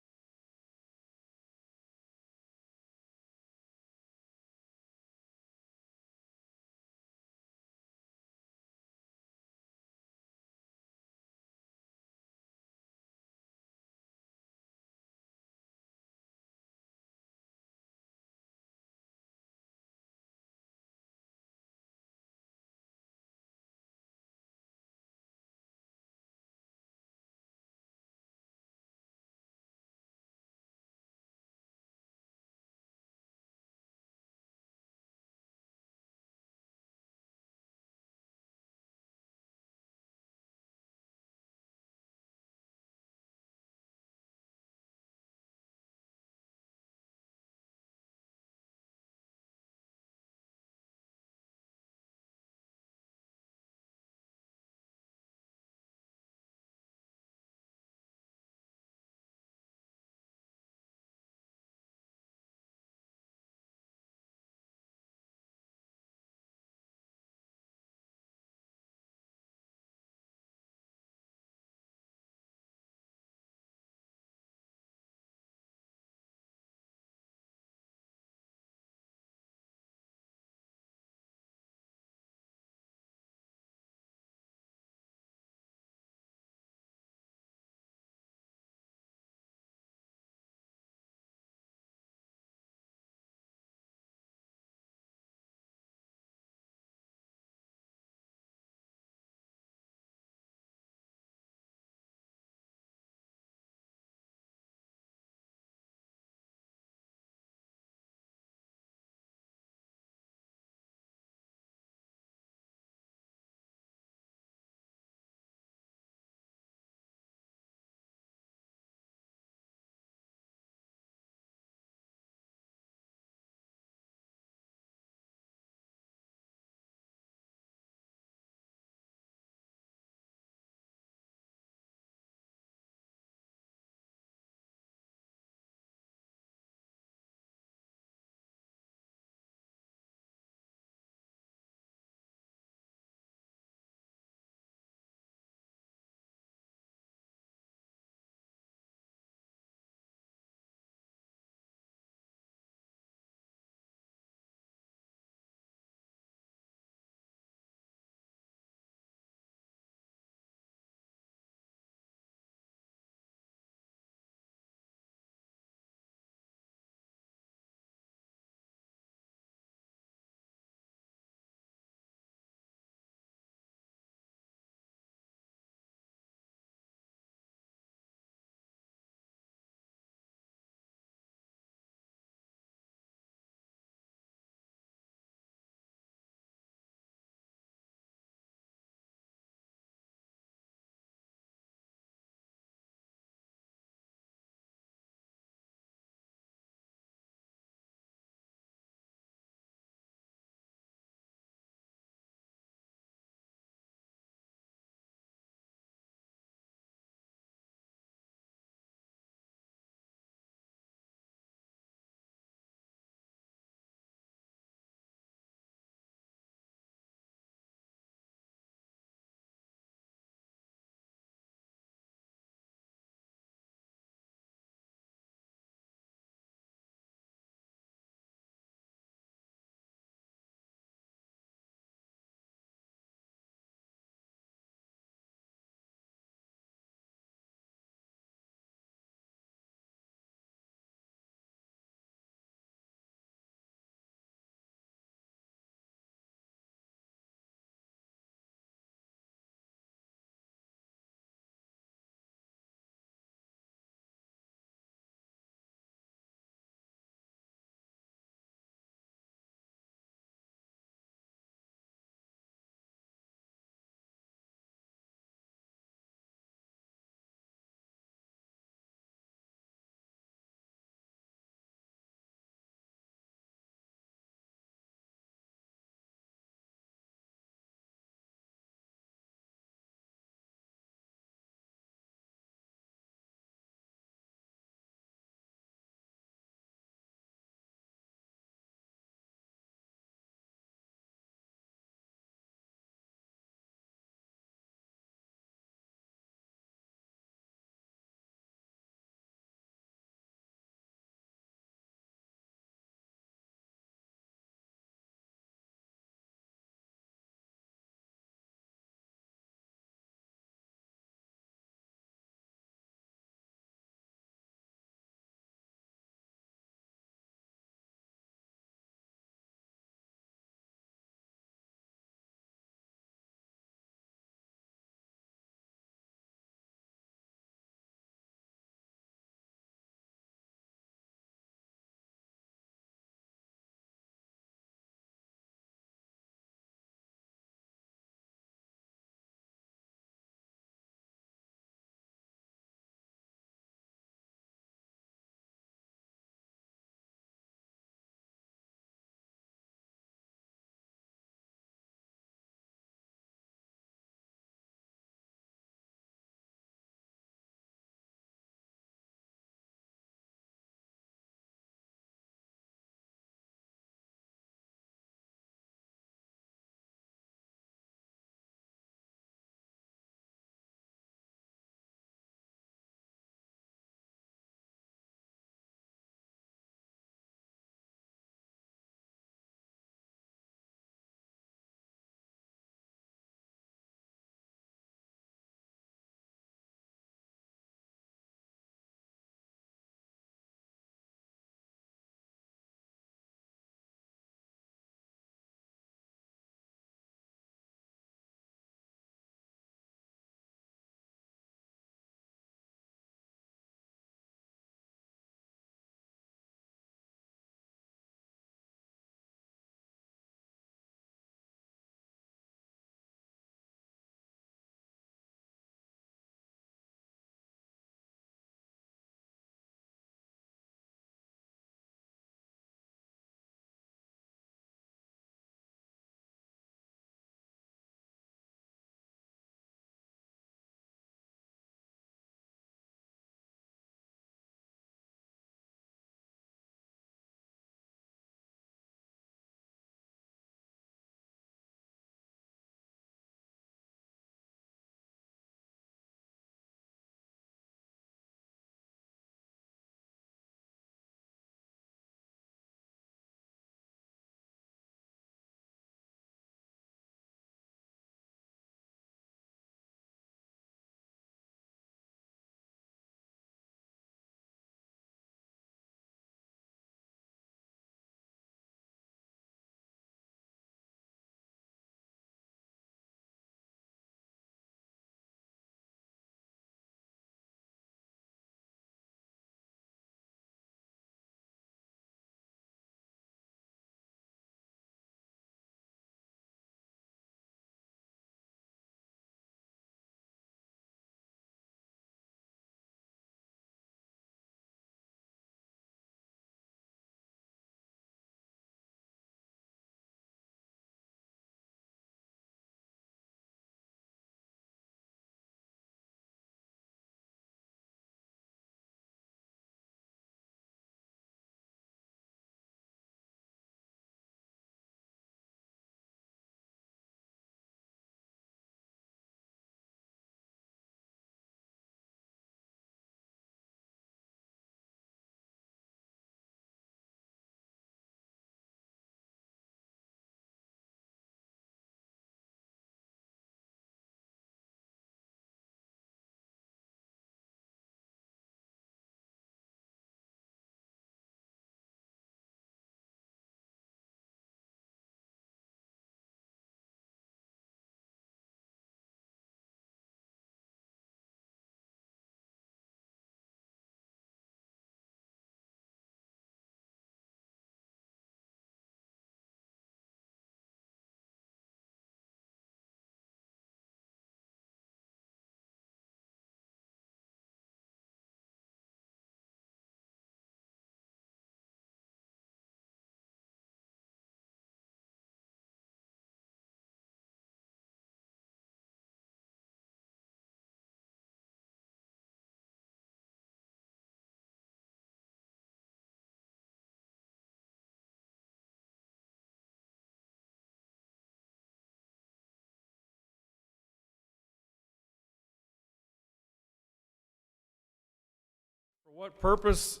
For what purpose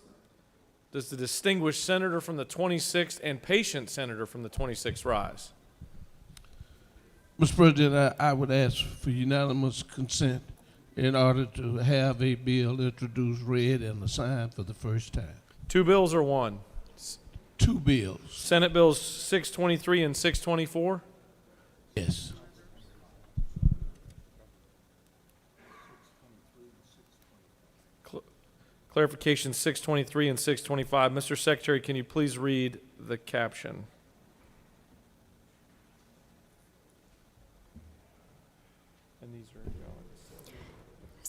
does the distinguished senator from the 26th and patient senator from the 26th rise? Mr. President, I would ask for unanimous consent in order to have a bill introduced, read, and assigned for the first time. Two bills or one? Two bills. Senate Bills 623 and 624? Yes. Clarification 623 and 625. Mr. Secretary, can you please read the caption? And these are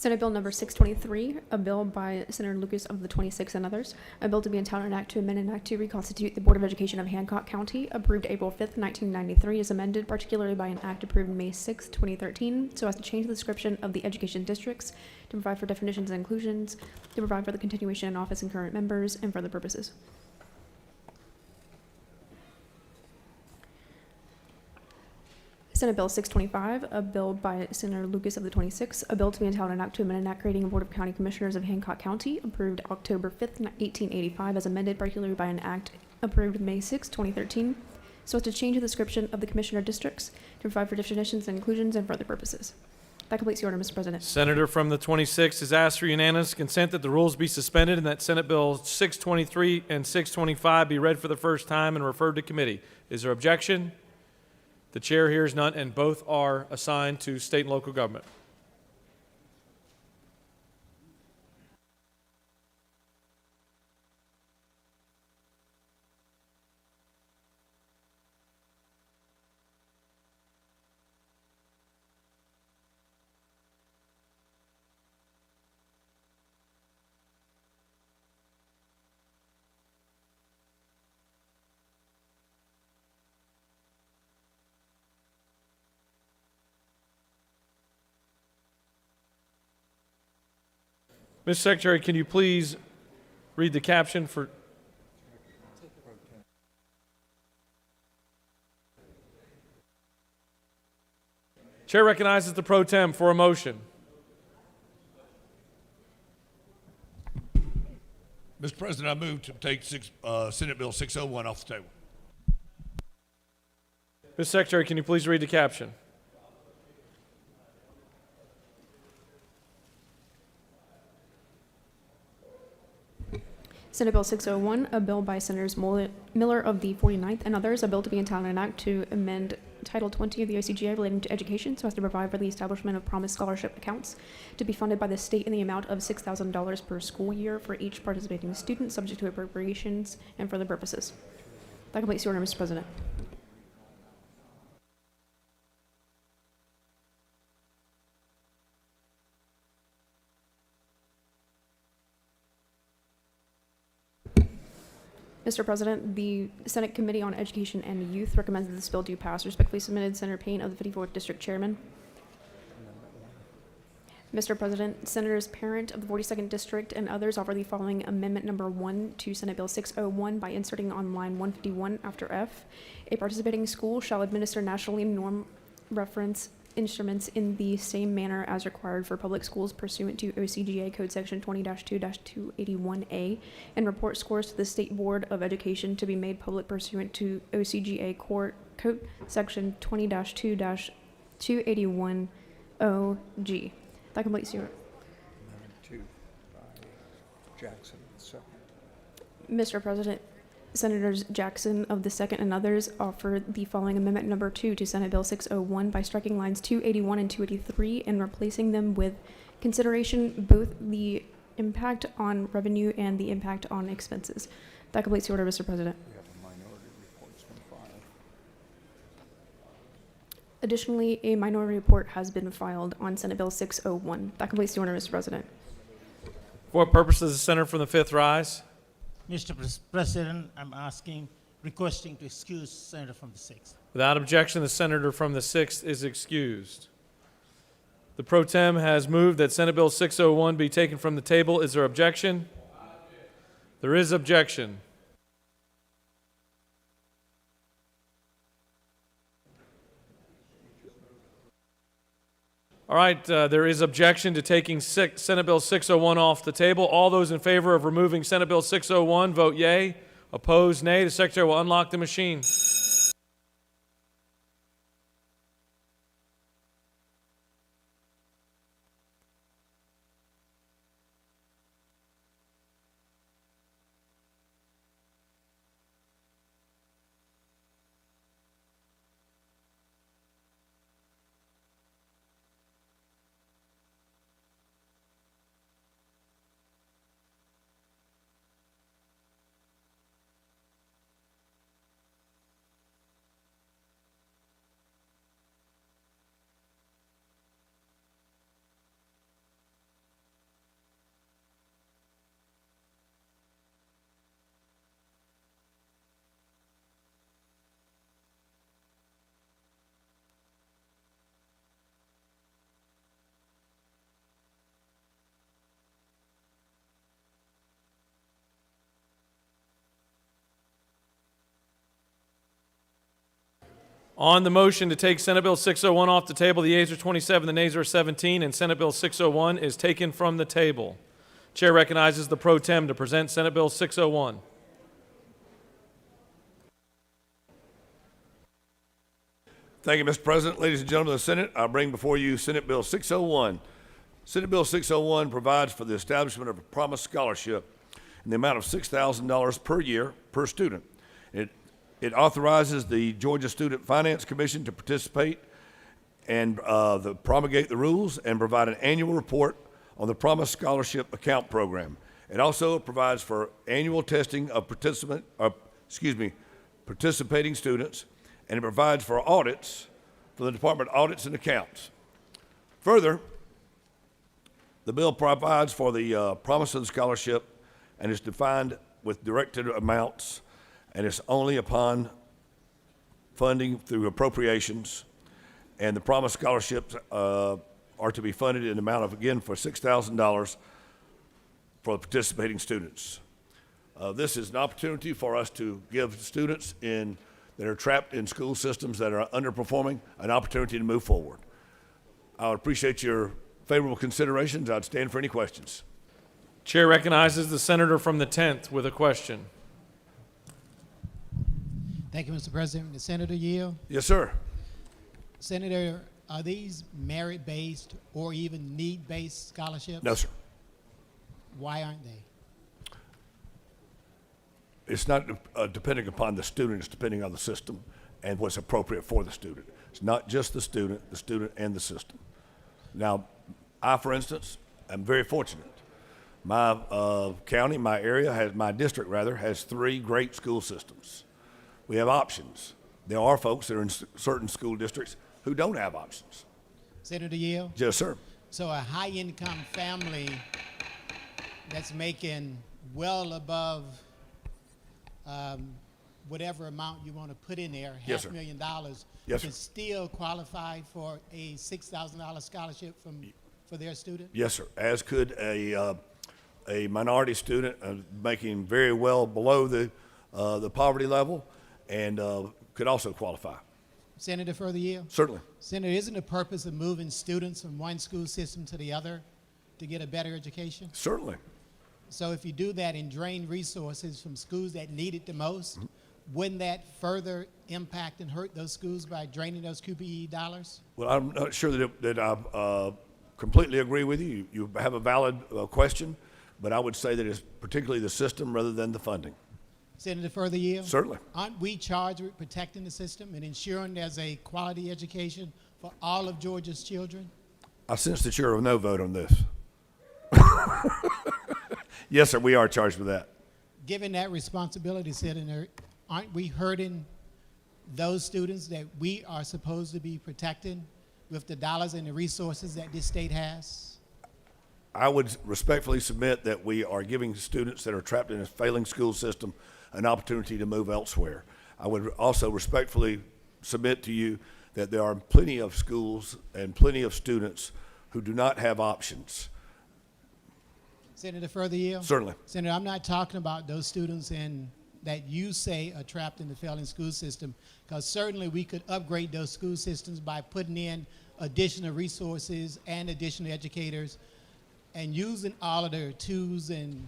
Senate Bill number 623, a bill by Senator Lucas of the 26th and others, a bill to be entitled an act to amend and act to reconstitute the Board of Education of Hancock County, approved April 5th, 1993, as amended particularly by an act approved May 6, 2013, so as to change the description of the education districts, to provide for definitions and inclusions, to provide for the continuation in office and current members, and for other purposes. Senate Bill 625, a bill by Senator Lucas of the 26th, a bill to be entitled an act to amend an act creating a Board of County Commissioners of Hancock County, approved October 5th, 1885, as amended particularly by an act approved May 6, 2013, so as to change the description of the commissioner districts, to provide for definitions and inclusions, and for other purposes. That completes the order, Mr. President. Senator from the 26th has asked for unanimous consent that the rules be suspended and that Senate Bill 623 and 625 be read for the first time and referred to committee. Is there objection? The chair hears none, and both are assigned to state and local government. Mr. Secretary, can you please read the caption for... Chair recognizes the pro tem for a motion. Mr. President, I move to take Senate Bill 601 off the table. Mr. Secretary, can you please read the caption? Senate Bill 601, a bill by Senators Miller of the 49th and others, a bill to be entitled an act to amend Title 20 of the OCGA relating to education so as to provide for the establishment of promised scholarship accounts to be funded by the state in the amount of $6,000 per school year for each participating student, subject to appropriations and for other purposes. That completes the order, Mr. President. Mr. President, the Senate Committee on Education and Youth recommends that this bill do pass. Respectfully submitted, Senator Payne of the 54th District Chairman. Mr. President, Senators Parent of the 42nd District and others offer the following amendment number 1 to Senate Bill 601 by inserting on line 151 after F. A participating school shall administer nationally norm reference instruments in the same manner as required for public schools pursuant to OCGA Code Section 20-2-281A and report scores to the State Board of Education to be made public pursuant to OCGA Code Section 20-2-281OG. That completes your... Jackson, second. Mr. President, Senators Jackson of the 2nd and others offer the following amendment number 2 to Senate Bill 601 by striking lines 281 and 283 and replacing them with consideration both the impact on revenue and the impact on expenses. That completes the order, Mr. President. We have a minority report's been filed. Additionally, a minority report has been filed on Senate Bill 601. That completes the order, Mr. President. For what purpose does the senator from the 5th rise? Mr. President, I'm requesting to excuse Senator from the 6th. Without objection, the senator from the 6th is excused. The pro tem has moved that Senate Bill 601 be taken from the table. Is there objection? There is objection. All right, there is objection to taking Senate Bill 601 off the table. All those in favor of removing Senate Bill 601, vote yea. Opposed, nay. The Secretary will unlock the machine. On the motion to take Senate Bill 601 off the table, the yeas are 27, the nays are 17, and Senate Bill 601 is taken from the table. Chair recognizes the pro tem to present Senate Bill 601. Thank you, Mr. President. Ladies and gentlemen of the Senate, I bring before you Senate Bill 601. Senate Bill 601 provides for the establishment of a promised scholarship in the amount of $6,000 per year per student. It authorizes the Georgia Student Finance Commission to participate and promulgate the rules and provide an annual report on the Promised Scholarship Account Program. It also provides for annual testing of participating students, and it provides for audits for the Department of Audits and Accounts. Further, the bill provides for the promise of the scholarship and is defined with directed amounts, and it's only upon funding through appropriations, and the promised scholarships are to be funded in the amount of, again, for $6,000 for the participating students. This is an opportunity for us to give students that are trapped in school systems that are underperforming an opportunity to move forward. I would appreciate your favorable considerations. I'd stand for any questions. Chair recognizes the senator from the 10th with a question. Thank you, Mr. President. The Senator yield. Yes, sir. Senator, are these merit-based or even need-based scholarships? No, sir. Why aren't they? It's not depending upon the student, it's depending on the system and what's appropriate for the student. It's not just the student and the system. Now, I, for instance, am very fortunate. My county, my area, my district rather, has 3 great school systems. We have options. There are folks that are in certain school districts who don't have options. Senator Yale? Yes, sir. So a high-income family that's making well above whatever amount you want to put in there, yes, $500,000, yes, can still qualify for a $6,000 scholarship for their student? Yes, sir. As could a minority student making very well below the poverty level, and could also qualify. Senator Further Yield? Certainly. Senator, isn't the purpose of moving students from one school system to the other to get a better education? Certainly. So if you do that and drain resources from schools that need it the most, wouldn't that further impact and hurt those schools by draining those QPE dollars? Well, I'm not sure that I completely agree with you. You have a valid question, but I would say that it's particularly the system rather than the funding. Senator Further Yield? Certainly. Aren't we charged with protecting the system and ensuring there's a quality education for all of Georgia's children? I sense that you're a no vote on this. Yes, sir, we are charged with that. Given that responsibility, Senator, aren't we hurting those students that we are supposed to be protecting with the dollars and the resources that this state has? I would respectfully submit that we are giving students that are trapped in a failing school system an opportunity to move elsewhere. I would also respectfully submit to you that there are plenty of schools and plenty of students who do not have options. Senator Further Yield? Certainly. Senator, I'm not talking about those students that you say are trapped in the failing school system, because certainly we could upgrade those school systems by putting in additional resources and additional educators, and using all of their tools and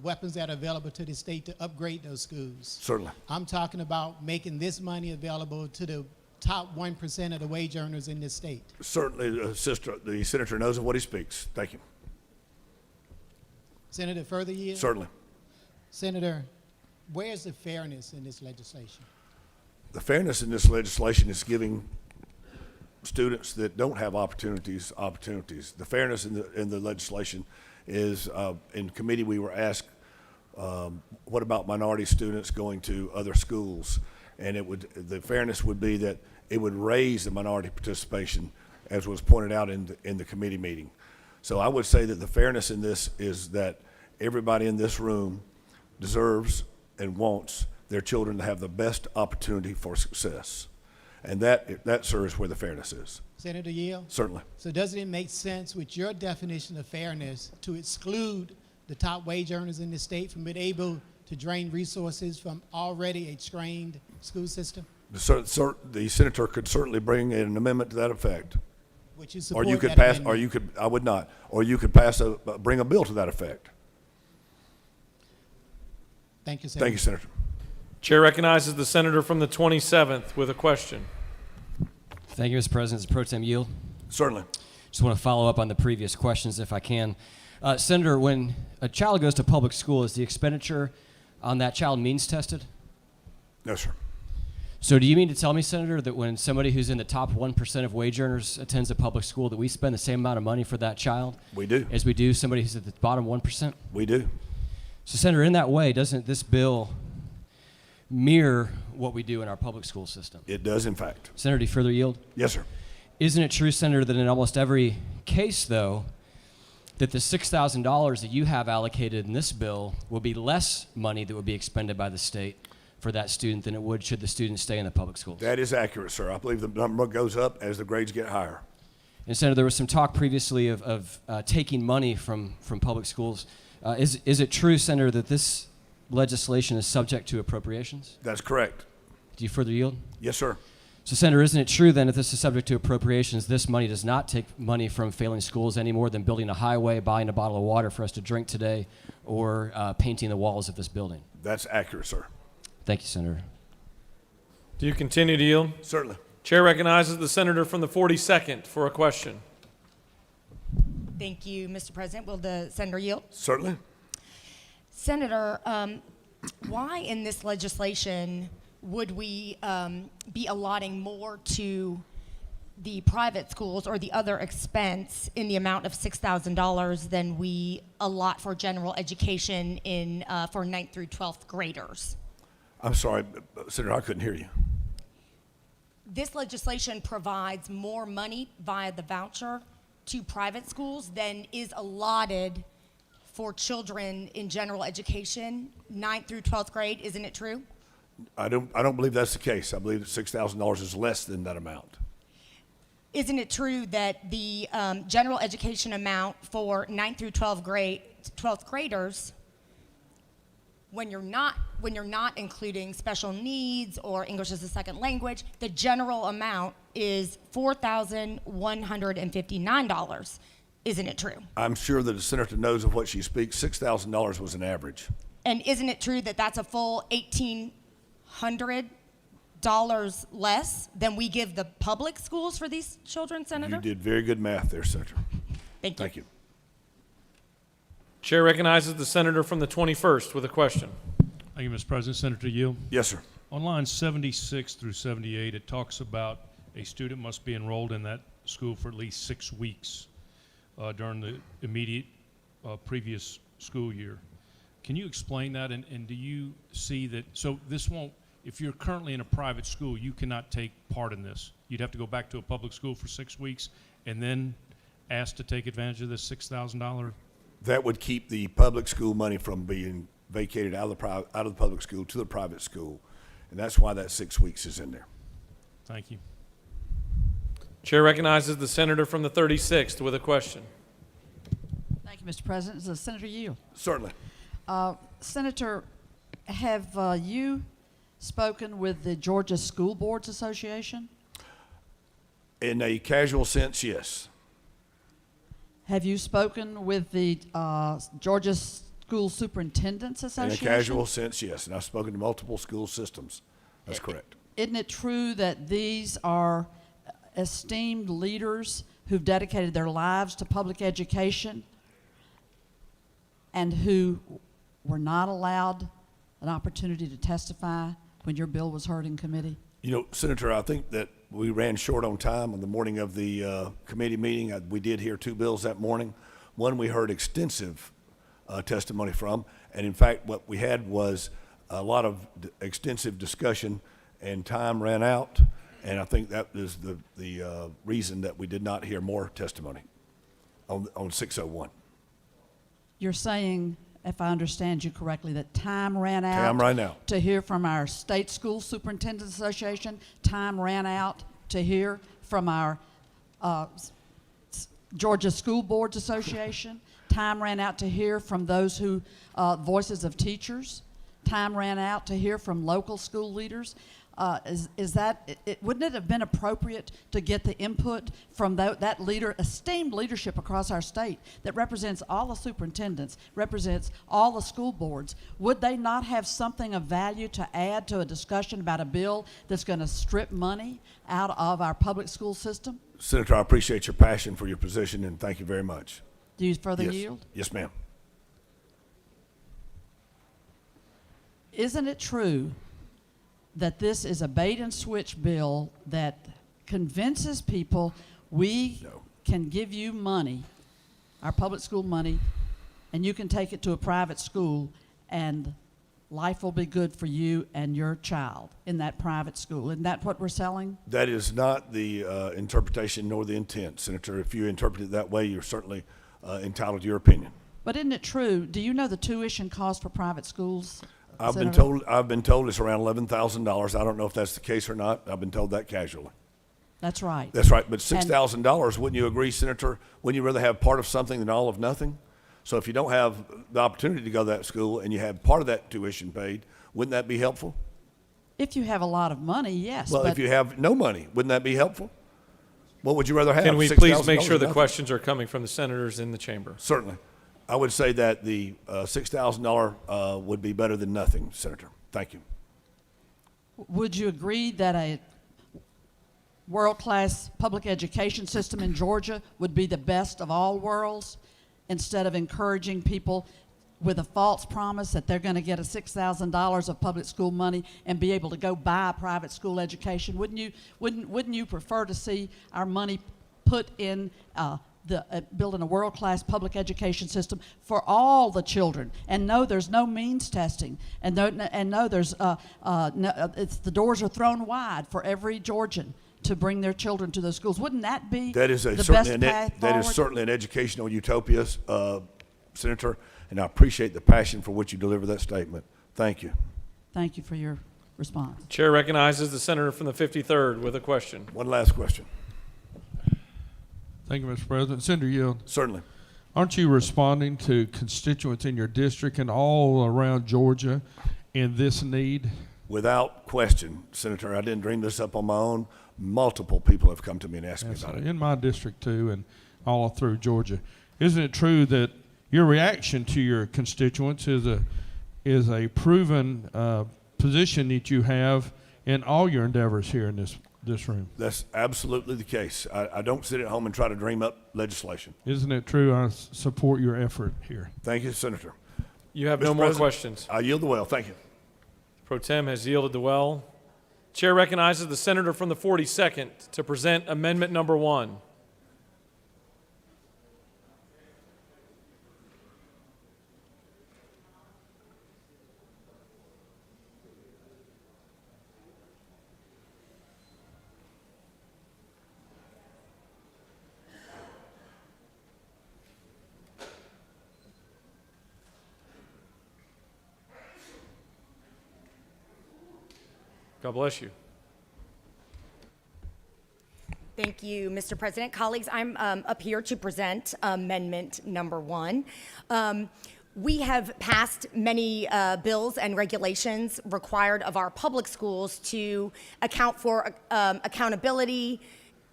weapons that are available to the state to upgrade those schools. Certainly. I'm talking about making this money available to the top 1% of the wage earners in this state. Certainly, the senator knows of what he speaks. Thank you. Senator, further yield? Certainly. Senator, where's the fairness in this legislation? The fairness in this legislation is giving students that don't have opportunities. The fairness in the legislation is, in committee we were asked, what about minority students going to other schools? And the fairness would be that it would raise the minority participation, as was pointed out in the committee meeting. So I would say that the fairness in this is that everybody in this room deserves and wants their children to have the best opportunity for success. And that, sir, is where the fairness is. Senator Yale? Certainly. So doesn't it make sense with your definition of fairness to exclude the top wage earners in the state from being able to drain resources from already a strained school system? The senator could certainly bring an amendment to that effect. Would you support Or you could that pass, amendment? or you could, I would not, or you could pass bring a bill to that effect. Thank you, Senator. Thank you, Senator. Chair recognizes the senator from the 27th with a question. Thank you, Mr. President. Pro Tem Yield. Certainly. Just want to follow up on the previous questions if I can. Senator, when a child goes to public school, is the expenditure on that child means tested? No, sir. So do you mean to tell me, Senator, that when somebody who's in the top 1% of wage earners attends a public school, that we spend the same amount of money for that child? We do. As we do somebody who's at the bottom 1%? We do. So, Senator, in that way, doesn't this bill mirror what we do in our public school system? It does, in fact. Senator, do you further yield? Yes, sir. Isn't it true, Senator, that in almost every case, though, that the $6,000 that you have allocated in this bill will be less money that would be expended by the state for that student than it would should the student stay in the public schools? That is accurate, sir. I believe the number goes up as the grades get higher. And, Senator, there was some talk previously of taking money from public schools. Is it true, Senator, that this legislation is subject to appropriations? That's correct. Do you further yield? Yes, sir. So, Senator, isn't it true then if this is subject to appropriations, this money does not take money from failing schools any more than building a highway, buying a bottle of water for us to drink today, or painting the walls of this building? That's accurate, sir. Thank you, Senator. Do you continue to yield? Certainly. Chair recognizes the senator from the 42nd for a question. Thank you, Mr. President. Will the senator yield? Certainly. Senator, why in this legislation would we be allotting more to the private schools or the other expense in the amount of $6,000 than we allot for general education for 9th through 12th graders? I'm sorry, Senator, I couldn't hear you. This legislation provides more money via the voucher to private schools than is allotted for children in general education, 9th through 12th grade. Isn't it true? I don't believe that's the case. I believe that $6,000 is less than that amount. Isn't it true that the general education amount for 9th through 12th graders, when you're not including special needs or English as a second language, the general amount is $4,159. Isn't it true? I'm sure that the senator knows of what she speaks. $6,000 was an average. And isn't it true that that's a full $1,800 less than we give the public schools for these children, Senator? You did very good math there, Senator. Thank you. Thank you. Chair recognizes the senator from the 21st with a question. Thank you, Mr. President. Senator Yield. Yes, sir. On lines 76 through 78, it talks about a student must be enrolled in that school for at least 6 weeks during the immediate previous school year. Can you explain that? And do you see that? So this won't, if you're currently in a private school, you cannot take part in this. You'd have to go back to a public school for 6 weeks and then ask to take advantage of this $6,000? That would keep the public school money from being vacated out of the public school to the private school. And that's why that 6 weeks is in there. Thank you. Chair recognizes the senator from the 36th with a question. Thank you, Mr. President. Is Senator Yield? Certainly. Senator, have you spoken with the Georgia School Boards Association? In a casual sense, yes. Have you spoken with the Georgia School Superintendents In a Association? casual sense, yes. And I've spoken to multiple school systems. That's correct. Isn't it true that these are esteemed leaders who've dedicated their lives to public education and who were not allowed an opportunity to testify when your bill was heard in committee? You know, Senator, I think that we ran short on time on the morning of the committee meeting. We did hear two bills that morning. One we heard extensive testimony from, and in fact, what we had was a lot of extensive discussion, and time ran out, and I think that is the reason that we did not hear more testimony on 601. You're saying, if I understand you correctly, that time ran out. Time ran out. To hear from our State School Superintendents Association. Time ran out to hear from our Georgia School Boards Association. Time ran out to hear from those who, voices of teachers. Time ran out to hear from local school leaders. Wouldn't it have been appropriate to get the input from that esteemed leadership across our state that represents all the superintendents, represents all the school boards? Would they not have something of value to add to a discussion about a bill that's going to strip money out of our public school system? Senator, I appreciate your passion for your position, and thank you very much. Do you further yield? Yes, ma'am. Isn't it true that this is a bait and switch bill that convinces people we can give you money, our public school money, and you can take it to a private school and life will be good for you and your child in that private school? Isn't that what we're selling? That is not the interpretation nor the intent, Senator. If you interpret it that way, you're certainly entitled to your opinion. But isn't it true? Do you know the tuition cost for private schools? I've been told it's around $11,000. I don't know if that's the case or not. I've been told that casually. That's right. That's right. But $6,000, wouldn't you agree, Senator? Wouldn't you rather have part of something than all of nothing? So if you don't have the opportunity to go to that school and you have part of that tuition paid, wouldn't that be helpful? If you have a lot of money, yes. Well, if you have no money, wouldn't that be helpful? What would you rather have? Can we please make sure the questions are coming from the senators in the chamber? Certainly. I would say that the $6,000 would be better than nothing, Senator. Thank you. Would you agree that a world-class public education system in Georgia would be the best of all worlds, instead of encouraging people with a false promise that they're going to get a $6,000 of public school money and be able to go buy a private school education? Wouldn't you prefer to see our money put in building a world-class public education system for all the children? And no, there's no means testing, and no, there's the doors are thrown wide for every Georgian to bring their children to those schools. Wouldn't that be the best path forward? That is certainly an educational utopia, Senator, and I appreciate the passion for which you deliver that statement. Thank you. Thank you for your response. Chair recognizes the senator from the 53rd with a question. One last question. Thank you, Mr. President. Senator Yield. Certainly. Aren't you responding to constituents in your district and all around Georgia in this need? Without question, Senator. I didn't dream this up on my own. Multiple people have come to me and asked me about it. In my district too, and all through Georgia. Isn't it true that your reaction to your constituents is a proven position that you have in all your endeavors here in this room? That's absolutely the case. I don't sit at home and try to dream up legislation. Isn't it true? I support your effort here. Thank you, Senator. You have Mr. no more President, questions. I yield the well. Thank you. Pro Tem has yielded the well. Chair recognizes the senator from the 42nd to present amendment number 1. God bless you. Thank you, Mr. President. Colleagues, I'm up here to present amendment number 1. We have passed many bills and regulations required of our public schools to account for accountability,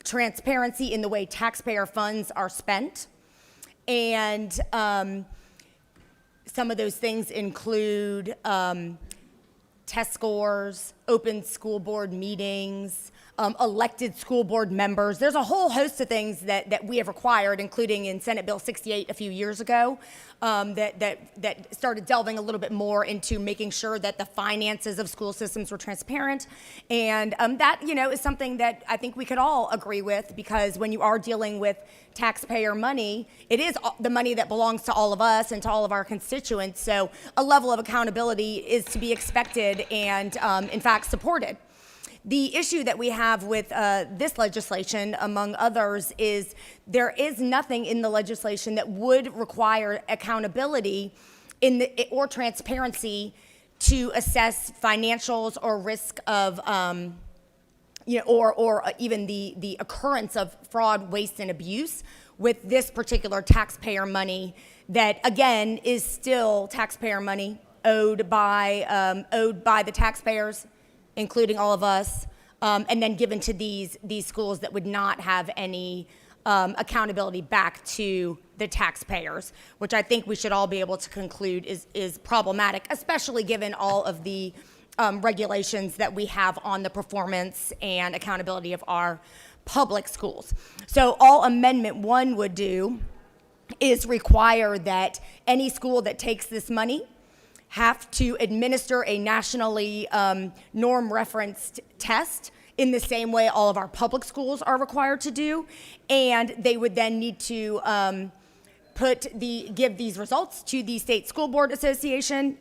transparency in the way taxpayer funds are spent. And some of those things include test scores, open school board meetings, elected school board members. There's a whole host of things that we have required, including in Senate Bill 68 a few years ago, that started delving a little bit more into making sure that the finances of school systems were transparent. And that, is something that I think we could all agree with, because when you are dealing with taxpayer money, it is the money that belongs to all of us and to all of our constituents. So a level of accountability is to be expected and, in fact, supported. The issue that we have with this legislation, among others, is there is nothing in the legislation that would require accountability or transparency to assess financials or risk of, or even the occurrence of fraud, waste, and abuse with this particular taxpayer money that, again, is still taxpayer money owed by the taxpayers, including all of us, and then given to these schools that would not have any accountability back to the taxpayers, which I think we should all be able to conclude is problematic, especially given all of the regulations that we have on the performance and accountability of our public schools. So all Amendment 1 would do is require that any school that takes this money have to administer a nationally norm-referenced test in the same way all of our public schools are required to do, and they would then need to give these results to the State School Board Association,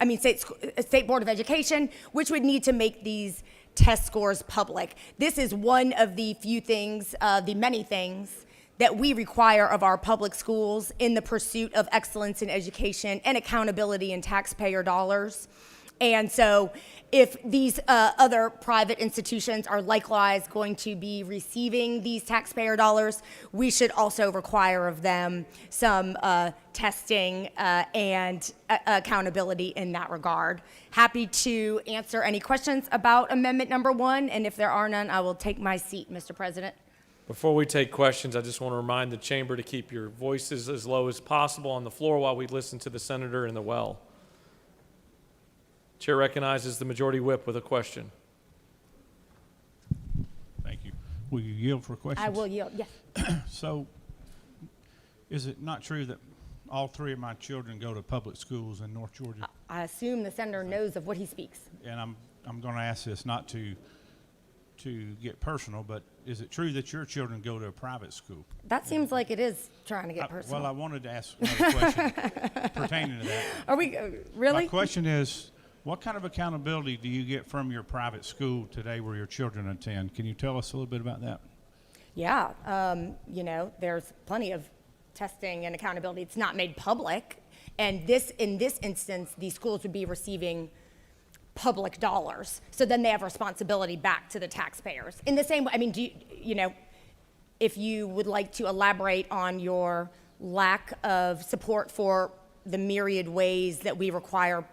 State Board of Education, which would need to make these test scores public. This is one of the few things, the many things that we require of our public schools in the pursuit of excellence in education and accountability in taxpayer dollars. And so if these other private institutions are likewise going to be receiving these taxpayer dollars, we should also require of them some testing and accountability in that regard. Happy to answer any questions about Amendment number 1, and if there are none, I will take my seat, Mr. President. Before we take questions, I just want to remind the chamber to keep your voices as low as possible on the floor while we listen to the senator in the well. Chair recognizes the Majority Whip with a question. Thank you. Will you yield for questions? I will yield, yes. So, is it not true that all 3 of my children go to public schools in North Georgia? I assume the senator knows of what he speaks. And I'm going to ask this not to get personal, but is it true that your children go to a private school? That seems like it is trying to get personal. Well, I wanted to ask another question pertaining to that. Are we, really? My question is, what kind of accountability do you get from your private school today where your children attend? Can you tell us a little bit about that? Yeah, there's plenty of testing and accountability. It's not made public. And in this instance, these schools would be receiving public dollars. So then they have responsibility back to the taxpayers. In the same way, if you would like to elaborate on your lack of support for the myriad ways that we require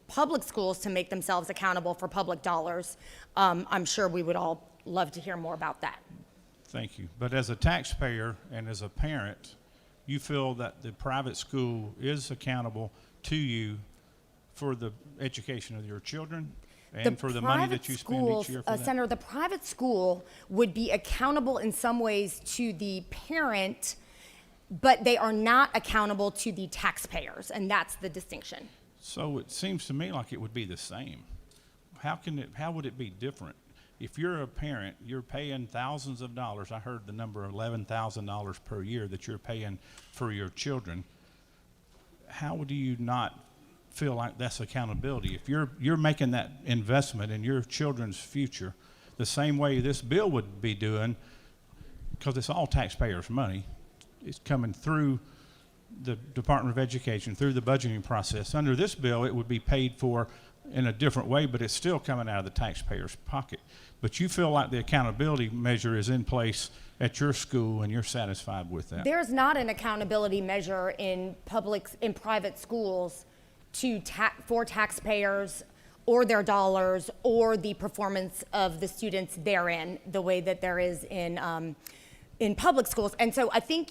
public schools to make themselves accountable for public dollars, I'm sure we would all love to hear more about that. Thank you. But as a taxpayer and as a parent, you feel that the private school is accountable to you for the education of your children and for the money that you spend each year for that? Senator, the private school would be accountable in some ways to the parent, but they are not accountable to the taxpayers, and that's the distinction. So it seems to me like it would be the same. How would it be different? If you're a parent, you're paying thousands of dollars. I heard the number $11,000 per year that you're paying for your children. How do you not feel like that's accountability? If you're making that investment in your children's future, the same way this bill would be doing, because it's all taxpayers' money, it's coming through the Department of Education, through the budgeting process. Under this bill, it would be paid for in a different way, but it's still coming out of the taxpayer's pocket. But you feel like the accountability measure is in place at your school and you're satisfied with that? There's not an accountability measure in private schools for taxpayers or their dollars or the performance of the students therein, the way that there is in in public schools. And so I think,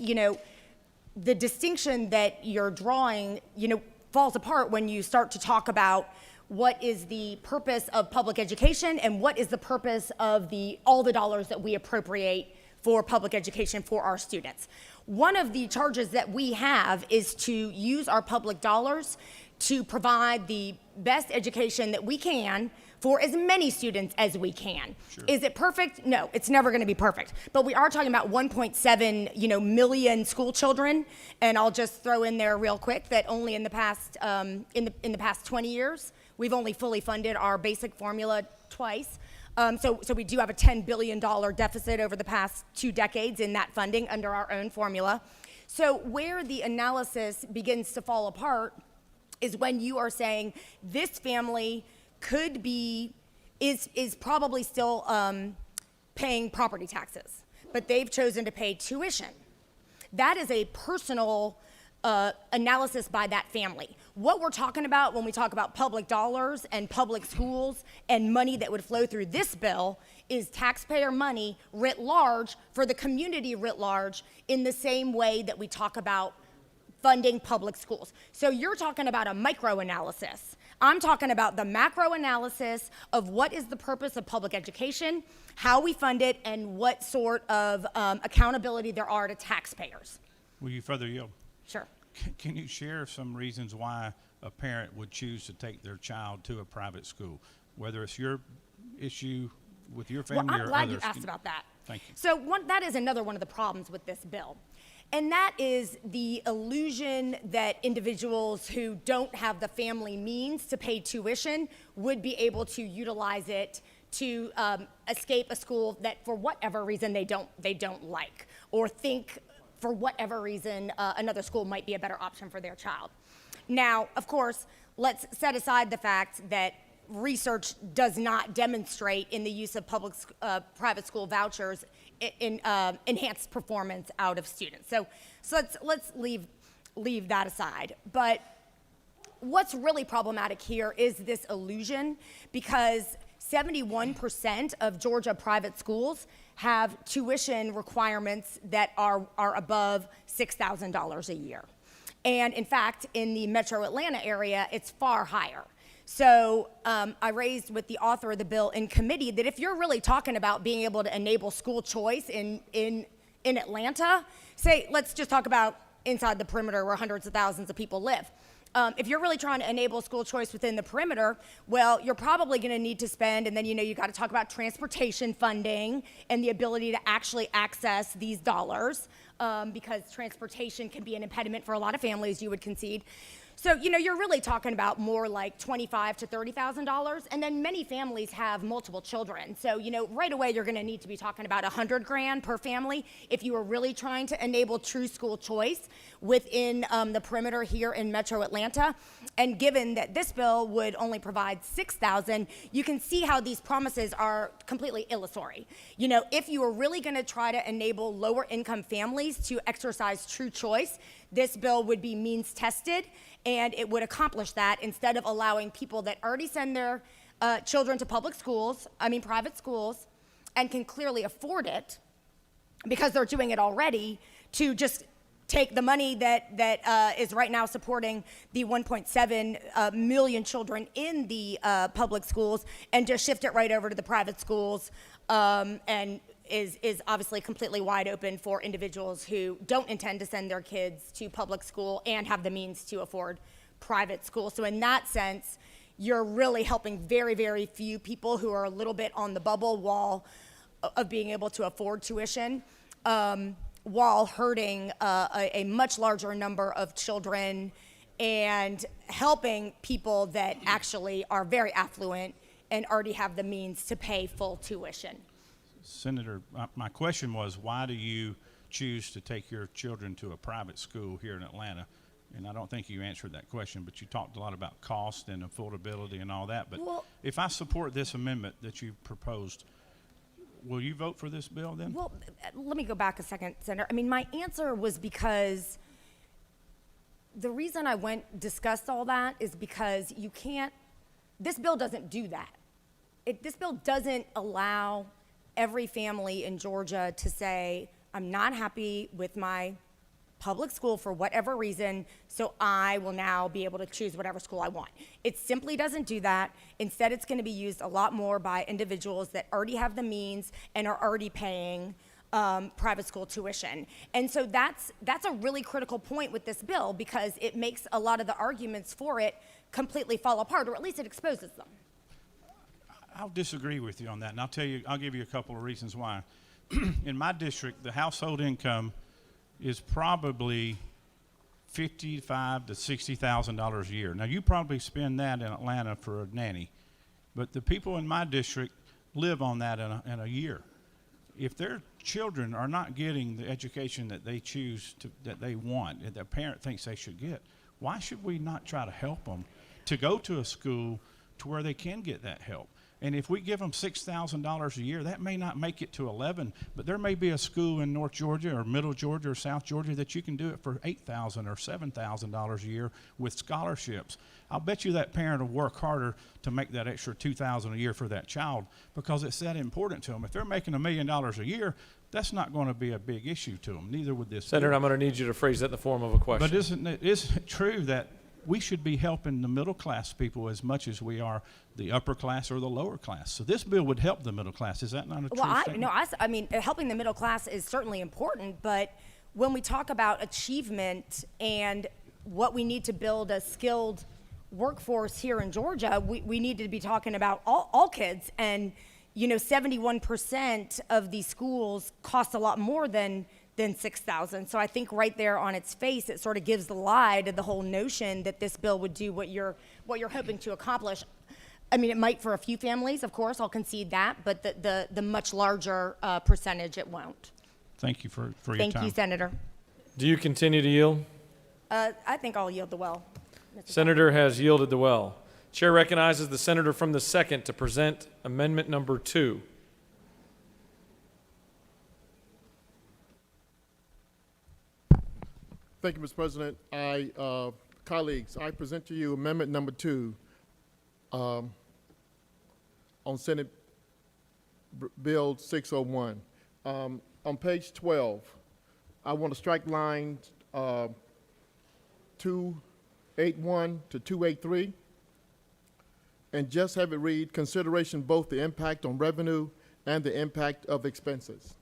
the distinction that you're drawing, falls apart when you start to talk about what is the purpose of public education and what is the purpose of all the dollars that we appropriate for public education for our students. One of the charges that we have is to use our public dollars to provide the best education that we can for as many students as we can. Sure. Is it perfect? No, it's never going to be perfect. But we are talking about 1.7, million school children, and I'll just throw in there real quick that only in the past in the past 20 years, we've only fully funded our basic formula twice. So we do have a $10 billion deficit over the past 2 decades in that funding under our own formula. So where the analysis begins to fall apart is when you are saying this family is probably still paying property taxes, but they've chosen to pay tuition. That is a personal analysis by that family. What we're talking about when we talk about public dollars and public schools and money that would flow through this bill is taxpayer money writ large for the community writ large, in the same way that we talk about funding public schools. So you're talking about a micro-analysis. I'm talking about the macro analysis of what is the purpose of public education, how we fund it, and what sort of accountability there are to taxpayers. Will you further yield? Sure. Can you share some reasons why a parent would choose to take their child to a private school, whether it's your issue with your family or others? Well, I'm glad you asked about that. Thank you. So that is another one of the problems with this bill. And that is the illusion that individuals who don't have the family means to pay tuition would be able to utilize it to escape a school that, for whatever reason, they don't like, or think for whatever reason another school might be a better option for their child. Now, of course, let's set aside the fact that research does not demonstrate in the use of private school vouchers in enhanced performance out of students. So let's leave that aside. But what's really problematic here is this illusion, because 71% of Georgia private schools have tuition requirements that are above $6,000 a year. And in fact, in the metro Atlanta area, it's far higher. So I raised with the author of the bill in committee that if you're really talking about being able to enable school choice in Atlanta, say, let's just talk about inside the perimeter where hundreds of thousands of people live. If you're really trying to enable school choice within the perimeter, well, you're probably going to need to spend, and then you got to talk about transportation funding and the ability to actually access these dollars, because transportation can be an impediment for a lot of families, you would concede. So, you're really talking about more like $25,000 to $30,000, and then many families have multiple children. So, right away you're going to need to be talking about $100,000 per family if you are really trying to enable true school choice within the perimeter here in Metro Atlanta. And given that this bill would only provide $6,000, you can see how these promises are completely illusory. If you are really going to try to enable lower income families to exercise true choice, this bill would be means tested, and it would accomplish that instead of allowing people that already send their children to private schools, and can clearly afford it because they're doing it already, to just take the money that is right now supporting the 1.7 million children in the public schools and just shift it right over to the private schools, and is obviously completely wide open for individuals who don't intend to send their kids to public school and have the means to afford private school. So in that sense, you're really helping very, very few people who are a little bit on the bubble wall of being able to afford tuition, while hurting a much larger number of children and helping people that actually are very affluent and already have the means to pay full tuition. Senator, my question was, why do you choose to take your children to a private school here in Atlanta? And I don't think you answered that question, but you talked a lot about cost and affordability and all that. But if I support this amendment that you proposed, will you vote for this bill then? Well, let me go back a second, Senator. My answer was because the reason I discussed all that is because this bill doesn't do that. This bill doesn't allow every family in Georgia to say, I'm not happy with my public school for whatever reason, so I will now be able to choose whatever school I want. It simply doesn't do that. Instead, it's going to be used a lot more by individuals that already have the means and are already paying private school tuition. And so that's a really critical point with this bill, because it makes a lot of the arguments for it completely fall apart, or at least it exposes them. I'll disagree with you on that, and I'll give you a couple of reasons why. In my district, the household income is probably $55,000 to $60,000 a year. Now, you probably spend that in Atlanta for a nanny, but the people in my district live on that in a year. If their children are not getting the education that they choose that they want, and their parent thinks they should get, why should we not try to help them to go to a school to where they can get that help? And if we give them $6,000 a year, that may not make it to 11, but there may be a school in North Georgia or Middle Georgia or South Georgia that you can do it for $8,000 or $7,000 a year with scholarships. I'll bet you that parent will work harder to make that extra $2,000 a year for that child, because it's that important to them. If they're making $1 million a year, that's not going to be a big issue to them. Neither would this. Senator, I'm going to need you to phrase that in the form of a question. But isn't it true that we should be helping the middle class people as much as we are the upper class or the lower class? So this bill would help the middle class. Is that not a true statement? I mean, helping the middle class is certainly important, but when we talk about achievement and what we need to build a skilled workforce here in Georgia, we need to be talking about all kids. And, 71% of these schools cost a lot more than $6,000. So I think right there on its face, it sort of gives the lie to the whole notion that this bill would do what you're hoping to accomplish. I mean, it might for a few families, of course, I'll concede that, but the much larger percentage, it won't. Thank you for your time. Thank you, Senator. Do you continue to yield? I think I'll yield the well. Senator has yielded the well. Chair recognizes the senator from the 2nd to present amendment number 2. Thank you, Mr. President. Colleagues, I present to you amendment number 2 on Senate Bill 601. On page 12, I want to strike lines 281 to 283 and just have it read, consideration both the impact on revenue and the impact of expenses.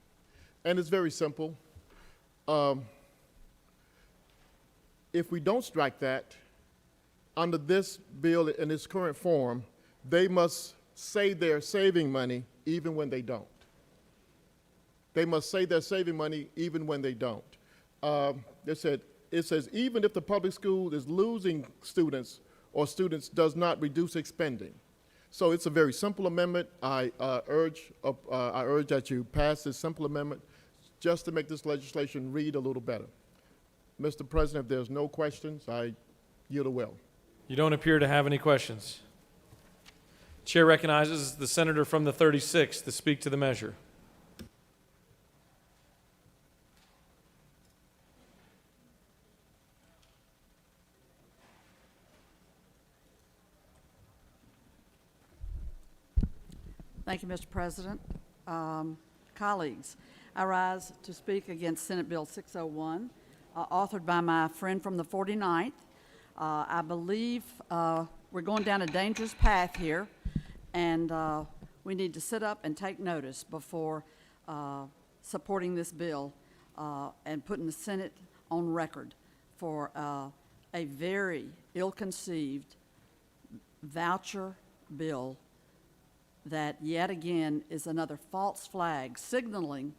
And it's very simple. If we don't strike that, under this bill in its current form, they must say they're saving money even when they don't. They must say they're saving money even when they don't. It says even if the public school is losing students or students does not reduce its spending. So it's a very simple amendment. I urge that you pass this simple amendment just to make this legislation read a little better. Mr. President, if there's no questions, I yield the well. You don't appear to have any questions. Chair recognizes the senator from the 36th to speak to the measure. Thank you, Mr. President. Colleagues, I rise to speak against Senate Bill 601, authored by my friend from the 49th. I believe we're going down a dangerous path here, and we need to sit up and take notice before supporting this bill and putting the Senate on record for a very ill-conceived voucher bill that yet again is another false flag signaling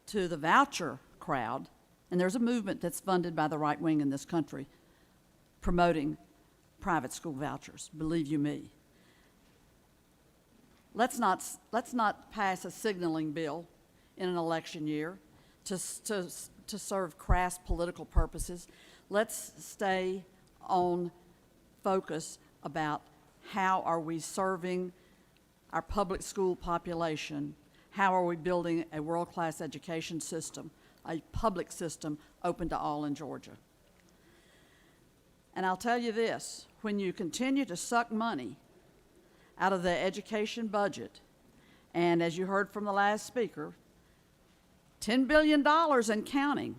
to the voucher crowd, and there's a movement that's funded by the right wing in this country promoting private school vouchers, believe you me. Let's not pass a signaling bill in an election year to serve crass political purposes. Let's stay on focus about how are we serving our public school population, how are we building a world-class education system, a public system open to all in Georgia. And I'll tell you this, when you continue to suck money out of the education budget, and as you heard from the last speaker, $10 billion and counting.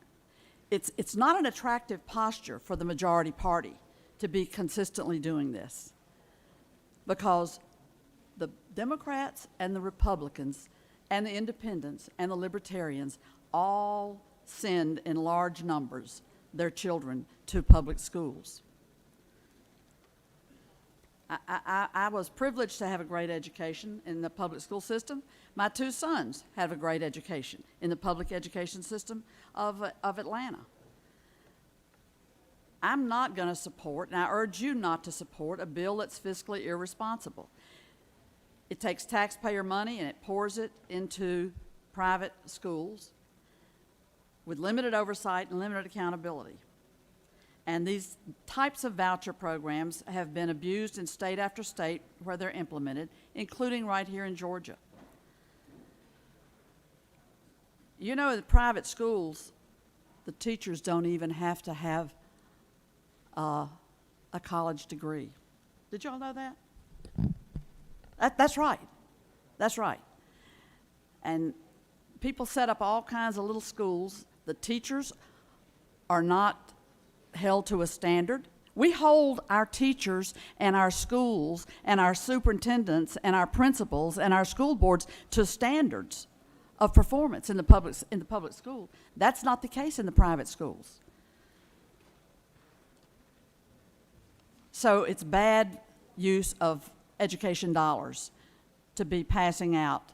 It's not an attractive posture for the majority party to be consistently doing this, because the Democrats and the Republicans and the independents and the libertarians all send in large numbers their children to public schools. I was privileged to have a great education in the public school system. My two sons have a great education in the public education system of Atlanta. I'm not going to support, and I urge you not to support, a bill that's fiscally irresponsible. It takes taxpayer money and it pours it into private schools with limited oversight and limited accountability. And these types of voucher programs have been abused in state after state where they're implemented, including right here in Georgia. You know, in private schools, the teachers don't even have to have a college degree. Did y'all know that? That's right. That's right. And people set up all kinds of little schools. The teachers are not held to a standard. We hold our teachers and our schools and our superintendents and our principals and our school boards to standards of performance in the public school. That's not the case in the private schools. So it's bad use of education dollars to be passing out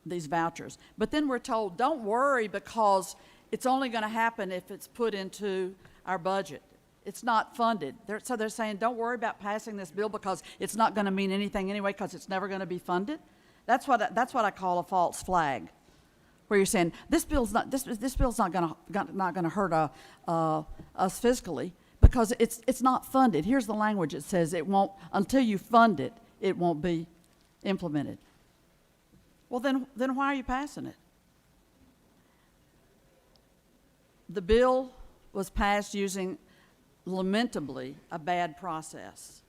these vouchers. But then we're told, don't worry, because it's only going to happen if it's put into our budget. It's not funded. So they're saying, don't worry about passing this bill because it's not going to mean anything anyway because it's never going to be funded. That's what I call a false flag, where you're saying this bill's not going to hurt us fiscally because it's not funded. Here's the language. It says it won't, until you fund it, it won't be implemented. Well, then why are you passing it? The bill was passed using, lamentably, a bad process.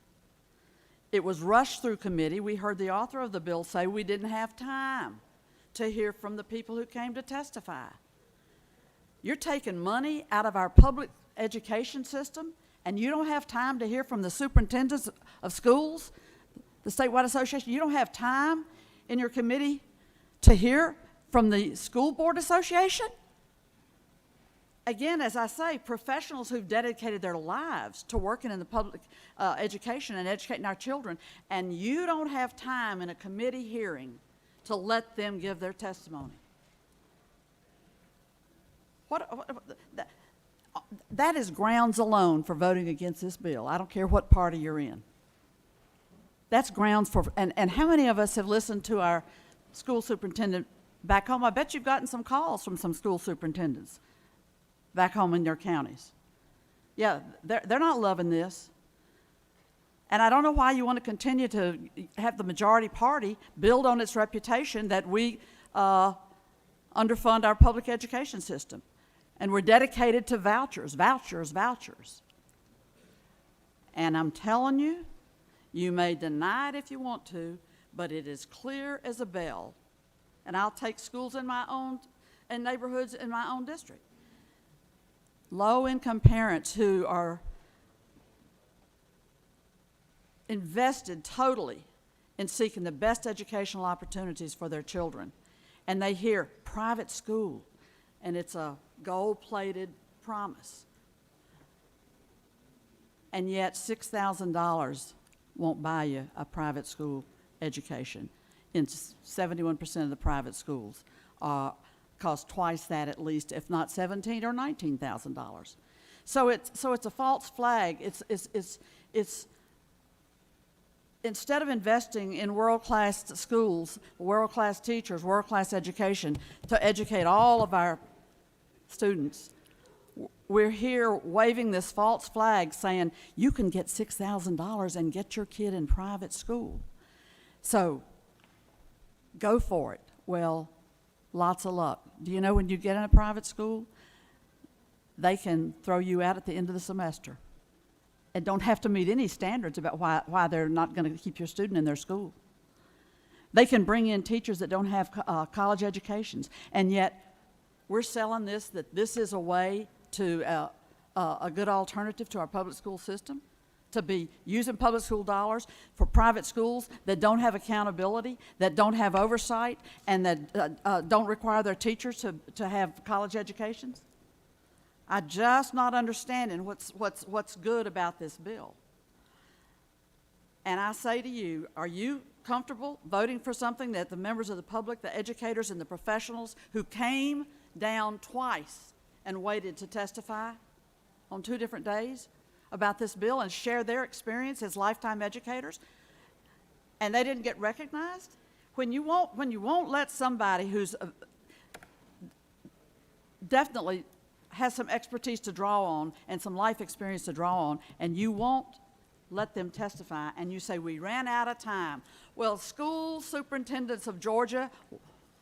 It was rushed through committee. We heard the author of the bill say we didn't have time to hear from the people who came to testify. You're taking money out of our public education system, and you don't have time to hear from the superintendents of schools, the statewide association. You don't have time in your committee to hear from the school board association? Again, as I say, professionals who've dedicated their lives to working in the public education and educating our children, and you don't have time in a committee hearing to let them give their testimony. That is grounds alone for voting against this bill. I don't care what party you're in. That's grounds for, and how many of us have listened to our school superintendent back home? I bet you've gotten some calls from some school superintendents back home in their counties. Yeah, they're not loving this. And I don't know why you want to continue to have the majority party build on its reputation that we underfund our public education system. And we're dedicated to vouchers. And I'm telling you, you may deny it if you want to, but it is clear as a bell. And I'll take schools in my own, and neighborhoods in my own district. Low-income parents who are invested totally in seeking the best educational opportunities for their children. And they hear private school, and it's a gold-plated promise. And yet $6,000 won't buy you a private school education. In 71% of the private schools cost twice that at least, if not $17,000 or $19,000. So it's a false flag. It's instead of investing in world-class schools, world-class teachers, world-class education to educate all of our students, we're here waving this false flag saying you can get $6,000 and get your kid in private school. So go for it. Well, lots of luck. Do you know when you get in a private school, they can throw you out at the end of the semester and don't have to meet any standards about why they're not going to keep your student in their school. They can bring in teachers that don't have college educations, and yet we're selling this, that this is a way to a good alternative to our public school system, to be using public school dollars for private schools that don't have accountability, that don't have oversight, and that don't require their teachers to have college educations. I'm just not understanding what's good about this bill. And I say to you, are you comfortable voting for something that the members of the public, the educators, and the professionals who came down twice and waited to testify on 2 different days about this bill and share their experience as lifetime educators, and they didn't get recognized? When you won't let somebody who's definitely has some expertise to draw on and some life experience to draw on, and you won't let them testify, and you say, we ran out of time. Well, school superintendents of Georgia,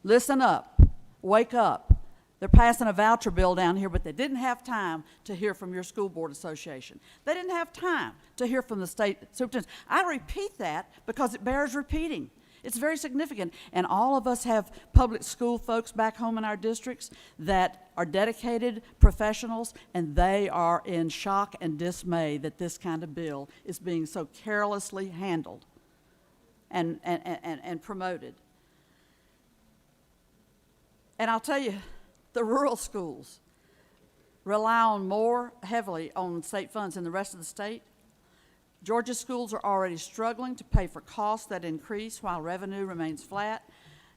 listen up, wake up. They're passing a voucher bill down here, but they didn't have time to hear from your school board association. They didn't have time to hear from the state superintendents. I repeat that because it bears repeating. It's very significant. And all of us have public school folks back home in our districts that are dedicated professionals, and they are in shock and dismay that this kind of bill is being so carelessly handled and promoted. And I'll tell you, the rural schools rely on more heavily on state funds than the rest of the state. Georgia schools are already struggling to pay for costs that increase while revenue remains flat,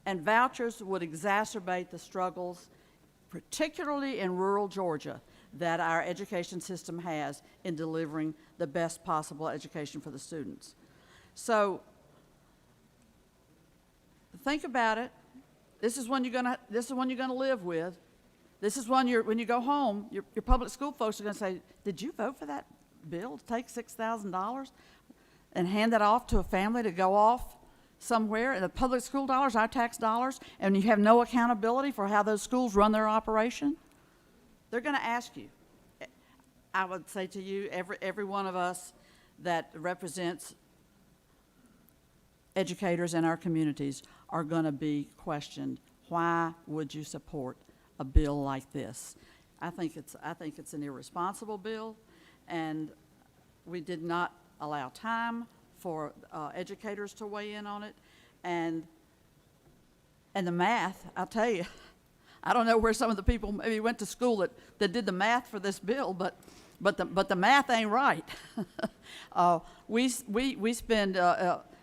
and vouchers would exacerbate the struggles, particularly in rural Georgia, that our education system has in delivering the best possible education for the students. So think about it. This is one you're gonna live with. This is one when you go home, your public school folks are gonna say, did you vote for that bill to take $6,000 and hand that off to a family to go off somewhere? And the public school dollars, our tax dollars, and you have no accountability for how those schools run their operation? They're gonna ask you. I would say to you, every one of us that represents educators in our communities are gonna be questioned. Why would you support a bill like this? I think it's an irresponsible bill, and we did not allow time for educators to weigh in on it, and the math. I'll tell you, I don't know where some of the people maybe went to school that did the math for this bill, but the math ain't right. We spend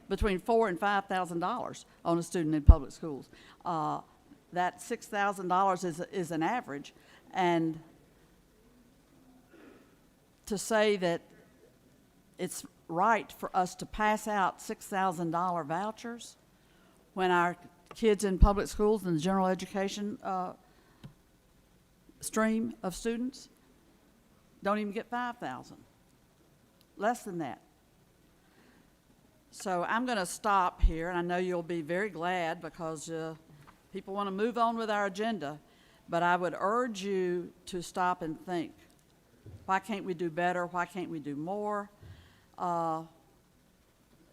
between $4,000 and $5,000 on a student in public schools. That $6,000 is an average, and to say that it's right for us to pass out $6,000 vouchers when our kids in public schools and the general education stream of students don't even get $5,000, less than that. So I'm going to stop here, and I know you'll be very glad because people want to move on with our agenda, but I would urge you to stop and think. Why can't we do better? Why can't we do more?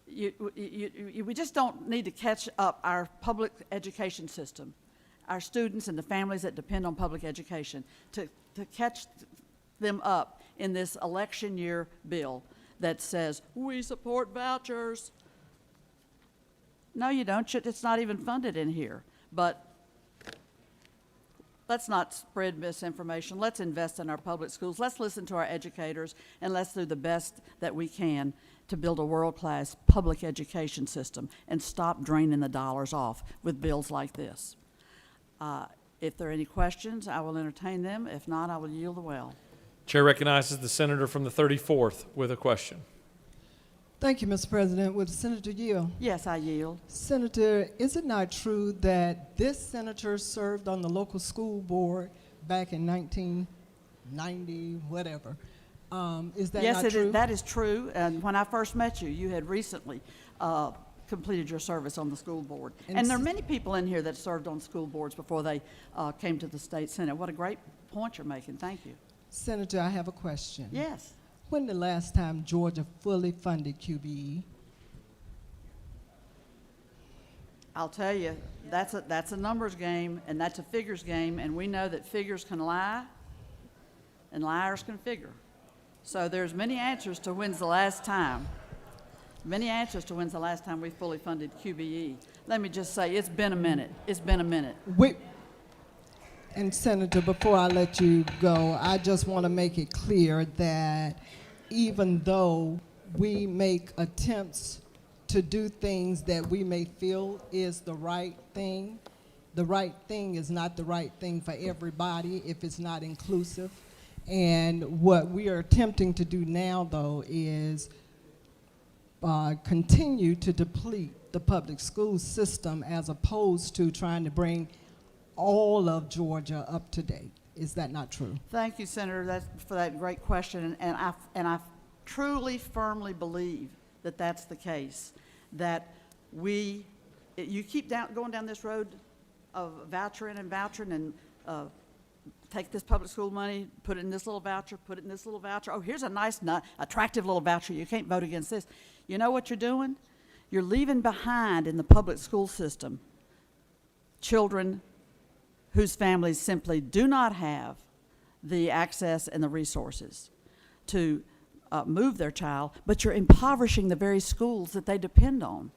We just don't need to catch up our public education system, our students and the families that depend on public education, to catch them up in this election year bill that says, we support vouchers. No, you don't. It's not even funded in here. But let's not spread misinformation. Let's invest in our public schools. Let's listen to our educators, and let's do the best that we can to build a world-class public education system and stop draining the dollars off with bills like this. If there are any questions, I will entertain them. If not, I will yield the well. Chair recognizes the senator from the 34th with a question. Thank you, Mr. President. Would the senator yield? Yes, I yield. Senator, is it not true that this senator served on the local school board back in 1990, whatever? Is that yes, not true? That is true. And when I first met you, you had recently completed your service on the school board. And there are many people in here that served on school boards before they came to the state senate. What a great point you're making. Thank you. Senator, I have a question. Yes. When the last time Georgia fully funded QBE? I'll tell you, that's a numbers game, and that's a figures game, and we know that figures can lie, and liars can figure. So there's many answers to when's the last time. Many answers to when's the last time we fully funded QBE. Let me just say, it's been a minute. It's been a minute. And Senator, before I let you go, I just want to make it clear that even though we make attempts to do things that we may feel is the right thing is not the right thing for everybody if it's not inclusive. And what we are attempting to do now, though, is continue to deplete the public school system as opposed to trying to bring all of Georgia up to date. Is that not true? Thank you, Senator, for that great question. And I truly, firmly believe that that's the case. That you keep going down this road of vouchering and take this public school money, put it in this little voucher, put it in this little voucher. Oh, here's a nice, attractive little voucher. You can't vote against this. You know what you're doing? You're leaving behind in the public school system children whose families simply do not have the access and the resources to move their child, but you're impoverishing the very schools that they depend on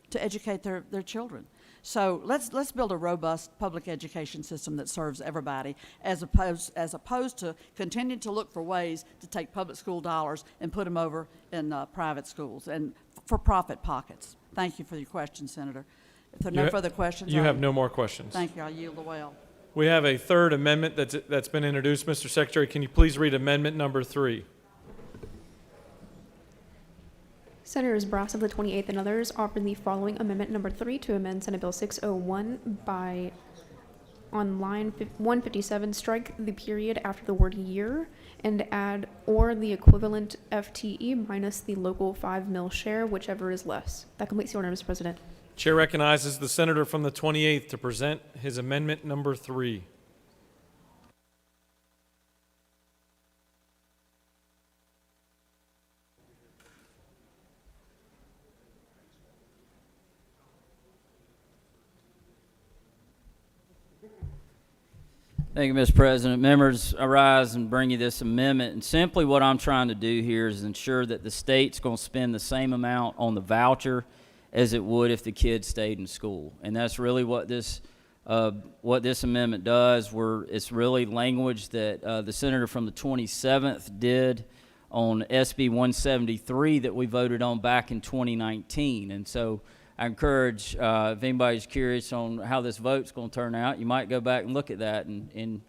to educate their children. So let's build a robust public education system that serves everybody, as opposed to continuing to look for ways to take public school dollars and put them over in private schools and for-profit pockets. Thank you for your question, Senator. If there are no further questions, you have no more questions. Thank you. I'll yield the well. We have a third amendment that's been introduced. Mr. Secretary, can you please read amendment number 3? Senators Brass of the 28th and others offer the following amendment number 3 to amend Senate Bill 601 by, on line 157, strike the period after the word year and add or the equivalent FTE minus the local 5 mil share, whichever is less. That completes the order, Mr. President. Chair recognizes the senator from the 28th to present his amendment number 3. Thank you, Mr. President. Members, I rise and bring you this amendment. And simply what I'm trying to do here is ensure that the state's going to spend the same amount on the voucher as it would if the kid stayed in school. And that's really what this amendment does. It's really language that the senator from the 27th did on SB 173 that we voted on back in 2019. And so I encourage, if anybody's curious on how this vote's going to turn out, you might go back and look at that, and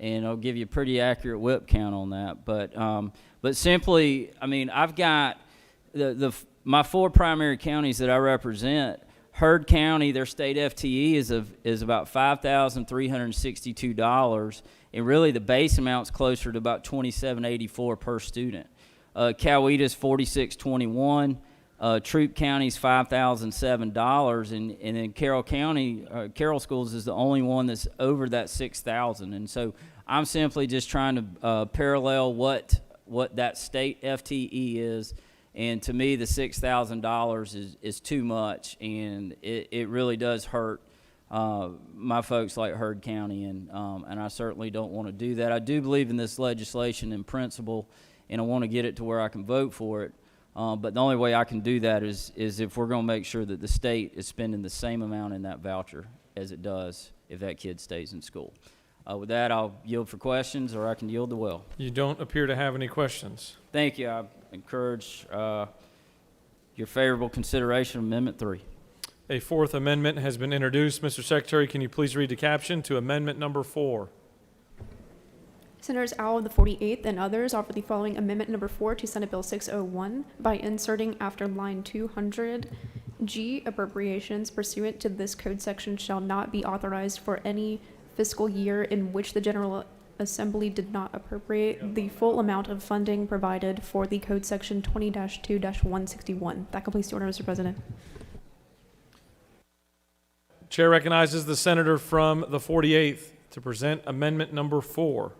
I'll give you a pretty accurate whip count on that. But simply, I mean, I've got my 4 primary counties that I represent. Heard County, their state FTE is about $5,362, and really the base amount's closer to about $2,784 per student. Coweta's $4,621. Troup County's $5,007, and in Carroll County, Carroll Schools is the only one that's over that $6,000. And so I'm simply just trying to parallel what that state FTE is, and to me the $6,000 is too much, and it really does hurt my folks like Heard County, and I certainly don't want to do that. I do believe in this legislation in principle, and I want to get it to where I can vote for it. But the only way I can do that is if we're going to make sure that the state is spending the same amount in that voucher as it does if that kid stays in school. With that, I'll yield for questions, or I can yield the well. You don't appear to have any questions. Thank you. I encourage your favorable consideration of Amendment 3. A 4th amendment has been introduced. Mr. Secretary, can you please read the caption to amendment number 4? Senators Owl of the 48th and others offer the following amendment number 4 to Senate Bill 601 by inserting after line 200, G, appropriations pursuant to this code section shall not be authorized for any fiscal year in which the General Assembly did not appropriate the full amount of funding provided for the code section 20-2-161. That completes the order, Mr. President. Chair recognizes the senator from the 48th to present amendment number 4.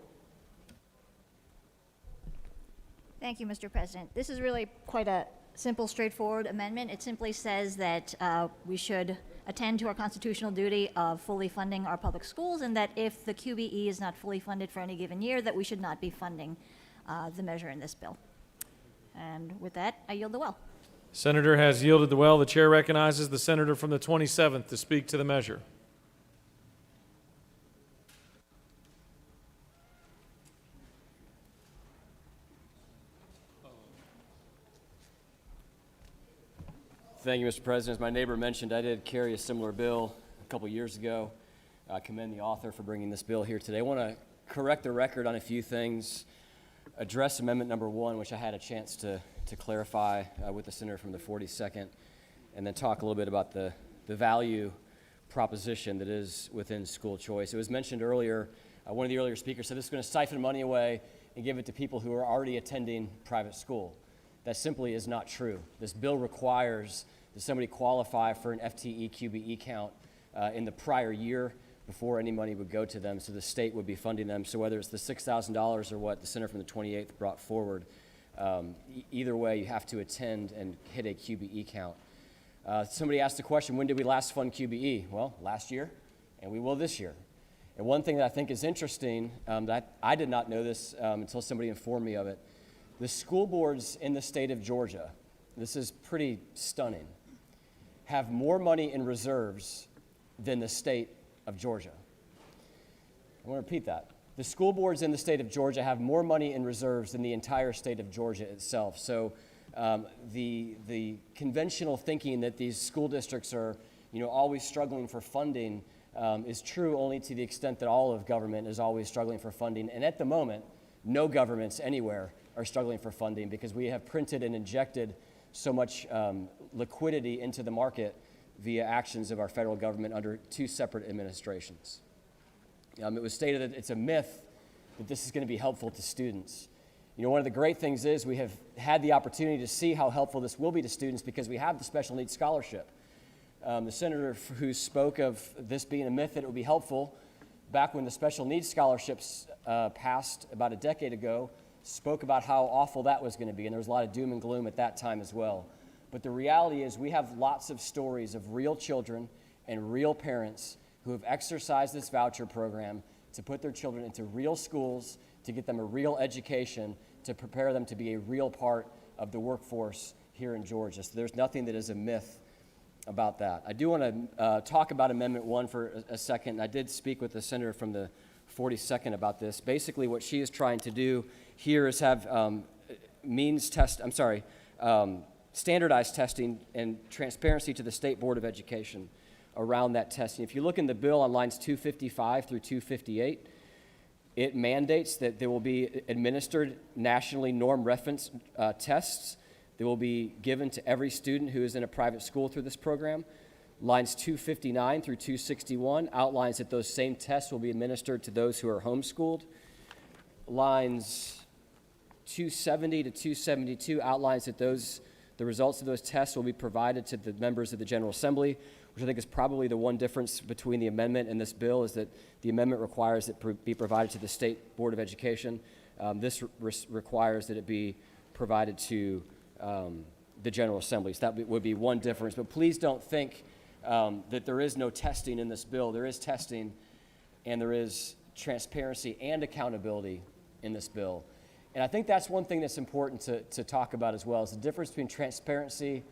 Thank you, Mr. President. This is really quite a simple, straightforward amendment. It simply says that we should attend to our constitutional duty of fully funding our public schools, and that if the QBE is not fully funded for any given year, that we should not be funding the measure in this bill. And with that, I yield the well. Senator has yielded the well. The chair recognizes the senator from the 27th to speak to the measure. Thank you, Mr. President. As my neighbor mentioned, I did carry a similar bill a couple years ago. I commend the author for bringing this bill here today. I want to correct the record on a few things, address amendment number 1, which I had a chance to clarify with the senator from the 42nd, and then talk a little bit about the value proposition that is within school choice. It was mentioned earlier, one of the earlier speakers said this is going to siphon money away and give it to people who are already attending private school. That simply is not true. This bill requires that somebody qualify for an FTE QBE count in the prior year before any money would go to them, so the state would be funding them. So whether it's the $6,000 or what the senator from the 28th brought forward, either way, you have to attend and hit a QBE count. Somebody asked the question, when did we last fund QBE? Well, last year, and we will this year. And one thing that I think is interesting, that I did not know this until somebody informed me of it, the school boards in the state of Georgia, this is pretty stunning, have more money in reserves than the state of Georgia. I want to repeat that. The school boards in the state of Georgia have more money in reserves than the entire state of Georgia itself. So the conventional thinking that these school districts are, always struggling for funding is true only to the extent that all of government is always struggling for funding. And at the moment, no governments anywhere are struggling for funding because we have printed and injected so much liquidity into the market via actions of our federal government under 2 separate administrations. It was stated that it's a myth that this is going to be helpful to students. One of the great things is we have had the opportunity to see how helpful this will be to students because we have the special needs scholarship. The senator who spoke of this being a myth that it would be helpful back when the special needs scholarships passed about a decade ago, spoke about how awful that was going to be, and there was a lot of doom and gloom at that time as well. But the reality is we have lots of stories of real children and real parents who have exercised this voucher program to put their children into real schools, to get them a real education, to prepare them to be a real part of the workforce here in Georgia. So there's nothing that is a myth about that. I do want to talk about Amendment 1 for a second. I did speak with the senator from the 42nd about this. Basically, what she is trying to do here is have standardized testing and transparency to the State Board of Education around that testing. If you look in the bill on lines 255 through 258, it mandates that there will be administered nationally norm reference tests that will be given to every student who is in a private school through this program. Lines 259 through 261 outlines that those same tests will be administered to those who are homeschooled. Lines 270 to 272 outlines that the results of those tests will be provided to the members of the General Assembly, which I think is probably the one difference between the amendment and this bill is that the amendment requires it be provided to the State Board of Education. This requires that it be provided to the General Assembly. So that would be one difference. But please don't think that there is no testing in this bill. There is testing and there is transparency and accountability in this bill. And I think that's one thing that's important to talk about as well is the difference between transparency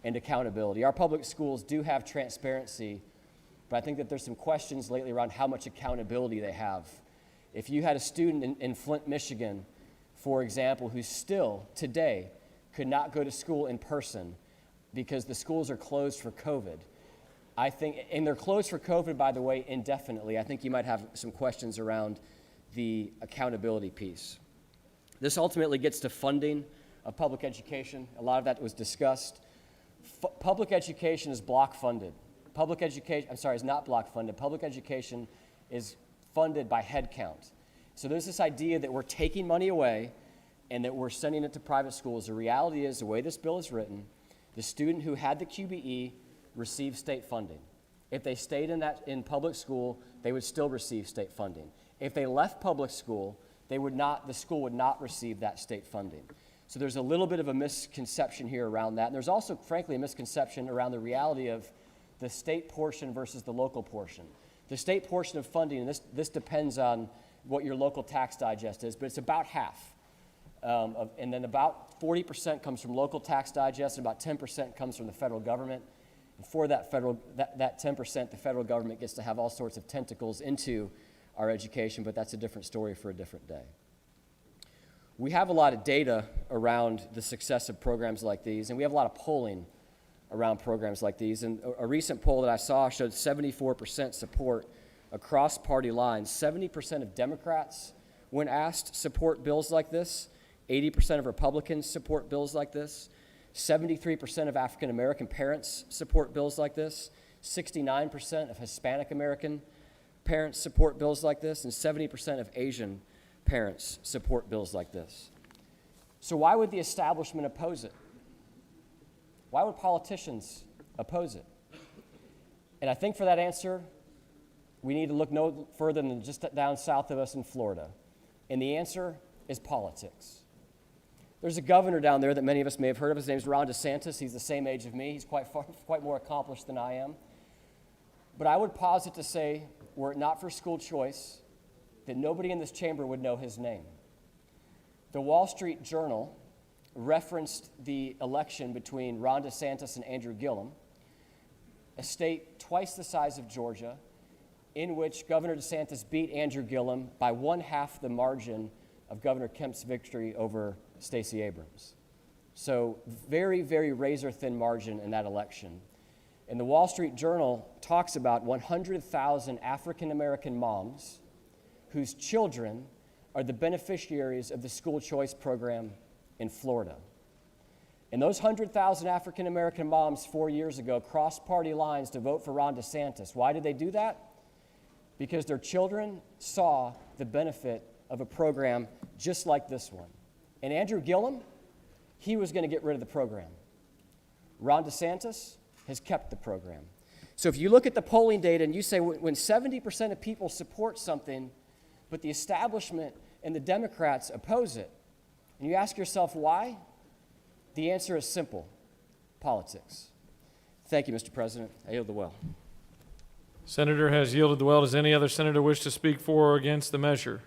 and accountability. Our public schools do have transparency, but I think that there's some questions lately around how much accountability they have. If you had a student in Flint, Michigan, for example, who still today could not go to school in person because the schools are closed for COVID, I think, and they're closed for COVID, by the way, indefinitely, I think you might have some questions around the accountability piece. This ultimately gets to funding of public education. A lot of that was discussed. Public education is block funded. Is not block funded. Public education is funded by head count. So there's this idea that we're taking money away and that we're sending it to private schools. The reality is, the way this bill is written, the student who had the QBE received state funding. If they stayed in public school, they would still receive state funding. If they left public school, the school would not receive that state funding. So there's a little bit of a misconception here around that. And there's also, frankly, a misconception around the reality of the state portion versus the local portion. The state portion of funding, and this depends on what your local tax digest is, but it's about half. And then about 40% comes from local tax digest, and about 10% comes from the federal government. And for that 10%, the federal government gets to have all sorts of tentacles into our education, but that's a different story for a different day. We have a lot of data around the success of programs like these, and we have a lot of polling around programs like these. And a recent poll that I saw showed 74% support across party lines. 70% of Democrats, when asked, support bills like this. 80% of Republicans support bills like this. 73% of African American parents support bills like this. 69% of Hispanic American parents support bills like this. And 70% of Asian parents support bills like this. So why would the establishment oppose it? Why would politicians oppose it? And I think for that answer, we need to look no further than just down south of us in Florida. And the answer is politics. There's a governor down there that many of us may have heard of. His name is Ron DeSantis. He's the same age of me. He's quite more accomplished than I am. But I would posit to say, were it not for school choice, that nobody in this chamber would know his name. The Wall Street Journal referenced the election between Ron DeSantis and Andrew Gillum, a state twice the size of Georgia, in which Governor DeSantis beat Andrew Gillum by 1/2 the margin of Governor Kemp's victory over Stacey Abrams. So very, very razor-thin margin in that election. And the Wall Street Journal talks about 100,000 African-American moms whose children are the beneficiaries of the school choice program in Florida. And those 100,000 African-American moms 4 years ago crossed party lines to vote for Ron DeSantis. Why did they do that? Because their children saw the benefit of a program just like this one. And Andrew Gillum, he was going to get rid of the program. Ron DeSantis has kept the program. So if you look at the polling data and you say when 70% of people support something, but the establishment and the Democrats oppose it, and you ask yourself why, the answer is simple: politics. Thank you, Mr. President. I yield the well. Senator has yielded the well. Does any other senator wish to speak for or against the measure?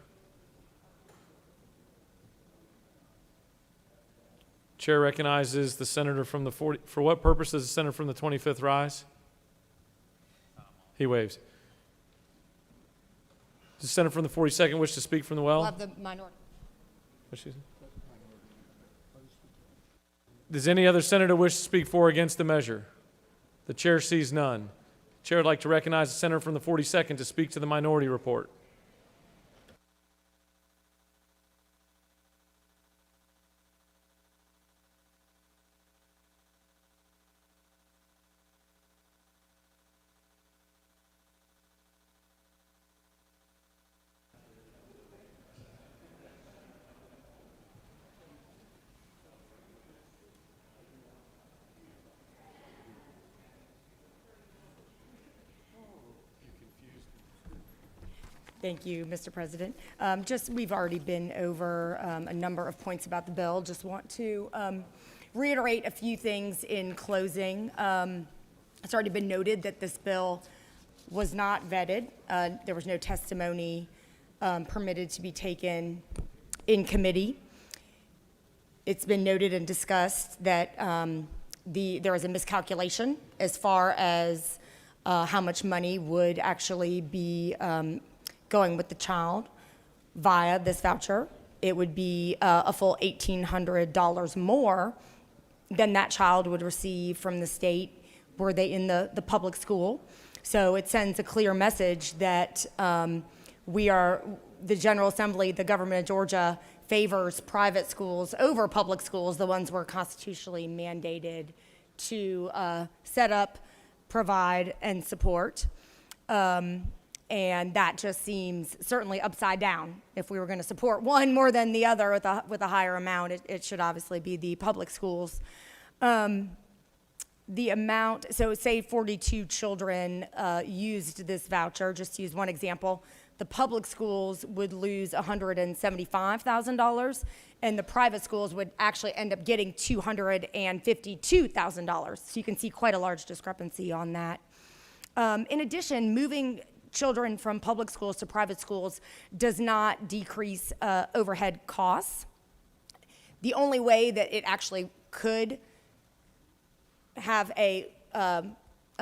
Chair recognizes the senator from the 40. For what purpose does the senator from the 25th rise? He waves. Does the senator from the 42nd wish to speak from the well? We'll have the minority. What's she say? Does any other senator wish to speak for or against the measure? The chair sees none. The chair would like to recognize the senator from the 42nd to speak to the minority report. Thank you, Mr. President. We've already been over a number of points about the bill. Just want to reiterate a few things in closing. It's already been noted that this bill was not vetted. There was no testimony permitted to be taken in committee. It's been noted and discussed that there is a miscalculation as far as how much money would actually be going with the child via this voucher. It would be a full $1,800 more than that child would receive from the state were they in the public school. So it sends a clear message that the General Assembly, the government of Georgia, favors private schools over public schools, the ones we're constitutionally mandated to set up, provide, and support. And that just seems certainly upside down. If we were going to support one more than the other with a higher amount, it should obviously be the public schools. The amount, so say 42 children used this voucher, just to use one example, the public schools would lose $175,000, and the private schools would actually end up getting $252,000. So you can see quite a large discrepancy on that. In addition, moving children from public schools to private schools does not decrease overhead costs. The only way that it actually could have a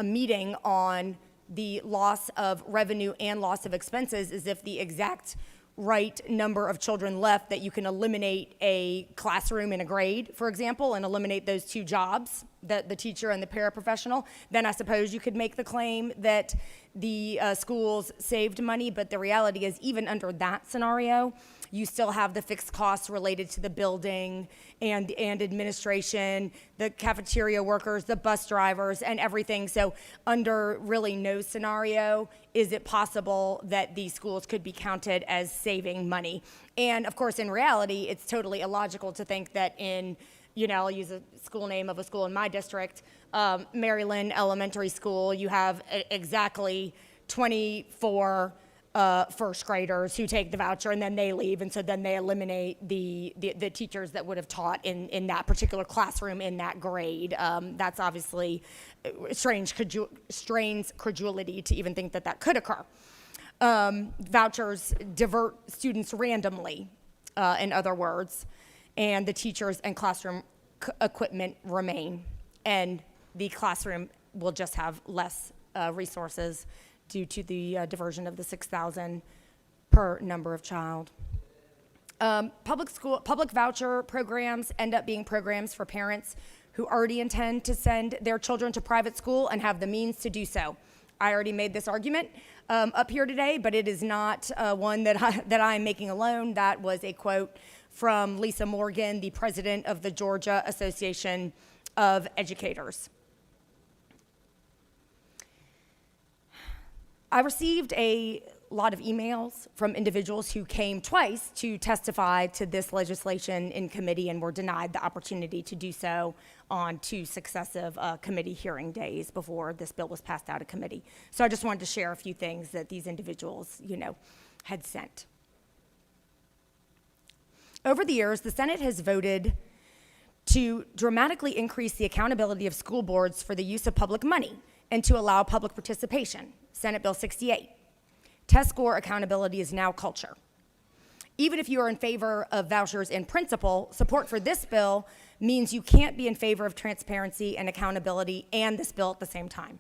meeting on the loss of revenue and loss of expenses is if the exact right number of children left, that you can eliminate a classroom and a grade, for example, and eliminate those two jobs, the teacher and the paraprofessional. Then I suppose you could make the claim that the schools saved money, but the reality is even under that scenario, you still have the fixed costs related to the building and administration, the cafeteria workers, the bus drivers, and everything. So under really no scenario is it possible that these schools could be counted as saving money. And of course, in reality, it's totally illogical to think that in, I'll use a school name of a school in my district, Maryland Elementary School, you have exactly 24 first graders who take the voucher and then they leave, and so then they eliminate the teachers that would have taught in that particular classroom in that grade. That's obviously strains credulity to even think that could occur. Vouchers divert students randomly, in other words, and the teachers and classroom equipment remain, and the classroom will just have less resources due to the diversion of the $6,000 per number of child. Public voucher programs end up being programs for parents who already intend to send their children to private school and have the means to do so. I already made this argument up here today, but it is not one that I'm making alone. That was a quote from Lisa Morgan, the president of the Georgia Association of Educators. I received a lot of emails from individuals who came twice to testify to this legislation in committee and were denied the opportunity to do so on 2 successive committee hearing days before this bill was passed out of committee. So I just wanted to share a few things that these individuals, had sent. Over the years, the Senate has voted to dramatically increase the accountability of school boards for the use of public money and to allow public participation. Senate Bill 68. Test score accountability is now culture. Even if you are in favor of vouchers in principle, support for this bill means you can't be in favor of transparency and accountability and this bill at the same time.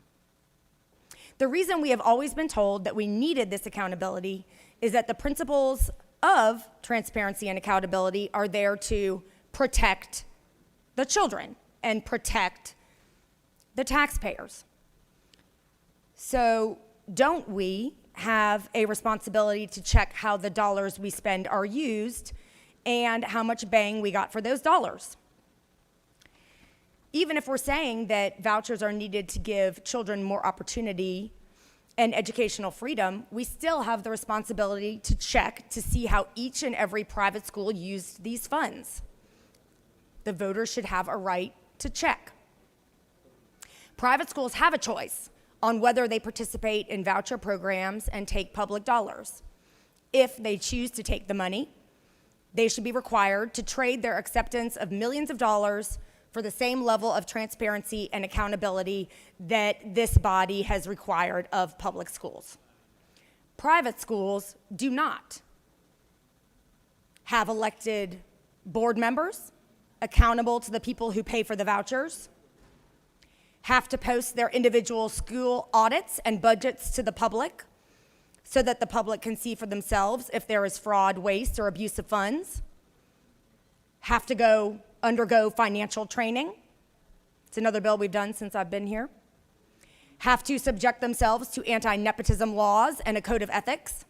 The reason we have always been told that we needed this accountability is that the principles of transparency and accountability are there to protect the children and protect the taxpayers. So don't we have a responsibility to check how the dollars we spend are used and how much bang we got for those dollars? Even if we're saying that vouchers are needed to give children more opportunity and educational freedom, we still have the responsibility to check to see how each and every private school used these funds. The voters should have a right to check. Private schools have a choice on whether they participate in voucher programs and take public dollars. If they choose to take the money, they should be required to trade their acceptance of millions of dollars for the same level of transparency and accountability that this body has required of public schools. Private schools do not have elected board members accountable to the people who pay for the vouchers, have to post their individual school audits and budgets to the public so that the public can see for themselves if there is fraud, waste, or abuse of funds, have to undergo financial training. It's another bill we've done since I've been here. Have to subject themselves to anti-nepotism laws and a code of ethics,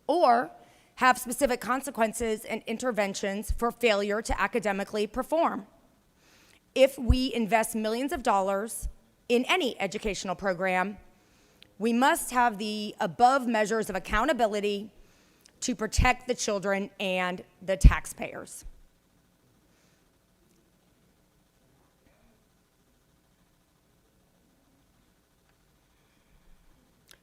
or have specific consequences and interventions for failure to academically perform. If we invest millions of dollars in any educational program, we must have the above measures of accountability to protect the children and the taxpayers.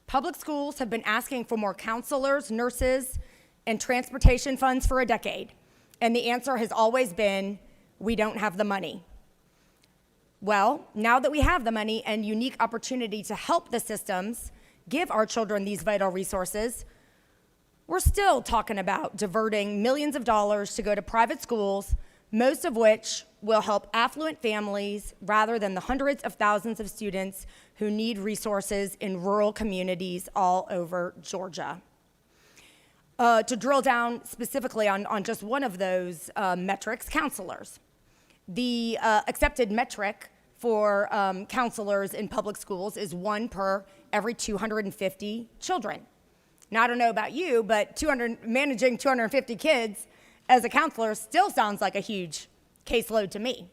Public schools have been asking for more counselors, nurses, and transportation funds for a decade, and the answer has always been, we don't have the money. Well, now that we have the money and unique opportunity to help the systems give our children these vital resources, we're still talking about diverting millions of dollars to go to private schools, most of which will help affluent families rather than the hundreds of thousands of students who need resources in rural communities all over Georgia. To drill down specifically on just one of those metrics, counselors. The accepted metric for counselors in public schools is 1 per every 250 children. Now, I don't know about you, but managing 250 kids as a counselor still sounds like a huge caseload to me.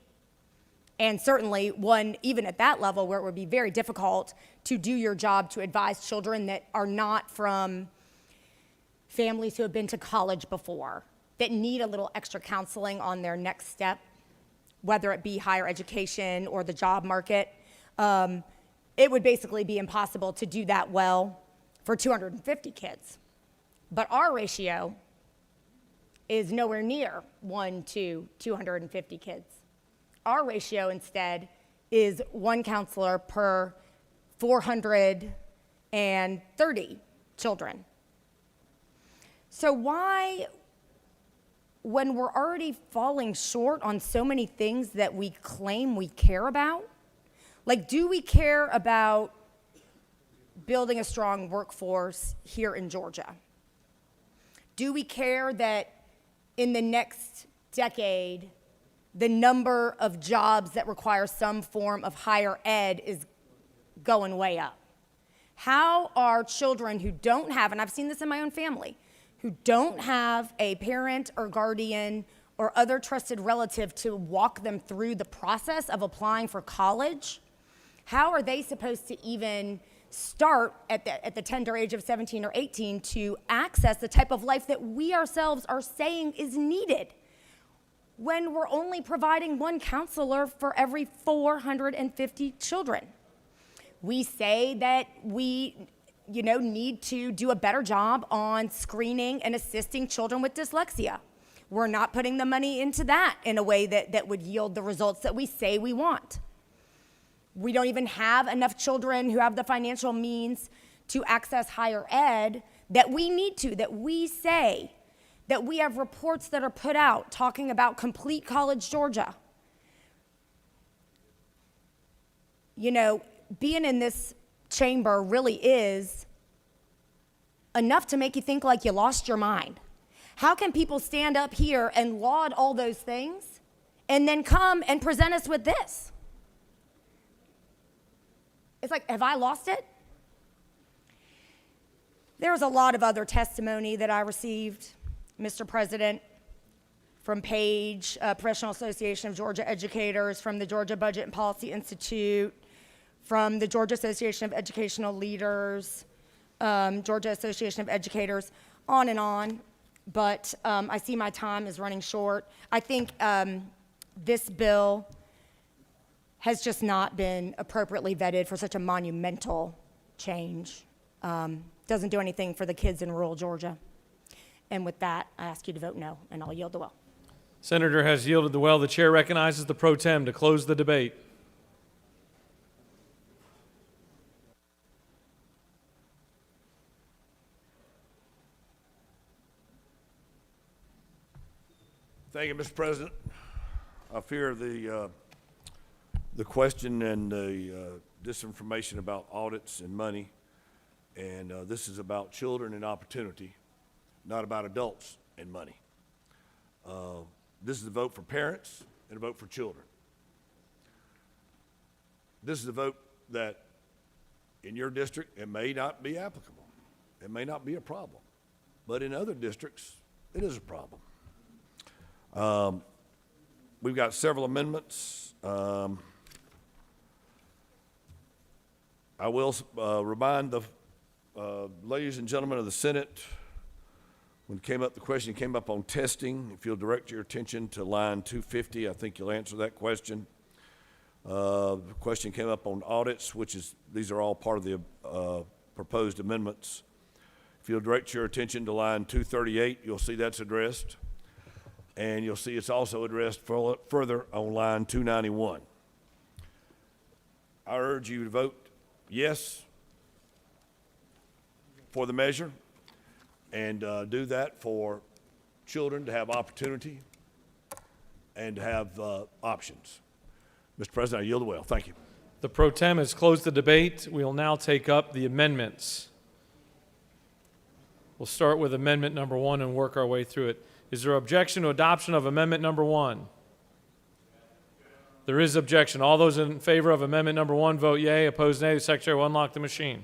And certainly one, even at that level, where it would be very difficult to do your job to advise children that are not from families who have been to college before, that need a little extra counseling on their next step, whether it be higher education or the job market. It would basically be impossible to do that well for 250 kids. But our ratio is nowhere near 1 to 250 kids. Our ratio instead is 1 counselor per 430 children. So why, when we're already falling short on so many things that we claim we care about, like, do we care about building a strong workforce here in Georgia? Do we care that in the next decade, the number of jobs that require some form of higher ed is going way up? How are children who don't have, and I've seen this in my own family, who don't have a parent or guardian or other trusted relative to walk them through the process of applying for college, how are they supposed to even start at the tender age of 17 or 18 to access the type of life that we ourselves are saying is needed when we're only providing 1 counselor for every 450 children? We say that we need to do a better job on screening and assisting children with dyslexia. We're not putting the money into that in a way that would yield the results that we say we want. We don't even have enough children who have the financial means to access higher ed that we need to, that we say, that we have reports that are put out talking about complete college Georgia. Being in this chamber really is enough to make you think like you lost your mind. How can people stand up here and laud all those things and then come and present us with this? It's like, have I lost it? There's a lot of other testimony that I received, Mr. President, from PAGE, Professional Association of Georgia Educators, from the Georgia Budget and Policy Institute, from the Georgia Association of Educational Leaders, Georgia Association of Educators, on and on. But I see my time is running short. I think this bill has just not been appropriately vetted for such a monumental change. Doesn't do anything for the kids in rural Georgia. And with that, I ask you to vote no, and I'll yield the well. Senator has yielded the well. The chair recognizes the pro tem to close the debate. Thank you, Mr. President. I fear the question and the disinformation about audits and money, and this is about children and opportunity, not about adults and money. This is a vote for parents and a vote for children. This is a vote that in your district, it may not be applicable. It may not be a problem, but in other districts, it is a problem. We've got several amendments. I will remind the ladies and gentlemen of the Senate, when the question came up on testing, if you'll direct your attention to line 250, I think you'll answer that question. The question came up on audits, these are all part of the proposed amendments. If you'll direct your attention to line 238, you'll see that's addressed. And you'll see it's also addressed further on line 291. I urge you to vote yes for the measure, and do that for children to have opportunity and to have options. Mr. President, I yield the will. Thank you. The pro tem has closed the debate. We will now take up the amendments. We'll start with amendment number 1 and work our way through it. Is there objection to adoption of amendment number 1? There is objection. All those in favor of amendment number 1 vote yea. Opposed, nay. The secretary will unlock the machine.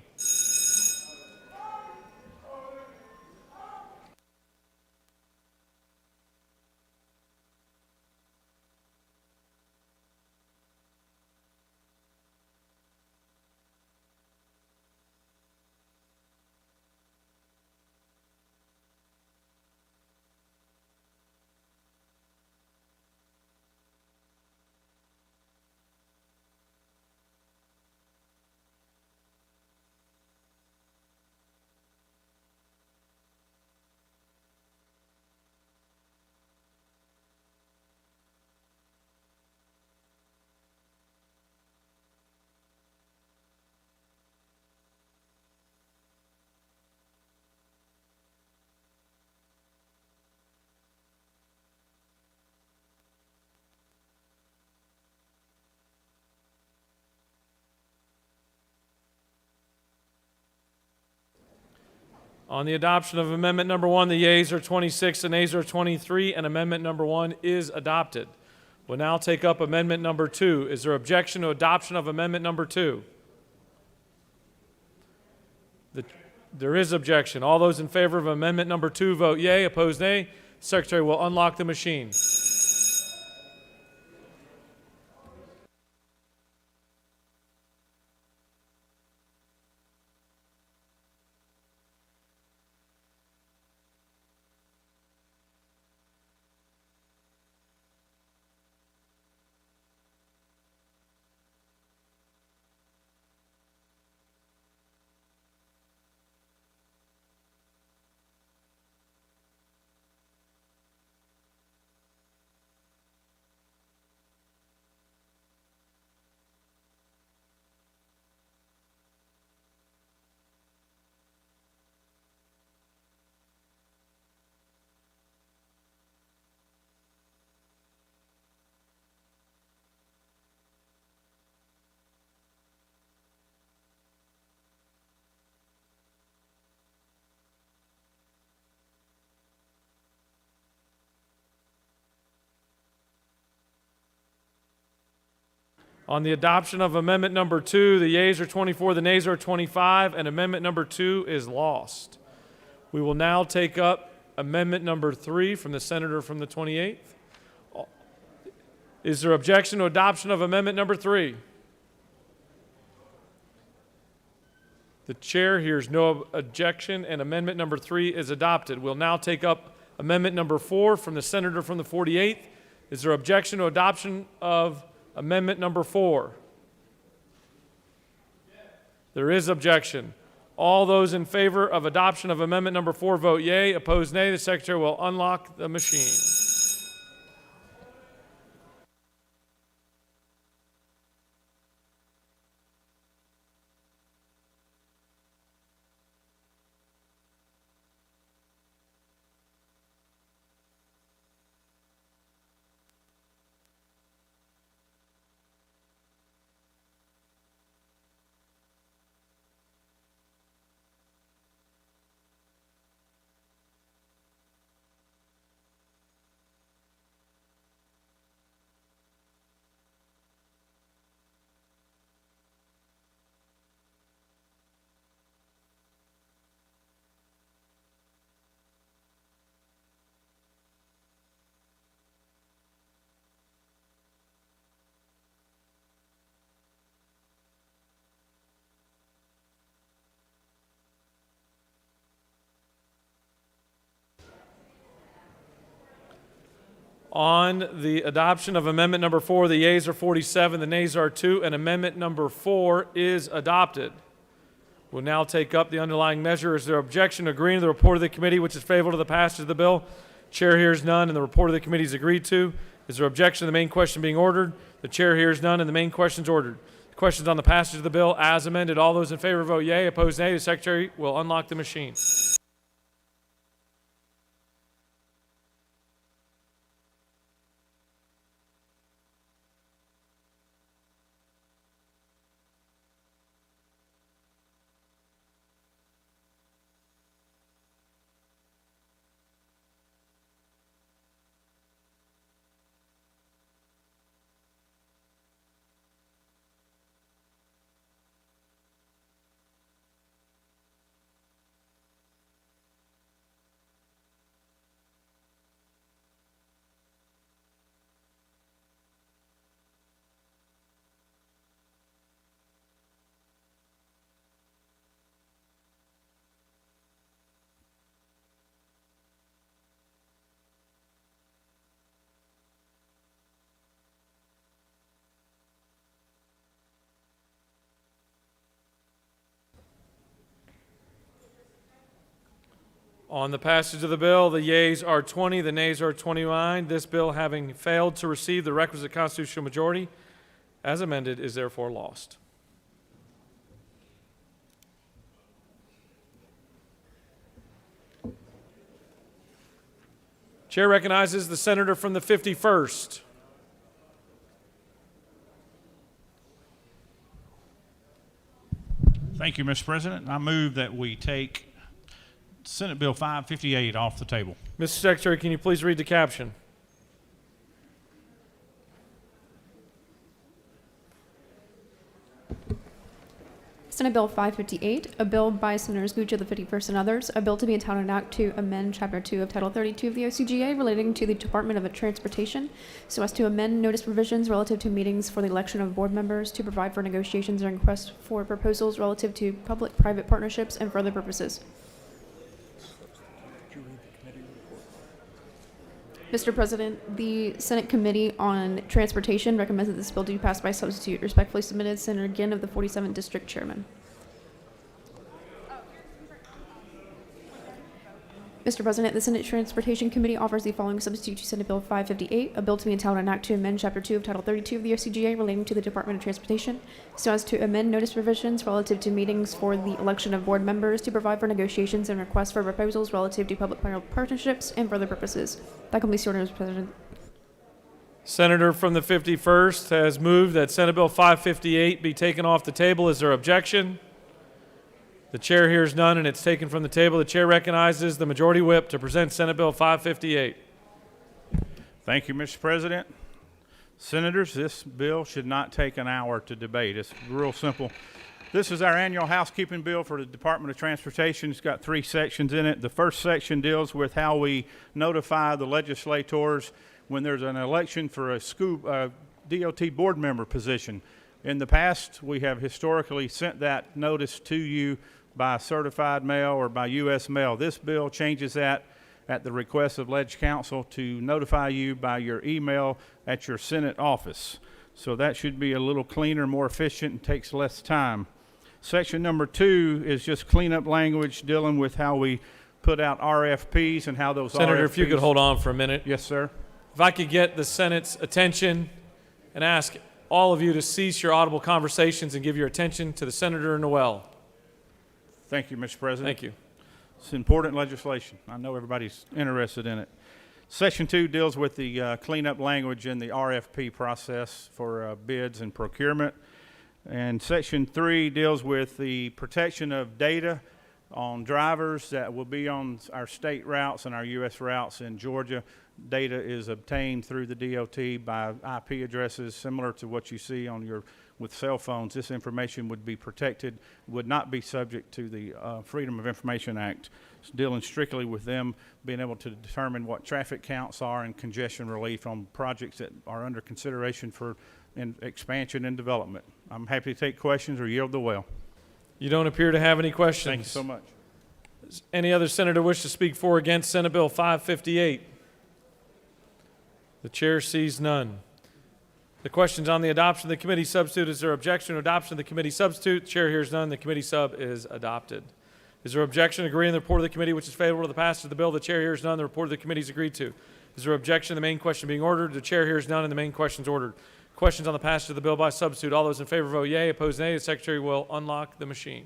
On the adoption of amendment number 1, the yeas are 26, the nays are 23, and amendment number 1 is adopted. We'll now take up amendment number 2. Is there objection to adoption of amendment number 2? There is objection. All those in favor of amendment number 2 vote yea. Opposed, nay. Secretary will unlock the machine. On the adoption of amendment number 2, the yeas are 24, the nays are 25, and amendment number 2 is lost. We will now take up amendment number 3 from the senator from the 28th. Is there objection to adoption of amendment number 3? The chair hears no objection, and amendment number 3 is adopted. We'll now take up amendment number 4 from the senator from the 48th. Is there objection to adoption of amendment number 4? There is objection. All those in favor of adoption of amendment number 4 vote yea. Opposed, nay. The secretary will unlock the machine. On the adoption of amendment number 4, the yeas are 47, the nays are 2, and amendment number 4 is adopted. We'll now take up the underlying measure. Is there objection to agreeing to the report of the committee, which is favorable to the passage of the bill? Chair hears none, and the report of the committee is agreed to. Is there objection to the main question being ordered? The chair hears none, and the main question is ordered. The questions on the passage of the bill as amended. All those in favor vote yea. Opposed, nay. The secretary will unlock the machine. On the passage of the bill, the yeas are 20, the nays are 29. This bill, having failed to receive the requisite constitutional majority, as amended, is therefore lost. Chair recognizes the senator from the 51st. Thank you, Mr. President. I move that we take Senate Bill 558 off the table. Mr. Secretary, can you please read the caption? Senate Bill 558, a bill by Senators Bucci of the 51st and others, a bill to be entitled an act to amend Chapter 2 of Title 32 of the OCGA relating to the Department of Transportation so as to amend notice provisions relative to meetings for the election of board members, to provide for negotiations and requests for proposals relative to public-private partnerships and for other purposes. Mr. President, the Senate Committee on Transportation recommends that this bill be passed by substitute. Respectfully submitted, Senator Ginn of the 47th District Chairman. Mr. President, the Senate Transportation Committee offers the following substitute to Senate Bill 558, a bill to be entitled an act to amend Chapter 2 of Title 32 of the OCGA relating to the Department of Transportation so as to amend notice provisions relative to meetings for the election of board members, to provide for negotiations and requests for proposals relative to public-private partnerships and for other purposes. That completes the order, Mr. President. Senator from the 51st has moved that Senate Bill 558 be taken off the table. Is there objection? The chair hears none, and it's taken from the table. The chair recognizes the majority whip to present Senate Bill 558. Thank you, Mr. President. Senators, this bill should not take an hour to debate. It's real simple. This is our annual housekeeping bill for the Department of Transportation. It's got 3 sections in it. The first section deals with how we notify the legislators when there's an election for a school DOT board member position. In the past, we have historically sent that notice to you by certified mail or by U.S. mail. This bill changes that at the request of Ledge Council to notify you by your email at your Senate office. So that should be a little cleaner, more efficient, and takes less time. Section number 2 is just cleanup language dealing with how we put out RFPs and how those Senator, RFPs... if you could hold on for a minute. Yes, sir. If I could get the Senate's attention and ask all of you to cease your audible conversations and give your attention to the senator in the well. Thank you, Mr. President. Thank you. It's important legislation. I know everybody's interested in it. Section 2 deals with the cleanup language in the RFP process for bids and procurement. And Section 3 deals with the protection of data on drivers that will be on our state routes and our U.S. routes in Georgia. Data is obtained through the DOT by IP addresses similar to what you see on your with cell phones. This information would be protected, would not be subject to the Freedom of Information Act. It's dealing strictly with them being able to determine what traffic counts are and congestion relief on projects that are under consideration for expansion and development. I'm happy to take questions or yield the well. You don't appear to have any questions. Thank you so much. Does any other senator wish to speak for or against Senate Bill 558? The chair sees none. The question's on the adoption of the committee substitute. Is there objection to adoption of the committee substitute? The chair hears none. The committee sub is adopted. Is there objection to agreeing to the report of the committee which is favorable to the passage of the bill? The chair hears none. The report of the committee is agreed to. Is there objection to the main question being ordered? The chair hears none, and the main question is ordered. Questions on the passage of the bill by substitute. All those in favor vote yea. Opposed, nay. The secretary will unlock the machine.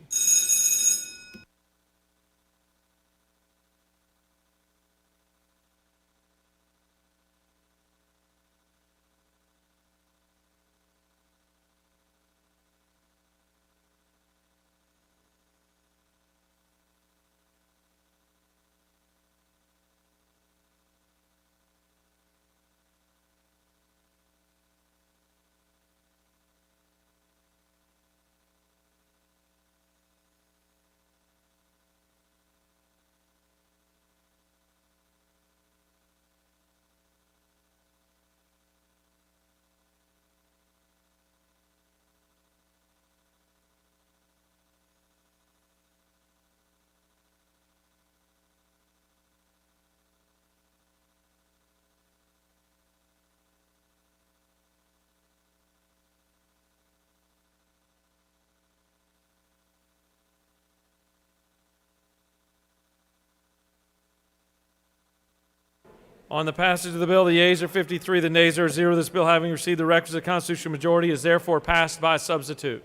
On the passage of the bill, the yeas are 53, the nays are 0. This bill, having received the requisite constitutional majority, is therefore passed by substitute.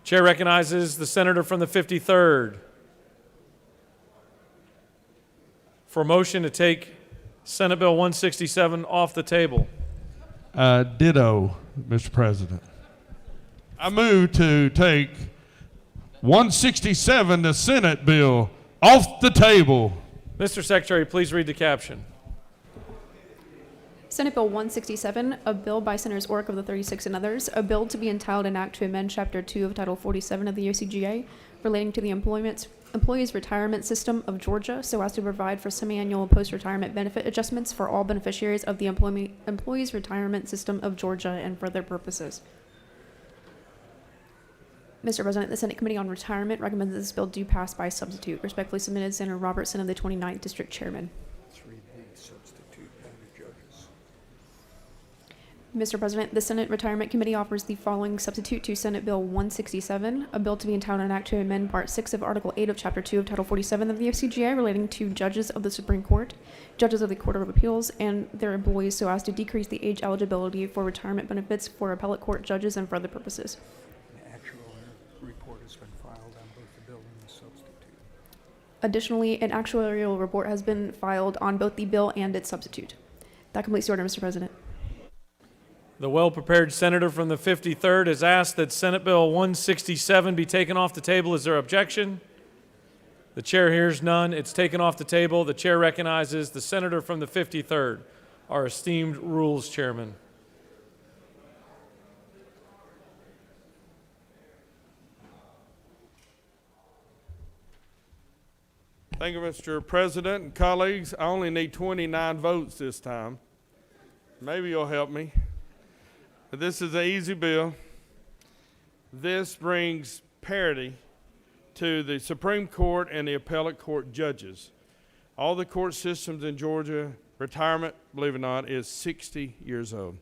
Chair recognizes the senator from the 53rd for a motion to take Senate Bill 167 off the table. Ditto, Mr. President. I move to take 167, the Senate bill, off the table. Mr. Secretary, please read the caption. Senate Bill 167, a bill by Senators Orrick of the 36 and others, a bill to be entitled an act to amend Chapter 2 of Title 47 of the OCGA relating to the employees' retirement system of Georgia so as to provide for semi-annual post-retirement benefit adjustments for all beneficiaries of the employees' retirement system of Georgia and for other purposes. Mr. President, the Senate Committee on Retirement recommends that this bill do pass by substitute. Respectfully submitted, Senator Robertson of the 29th District Chairman. 3B, substitute under judges. Mr. President, the Senate Retirement Committee offers the following substitute to Senate Bill 167, a bill to be entitled an act to amend Part 6 of Article 8 of Chapter 2 of Title 47 of the OCGA relating to judges of the Supreme Court, judges of the Court of Appeals, and their employees so as to decrease the age eligibility for retirement benefits for appellate court judges and for other purposes. An actual report has been filed on both the bill and the substitute. Additionally, an actuarial report has been filed on both the bill and its substitute. That completes the order, Mr. President. The well-prepared senator from the 53rd has asked that Senate Bill 167 be taken off the table. Is there objection? The chair hears none. It's taken off the table. The chair recognizes the senator from the 53rd, our esteemed rules chairman. Thank you, Mr. President and colleagues. I only need 29 votes this time. Maybe you'll help me. But this is an easy bill. This brings parity to the Supreme Court and the appellate court judges. All the court systems in Georgia, retirement, believe it or not, is 60 years old.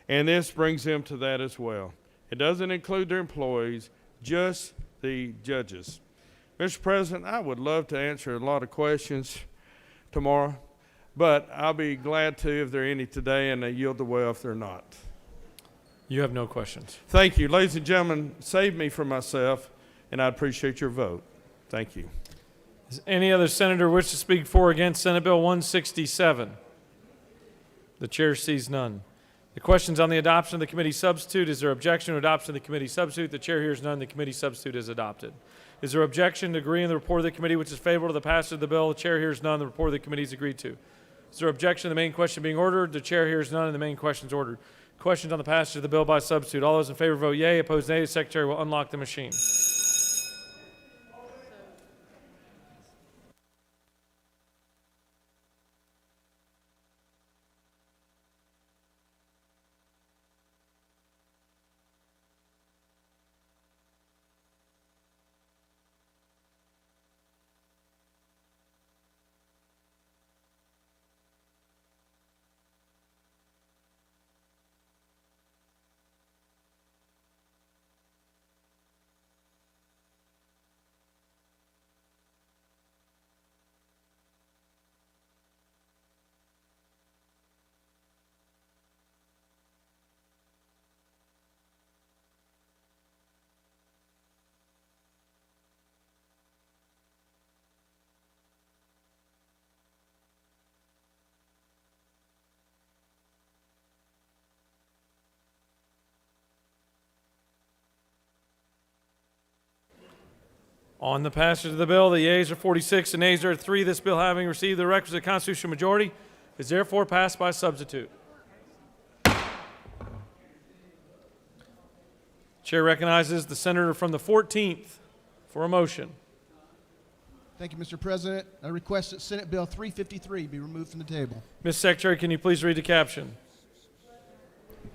And this brings them to that as well. It doesn't include their employees, just the judges. Mr. President, I would love to answer a lot of questions tomorrow, but I'll be glad to if there are any today, and I yield the way if they're not. You have no questions. Thank you. Ladies and gentlemen, save me from myself, and I appreciate your vote. Thank you. Does any other senator wish to speak for or against Senate Bill 167? The chair sees none. The question's on the adoption of the committee substitute. Is there objection to adoption of the committee substitute? The chair hears none. The committee substitute is adopted. Is there objection to agreeing to the report of the committee which is favorable to the passage of the bill? The chair hears none. The report of the committee is agreed to. Is there objection to the main question being ordered? The chair hears none, and the main question is ordered. Questions on the passage of the bill by substitute. All those in favor vote yea. Opposed, nay. The secretary will unlock the machine. On the passage of the bill, the yeas are 46 and nays are 3. This bill, having received the requisite constitutional majority, is therefore passed by substitute. Chair recognizes the senator from the 14th for a motion. Thank you, Mr. President. I request that Senate Bill 353 be removed from the table. Ms. Secretary, can you please read the caption?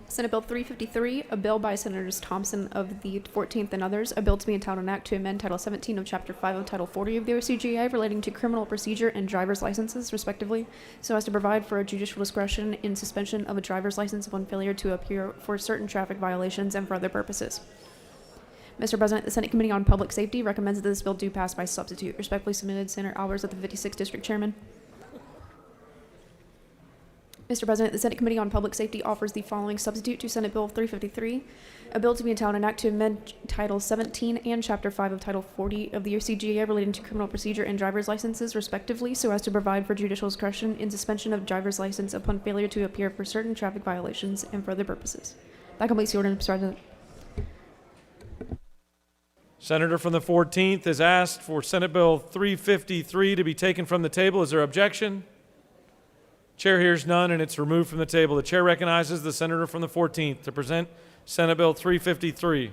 Senate Bill 353, a bill by Senators Thompson of the 14th and others, a bill to be entitled an act to amend Title 17 of Chapter 5 of Title 40 of the OCGA relating to criminal procedure and driver's licenses, respectively, so as to provide for a judicial discretion in suspension of a driver's license upon failure to appear for certain traffic violations and for other purposes. Mr. President, the Senate Committee on Public Safety recommends that this bill do pass by substitute. Respectfully submitted, Senator Albers of the 56th District Chairman. Mr. President, the Senate Committee on Public Safety offers the following substitute to Senate Bill 353, a bill to be entitled an act to amend Title 17 and Chapter 5 of Title 40 of the OCGA relating to criminal procedure and driver's licenses, respectively, so as to provide for judicial discretion in suspension of driver's license upon failure to appear for certain traffic violations and for other purposes. That completes the order, Mr. President. Senator from the 14th has asked for Senate Bill 353 to be taken from the table. Is there objection? Chair hears none, and it's removed from the table. The chair recognizes the senator from the 14th to present Senate Bill 353.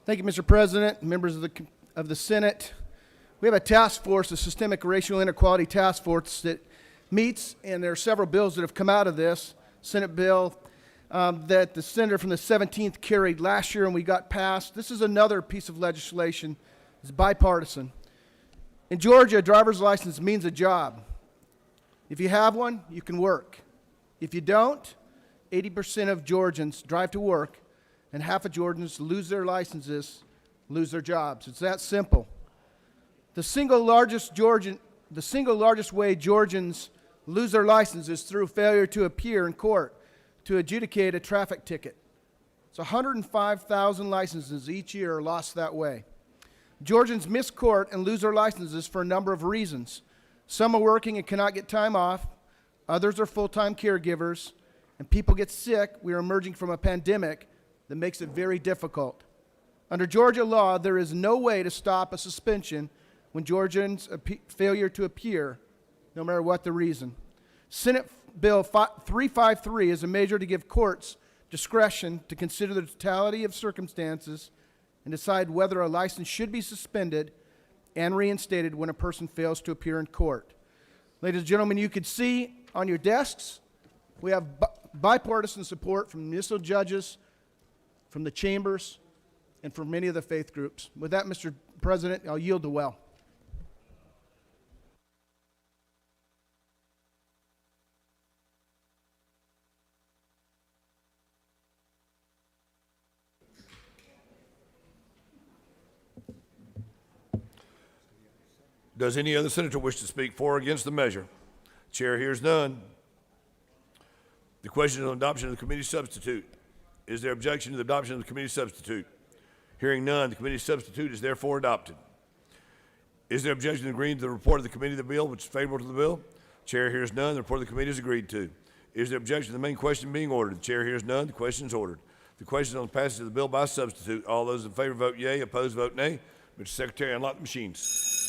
Thank you, Mr. President, members of the Senate. We have a task force, a Systemic Racial Inequality Task Force that meets, and there are several bills that have come out of this. Senate bill that the senator from the 17th carried last year and we got passed. This is another piece of legislation. It's bipartisan. In Georgia, a driver's license means a job. If you have one, you can work. If you don't, 80% of Georgians drive to work, and half of Georgians lose their licenses, lose their jobs. It's that simple. The single largest way Georgians lose their license is through failure to appear in court to adjudicate a traffic ticket. It's 105,000 licenses each year are lost that way. Georgians miss court and lose their licenses for a number of reasons. Some are working and cannot get time off. Others are full-time caregivers. And people get sick. We are emerging from a pandemic that makes it very difficult. Under Georgia law, there is no way to stop a suspension when Georgians failure to appear, no matter what the reason. Senate Bill 353 is a measure to give courts discretion to consider the totality of circumstances and decide whether a license should be suspended and reinstated when a person fails to appear in court. Ladies and gentlemen, you can see on your desks, we have bipartisan support from municipal judges, from the chambers, and from many of the faith groups. With that, Mr. President, I'll yield to Well. Does any other senator wish to speak for or against the measure? Chair hears none. The question is on adoption of the committee substitute. Is there objection to the adoption of the committee substitute? Hearing none, the committee substitute is therefore adopted. Is there objection to agreeing to the report of the committee of the bill, which is favorable to the bill? Chair hears none. The report of the committee is agreed to. Is there objection to the main question being ordered? The chair hears none. The question is ordered. The question is on the passage of the bill by substitute. All those in favor vote yea. Opposed vote nay. Mr. Secretary, unlock the machines.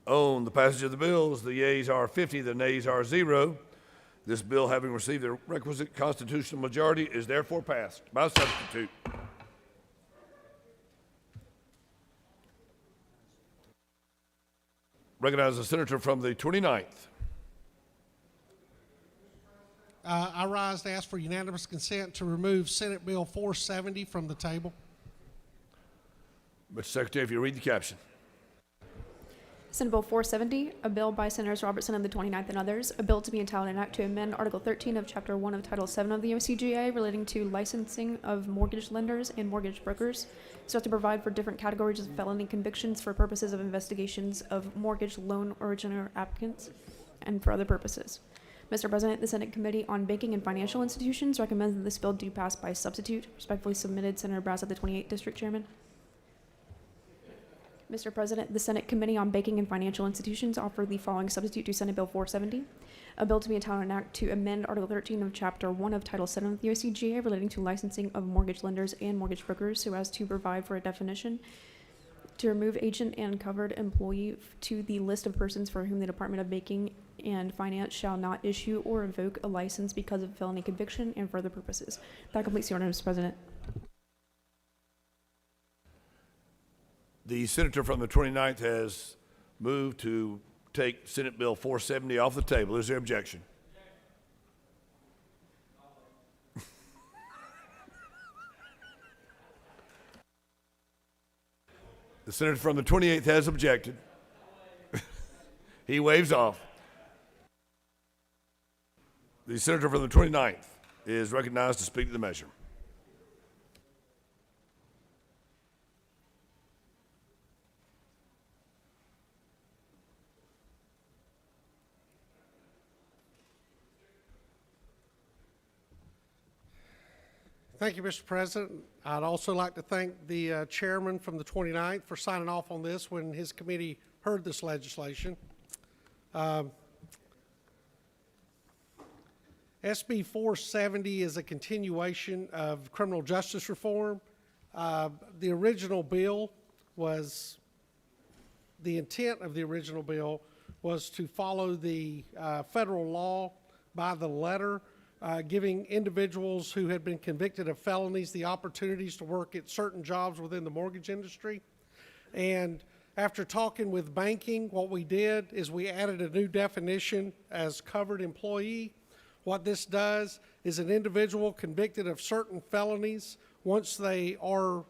On the passage of the bills, the yeas are 50, the nays are 0. This bill, having received the requisite constitutional majority, is therefore passed by substitute. Recognize the senator from the 29th. I rise to ask for unanimous consent to remove Senate Bill 470 from the table. Mr. Secretary, if you read the caption. Senate Bill 470, a bill by Senators Robertson of the 29th and others, a bill to be entitled an act to amend Article 13 of Chapter 1 of Title 7 of the OCGA relating to licensing of mortgage lenders and mortgage brokers, so as to provide for different categories of felony convictions for purposes of investigations of mortgage loan originator applicants and for other purposes. Mr. President, the Senate Committee on Banking and Financial Institutions recommends that this bill do pass by substitute. Respectfully submitted, Senator Brassett, the 28th District Chairman. Mr. President, the Senate Committee on Banking and Financial Institutions offer the following substitute to Senate Bill 470, a bill to be entitled an act to amend Article 13 of Chapter 1 of Title 7 of the OCGA relating to licensing of mortgage lenders and mortgage brokers so as to provide for a definition to remove agent and covered employee to the list of persons for whom the Department of Banking and Finance shall not issue or revoke a license because of felony conviction and for other purposes. That completes the order, Mr. President. The senator from the 29th has moved to take Senate Bill 470 off the table. Is there objection? The senator from the 28th has objected. He waves off. The senator from the 29th is recognized to speak to the measure. Thank you, Mr. President. I'd also like to thank the chairman from the 29th for signing off on this when his committee heard this legislation. SB 470 is a continuation of criminal justice reform. The original bill was, the intent of the original bill was to follow the federal law by the letter, giving individuals who had been convicted of felonies the opportunities to work at certain jobs within the mortgage industry. And after talking with banking, what we did is we added a new definition as covered employee. What this does is an individual convicted of certain felonies, once they are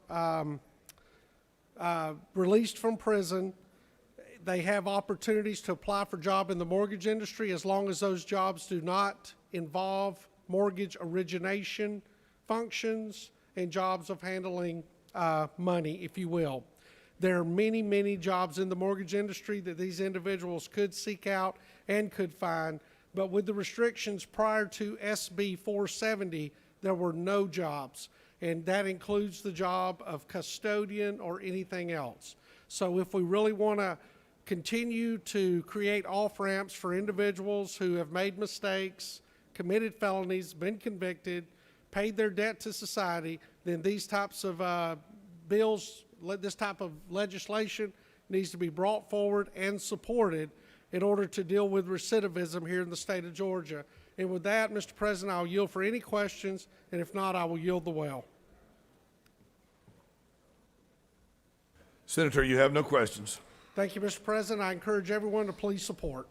released from prison, they have opportunities to apply for a job in the mortgage industry as long as those jobs do not involve mortgage origination functions and jobs of handling money, if you will. There are many, many jobs in the mortgage industry that these individuals could seek out and could find, but with the restrictions prior to SB 470, there were no jobs, and that includes the job of custodian or anything else. So if we really want to continue to create off-ramps for individuals who have made mistakes, committed felonies, been convicted, paid their debt to society, then these types of bills, this type of legislation needs to be brought forward and supported in order to deal with recidivism here in the state of Georgia. And with that, Mr. President, I'll yield for any questions, and if not, I will yield the well. Senator, you have no questions. Thank you, Mr. President. I encourage everyone to please support.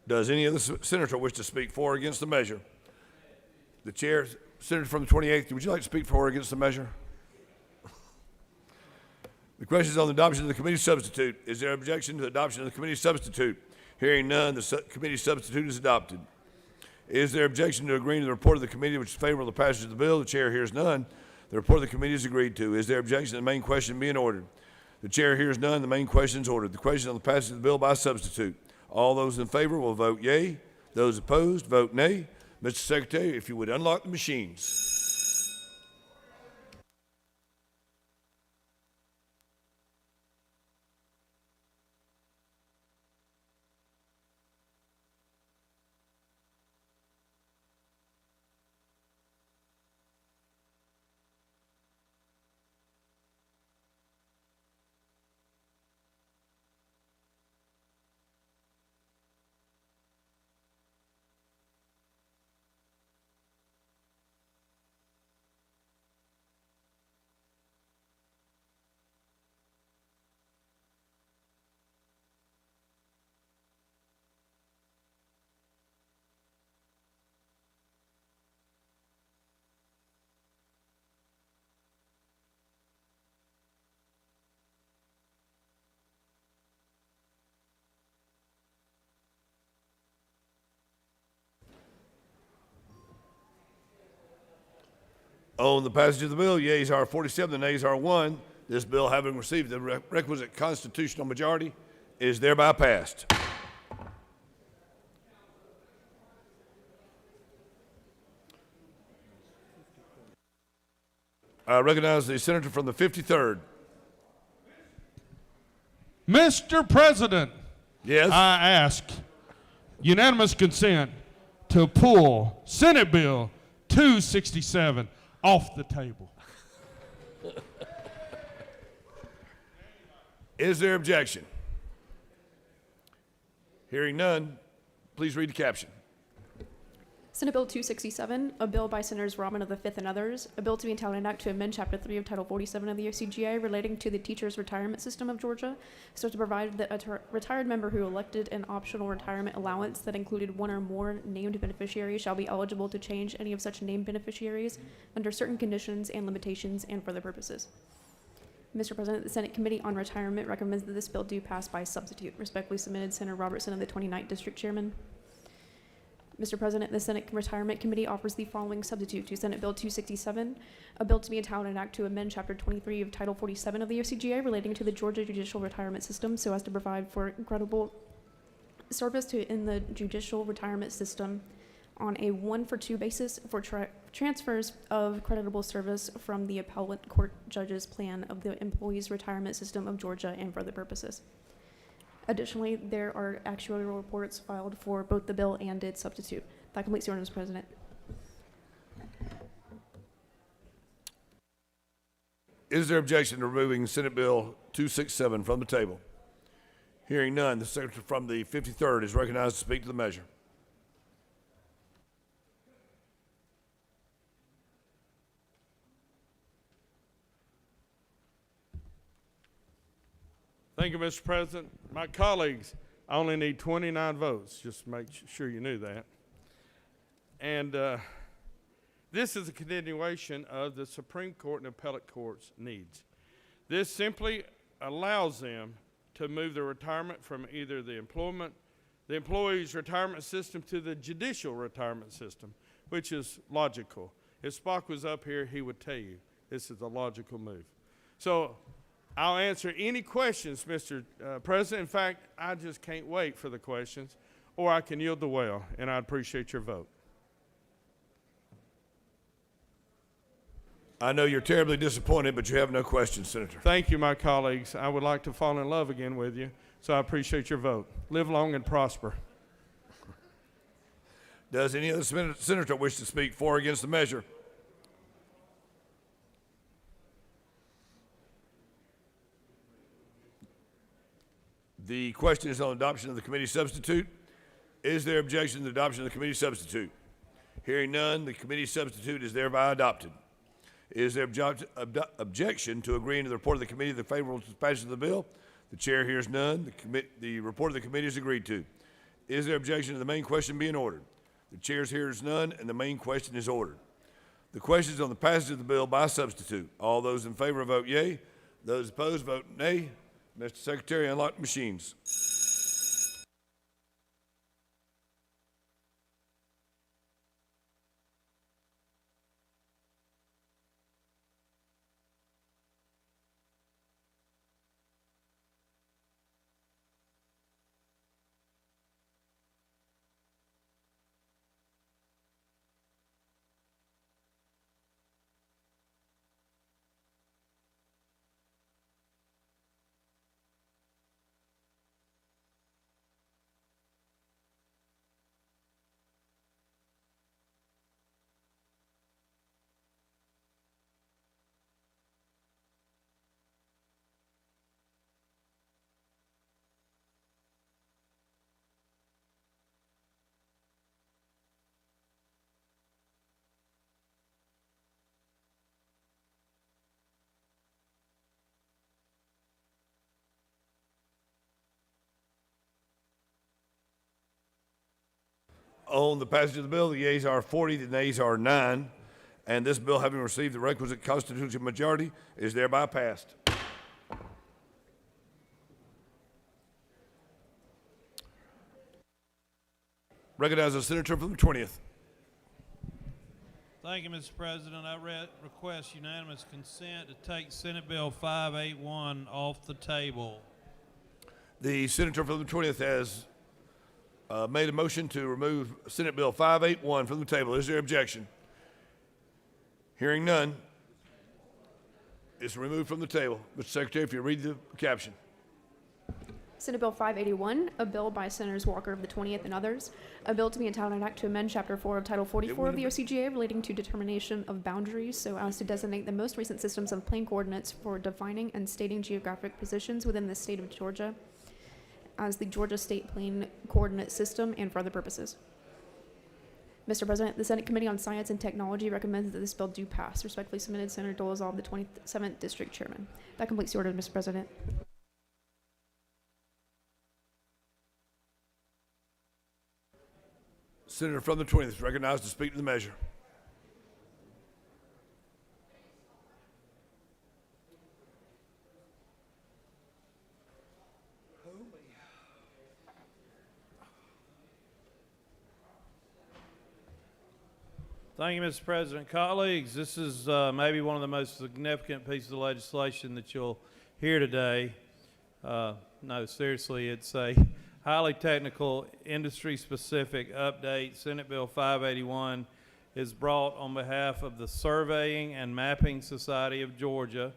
Does any other senator wish to speak for or against the measure? The chair, senator from the 28th, would you like to speak for or against the measure? The question is on the adoption of the committee substitute. Is there objection to the adoption of the committee substitute? Hearing none, the committee substitute is adopted. Is there objection to agreeing to the report of the committee which is favorable to the passage of the bill? The chair hears none. The report of the committee is agreed to. Is there objection to the main question being ordered? The chair hears none. The main question is ordered. The question on the passage of the bill by substitute. All those in favor will vote yea. Those opposed, vote nay. Mr. Secretary, if you would unlock the machines. On the passage of the bill, yeas are 47, the nays are 1. This bill, having received the requisite constitutional majority, is thereby passed. I recognize the senator from the 53rd. Mr. President, Yes. I ask unanimous consent to pull Senate Bill 267 off the table. Is there objection? Hearing none, please read the caption. Senate Bill 267, a bill by Senators Rahman of the 5th and others, a bill to be entitled an act to amend Chapter 3 of Title 47 of the OCGA relating to the teachers' retirement system of Georgia, so to provide that a retired member who elected an optional retirement allowance that included one or more named beneficiaries shall be eligible to change any of such named beneficiaries under certain conditions and limitations and for other purposes. Mr. President, the Senate Committee on Retirement recommends that this bill do pass by substitute. Respectfully submitted, Senator Robertson of the 29th District Chairman. Mr. President, the Senate Retirement Committee offers the following substitute to Senate Bill 267, a bill to be entitled an act to amend Chapter 23 of Title 47 of the OCGA relating to the Georgia judicial retirement system so as to provide for credible service in the judicial retirement system on a 1-for-2 basis for transfers of creditable service from the appellate court judge's plan of the employees' retirement system of Georgia and for other purposes. Additionally, there are actuarial reports filed for both the bill and its substitute. That completes the order, Mr. President. Is there objection to removing Senate Bill 267 from the table? Hearing none, the senator from the 53rd is recognized to speak to the measure. Thank you, Mr. President. My colleagues, I only need 29 votes, just to make sure you knew that. And this is a continuation of the Supreme Court and Appellate Court's needs. This simply allows them to move the retirement from either the employee's retirement system to the judicial retirement system, which is logical. If Spock was up here, he would tell you this is a logical move. So I'll answer any questions, Mr. President. In fact, I just can't wait for the questions, or I can yield the well, and I'd appreciate your vote. I know you're terribly disappointed, but you have no questions, Senator. Thank you, my colleagues. I would like to fall in love again with you, so I appreciate your vote. Live long and prosper. Does any other senator wish to speak for or against the measure? The question is on adoption of the committee substitute. Is there objection to the adoption of the committee substitute? Hearing none, the committee substitute is thereby adopted. Is there objection to agreeing to the report of the committee the favorable passage of the bill? The chair hears none. The report of the committee is agreed to. Is there objection to the main question being ordered? The chair hears none, and the main question is ordered. The question is on the passage of the bill by substitute. All those in favor vote yea. Those opposed vote nay. Mr. Secretary, unlock the machines. On the passage of the bill, the yeas are 40, the nays are 9, and this bill, having received the requisite constitutional majority, is thereby passed. Recognize the senator from the 20th. Thank you, Mr. President. I request unanimous consent to take Senate Bill 581 off the table. The senator from the 20th has made a motion to remove Senate Bill 581 from the table. Is there objection? Hearing none, it's removed from the table. Mr. Secretary, if you read the caption. Senate Bill 581, a bill by Senators Walker of the 20th and others, a bill to be entitled an act to amend Chapter 4 of Title 44 of the OCGA relating to determination of boundaries so as to designate the most recent systems of plane coordinates for defining and stating geographic positions within the state of Georgia as the Georgia State Plane Coordinate System and for other purposes. Mr. President, the Senate Committee on Science and Technology recommends that this bill do pass. Respectfully submitted, Senator Dolezal, the 27th District Chairman. That completes the order, Mr. President. Senator from the 20th is recognized to speak to the measure. Thank you, Mr. President. Colleagues, this is maybe one of the most significant pieces of legislation that you'll hear today. No, seriously, it's a highly technical, industry-specific update. Senate Bill 581 is brought on behalf of the Surveying and Mapping Society of Georgia.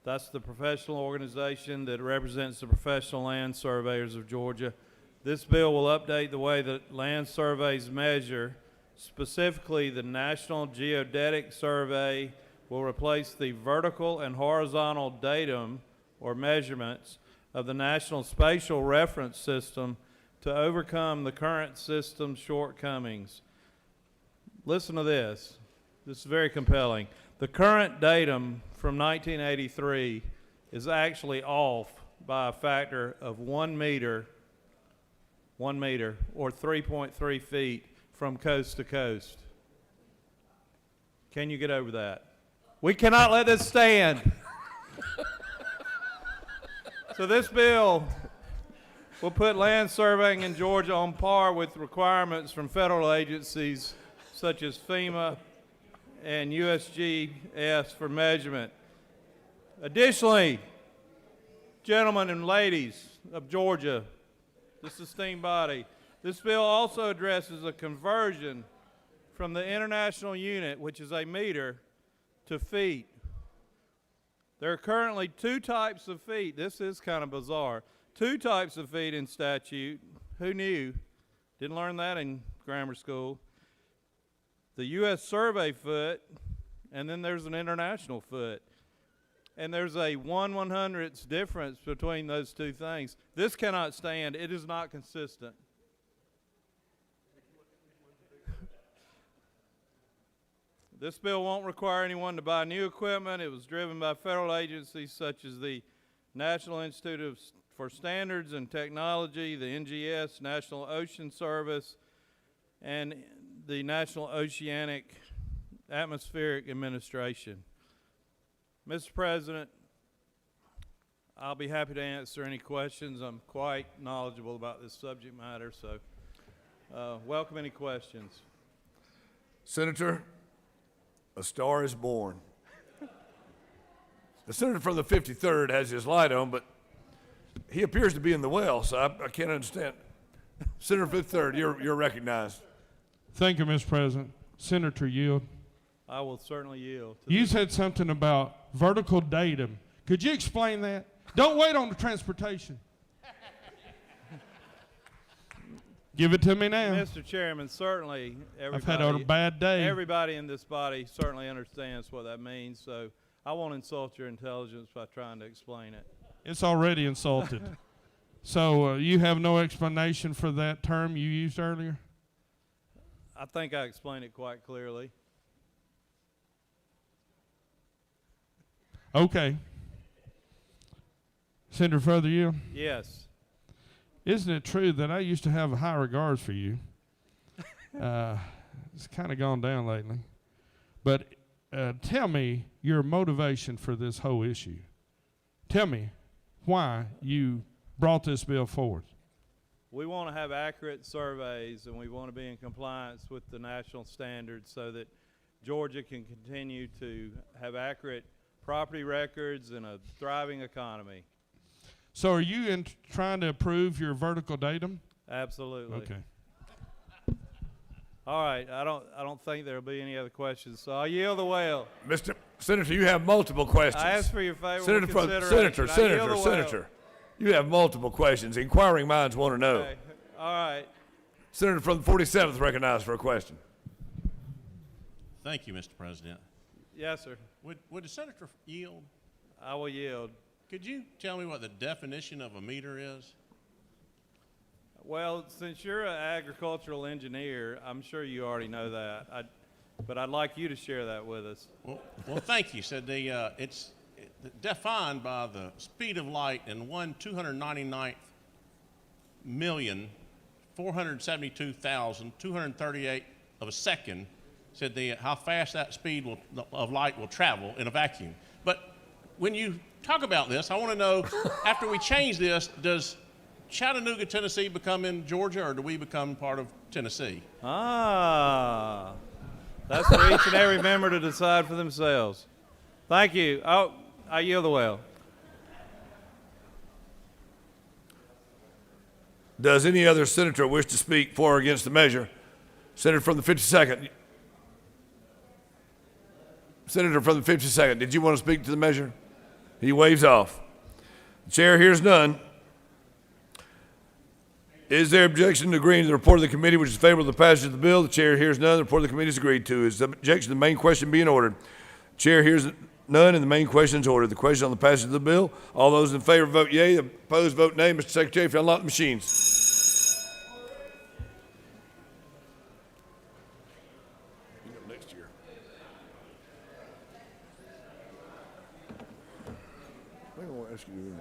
That's the professional organization that represents the professional land surveyors of Georgia. This bill will update the way that land surveys measure. Specifically, the National Geodetic Survey will replace the vertical and horizontal datum or measurements of the National Spatial Reference System to overcome the current system's shortcomings. Listen to this. This is very compelling. The current datum from 1983 is actually off by a factor of 1 meter, or 3.3 feet from coast to coast. Can you get over that? We cannot let this stand. So this bill will put land surveying in Georgia on par with requirements from federal agencies such as FEMA and USGS for measurement. Additionally, gentlemen and ladies of Georgia, this esteemed body, this bill also addresses a conversion from the international unit, which is a meter, to feet. There are currently 2 types of feet. This is kind of bizarre. 2 types of feet in statute. Who knew? Didn't learn that in grammar school. The U.S. survey foot, and then there's an international foot. And there's a 1/100th difference between those 2 things. This cannot stand. It is not consistent. This bill won't require anyone to buy new equipment. It was driven by federal agencies such as the National Institute for Standards and Technology, the NGS, National Ocean Service, and the National Oceanic Atmospheric Administration. Mr. President, I'll be happy to answer any questions. I'm quite knowledgeable about this subject matter, so welcome any questions. Senator, a star is born. The senator from the 53rd has his light on, but he appears to be in the well, so I can't understand. Senator 53rd, you're recognized. Thank you, Mr. President. Senator, yield. I will certainly yield. You said something about vertical datum. Could you explain that? Don't wait on the transportation. Give it to me now. Mr. Chairman, certainly I've had a bad day. Everybody in this body certainly understands what that means, so I won't insult your intelligence by trying to explain it. It's already insulted. So you have no explanation for that term you used earlier? I think I explained it quite clearly. Okay. Senator Further Yield? Yes. Isn't it true that I used to have high regards for you? It's kind of gone down lately. But tell me your motivation for this whole issue. Tell me why you brought this bill forward. We want to have accurate surveys, and we want to be in compliance with the national standards so that Georgia can continue to have accurate property records and a thriving economy. So are you trying to approve your vertical datum? Absolutely. Okay. All right, I don't think there'll be any other questions, so I yield the well. Mr. Senator, you have multiple questions. I ask for your favorable Senator, consideration. Senator, you have multiple questions. Inquiring minds want to know. Okay. All right. Senator from the 47th recognized for a question. Thank you, Mr. President. Yes, sir. Would the senator yield? I will yield. Could you tell me what the definition of a meter is? Well, since you're an agricultural engineer, I'm sure you already know that. But I'd like you to share that with us. Well, thank you. So it's defined by the speed of light in 1/299,472,238 of a second. Said how fast that speed of light will travel in a vacuum. But when you talk about this, I want to know, after we change this, does Chattanooga, Tennessee become in Georgia, or do we become part of Tennessee? Ah, that's for each and every member to decide for themselves. Thank you. I yield the well. Does any other senator wish to speak for or against the measure? Senator from the 52nd. Senator from the 52nd, did you want to speak to the measure? He waves off. The chair hears none. Is there objection to agreeing to the report of the committee which is favorable to the passage of the bill? The chair hears none. The report of the committee is agreed to. Is the objection to the main question being ordered? The chair hears none, and the main question is ordered. The question on the passage of the bill. All those in favor vote yea. The opposed vote nay. Mr. Secretary, if you unlock the machines. Next year. I want to ask you.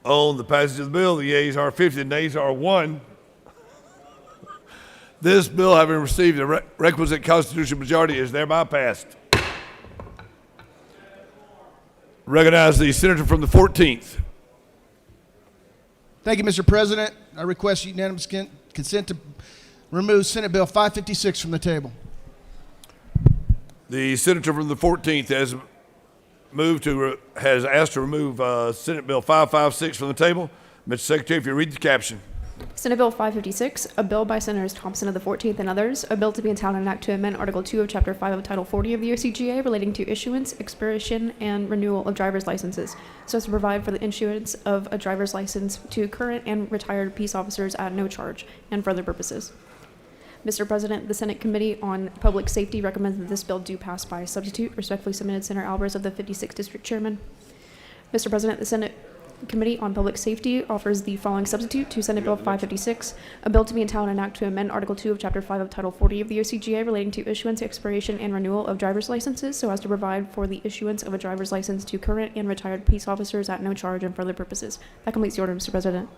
On the passage of the bill, the yeas are 50, the nays are 1. This bill, having received a requisite constitutional majority, is thereby passed. Recognize the senator from the 14th. Thank you, Mr. President. I request unanimous consent to remove Senate Bill 556 from the table. The senator from the 14th has asked to remove Senate Bill 556 from the table. Mr. Secretary, if you read the caption. Senate Bill 556, a bill by Senators Thompson of the 14th and others, a bill to be entitled an act to amend Article 2 of Chapter 5 of Title 40 of the OCGA relating to issuance, expiration, and renewal of driver's licenses, so as to provide for the issuance of a driver's license to current and retired peace officers at no charge, and for other purposes. Mr. President, the Senate Committee on Public Safety recommends that this bill do pass by substitute. Respectfully submitted, Senator Albers of the 56th District Chairman. Mr. President, the Senate Committee on Public Safety offers the following substitute to Senate Bill 556, a bill to be entitled an act to amend Article 2 of Chapter 5 of Title 40 of the OCGA relating to issuance, expiration, and renewal of driver's licenses, so as to provide for the issuance of a driver's license to current and retired peace officers at no charge and for other purposes. That completes the order, Mr. President.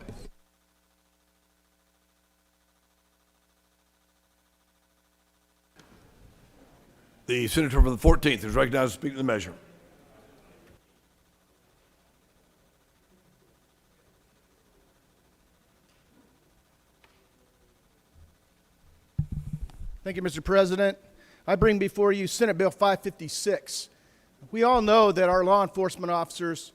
The senator from the 14th is recognized to speak to the measure. Thank you, Mr. President. I bring before you Senate Bill 556. We all know that our law enforcement officers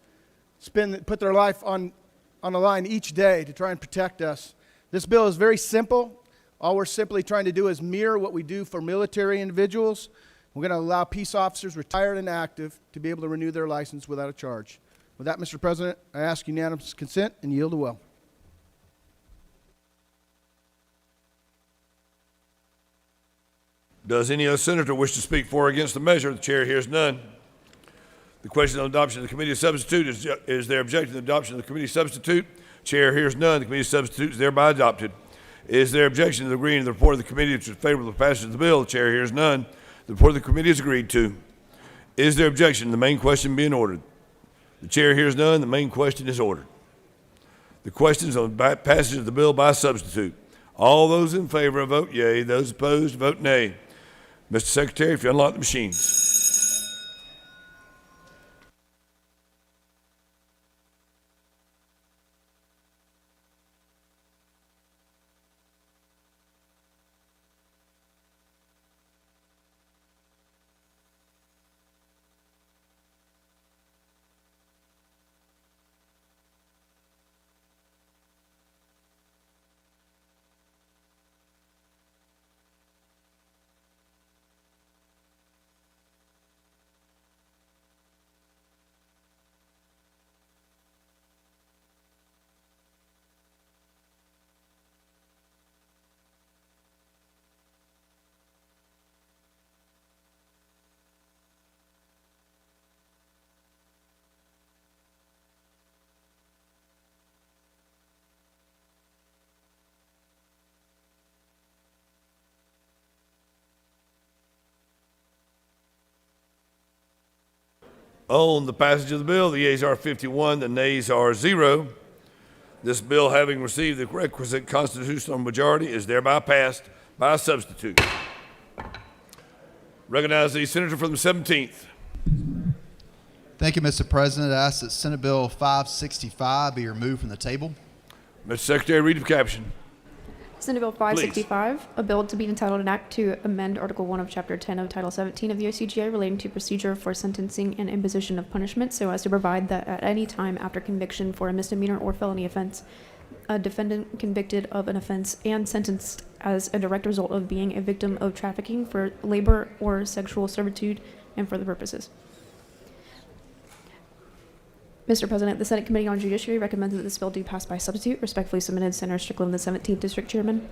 put their life on the line each day to try and protect us. This bill is very simple. All we're simply trying to do is mirror what we do for military individuals. We're going to allow peace officers, retired and active, to be able to renew their license without a charge. With that, Mr. President, I ask unanimous consent and yield the will. Does any other senator wish to speak for or against the measure? The chair hears none. The question on adoption of the committee substitute is there objection to the adoption of the committee substitute? Chair hears none. The committee substitute is thereby adopted. Is there objection to the agreeing to the report of the committee which is favorable to the passage of the bill? The chair hears none. The report of the committee is agreed to. Is there objection to the main question being ordered? The chair hears none. The main question is ordered. The questions on passage of the bill by substitute. All those in favor vote yea. Those opposed vote nay. Mr. Secretary, if you unlock the machines. On the passage of the bill, the yeas are 51, the nays are 0. This bill, having received the requisite constitutional majority, is thereby passed by substitute. Recognize the senator from the 17th. Thank you, Mr. President. I ask that Senate Bill 565 be removed from the table. Mr. Secretary, read the caption. Senate Bill 565, a bill to be entitled an act to amend Article 1 of Chapter 10 of Title 17 of the OCGA relating to procedure for sentencing and imposition of punishment so as to provide that at any time after conviction for a misdemeanor or felony offense, a defendant convicted of an offense and sentenced as a direct result of being a victim of trafficking for labor or sexual servitude and for the purposes. Mr. President, the Senate Committee on Judiciary recommends that this bill do pass by substitute. Respectfully submitted, Senator Strickland, the 17th District Chairman.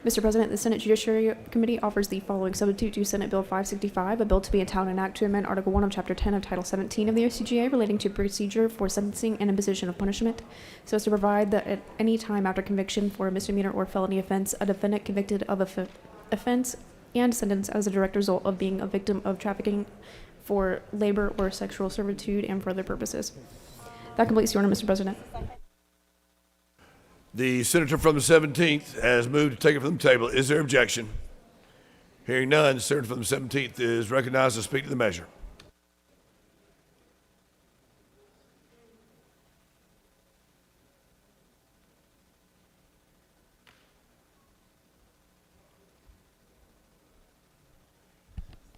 Mr. President, the Senate Judiciary Committee offers the following substitute to Senate Bill 565, a bill to be entitled an act to amend Article 1 of Chapter 10 of Title 17 of the OCGA relating to procedure for sentencing and imposition of punishment, so as to provide that at any time after conviction for a misdemeanor or felony offense, a defendant convicted of an offense and sentenced as a direct result of being a victim of trafficking for labor or sexual servitude and for other purposes. That completes the order, Mr. President. The senator from the 17th has moved to take it from the table. Is there objection? Hearing none, the senator from the 17th is recognized to speak to the measure.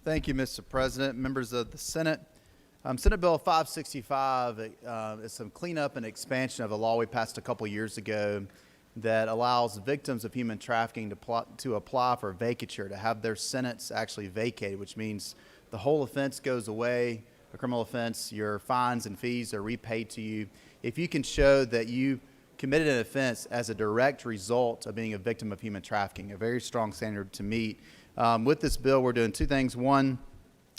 Thank you, Mr. President, members of the Senate. Senate Bill 565 is some cleanup and expansion of a law we passed a couple years ago that allows victims of human trafficking to apply for vacature, to have their sentence actually vacated, which means the whole offense goes away, a criminal offense, your fines and fees are repaid to you. If you can show that you committed an offense as a direct result of being a victim of human trafficking, a very strong standard to meet. With this bill, we're doing two things. One,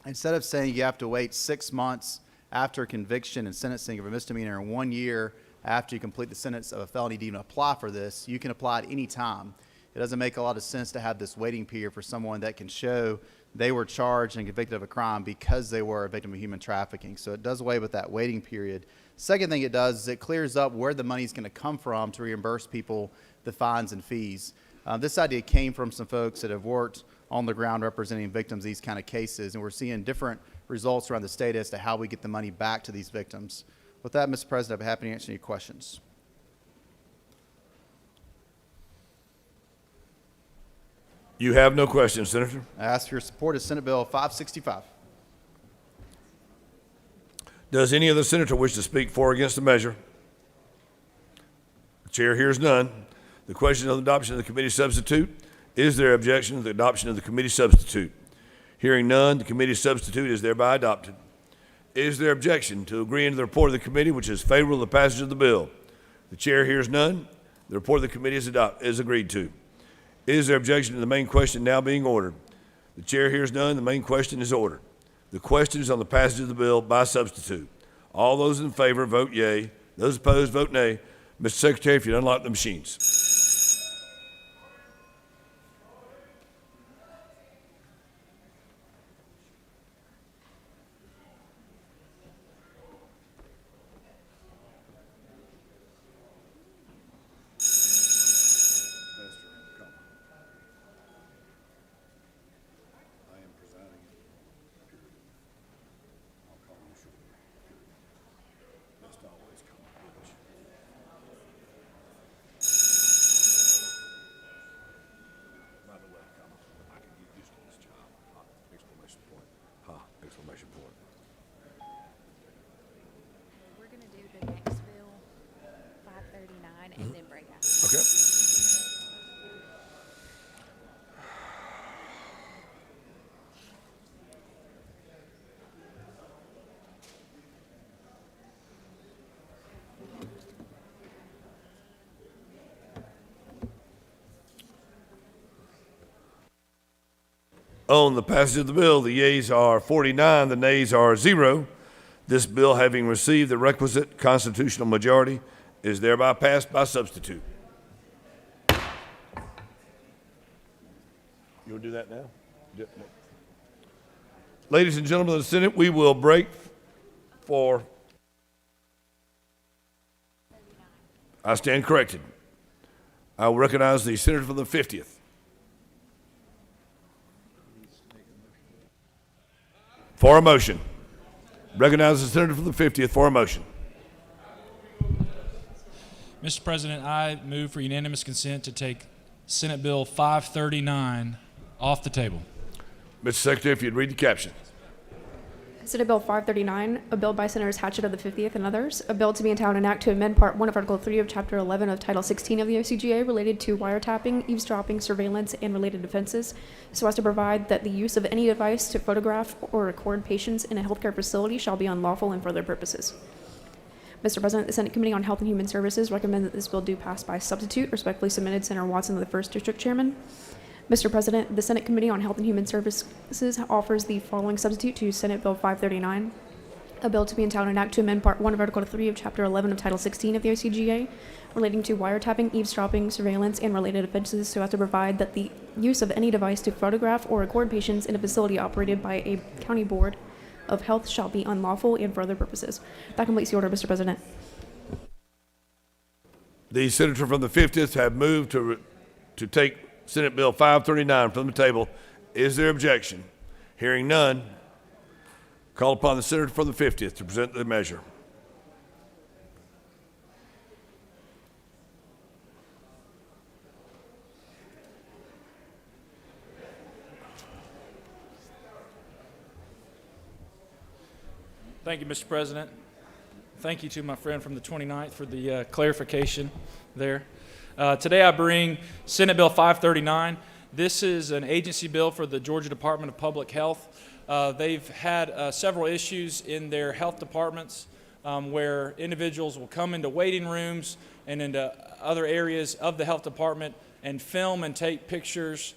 instead of saying you have to wait 6 months after conviction and sentencing of a misdemeanor and 1 year after you complete the sentence of a felony to even apply for this, you can apply at any time. It doesn't make a lot of sense to have this waiting period for someone that can show they were charged and convicted of a crime because they were a victim of human trafficking. So it does away with that waiting period. Second thing it does is it clears up where the money is going to come from to reimburse people the fines and fees. This idea came from some folks that have worked on the ground representing victims of these kind of cases, and we're seeing different results around the state as to how we get the money back to these victims. With that, Mr. President, I'd be happy to answer any questions. You have no questions, Senator. I ask for your support of Senate Bill 565. Does any other senator wish to speak for or against the measure? The chair hears none. The question on the adoption of the committee substitute. Is there objection to the adoption of the committee substitute? Hearing none, the committee substitute is thereby adopted. Is there objection to agreeing to the report of the committee which is favorable to the passage of the bill? The chair hears none. The report of the committee is agreed to. Is there objection to the main question now being ordered? The chair hears none. The main question is ordered. The question is on the passage of the bill by substitute. All those in favor vote yea. Those opposed vote nay. Mr. Secretary, if you'd unlock the machines. Exclamation point. We're going to do the next bill, 539, and then break out. Okay. On the passage of the bill, the yeas are 49, the nays are 0. This bill, having received the requisite constitutional majority, is thereby passed by substitute. You want to do that now? Yep. Ladies and gentlemen of the Senate, we will break for... I stand corrected. I will recognize the senator from the 50th. For a motion. Recognize the senator from the 50th for a motion. Mr. President, I move for unanimous consent to take Senate Bill 539 off the table. Mr. Secretary, if you'd read the caption. Senate Bill 539, a bill by Senators Hatchett of the 50th and others, a bill to be entitled an act to amend Part 1 of Article 3 of Chapter 11 of Title 16 of the OCGA related to wiretapping, eavesdropping, surveillance, and related offenses, so as to provide that the use of any device to photograph or record patients in a healthcare facility shall be unlawful and for other purposes. Mr. President, the Senate Committee on Health and Human Services recommend that this bill do pass by substitute. Respectfully submitted, Senator Watson, the 1st District Chairman. Mr. President, the Senate Committee on Health and Human Services offers the following substitute to Senate Bill 539, a bill to be entitled an act to amend Part 1 of Article 3 of Chapter 11 of Title 16 of the OCGA relating to wiretapping, eavesdropping, surveillance, and related offenses, so as to provide that the use of any device to photograph or record patients in a facility operated by a county board of health shall be unlawful and for other purposes. That completes the order, Mr. President. The senator from the 50th have moved to take Senate Bill 539 from the table. Is there objection? Hearing none, call upon the senator from the 50th to present the measure. Thank you, Mr. President. Thank you to my friend from the 29th for the clarification there. Today I bring Senate Bill 539. This is an agency bill for the Georgia Department of Public Health. They've had several issues in their health departments where individuals will come into waiting rooms and into other areas of the health department and film and take pictures.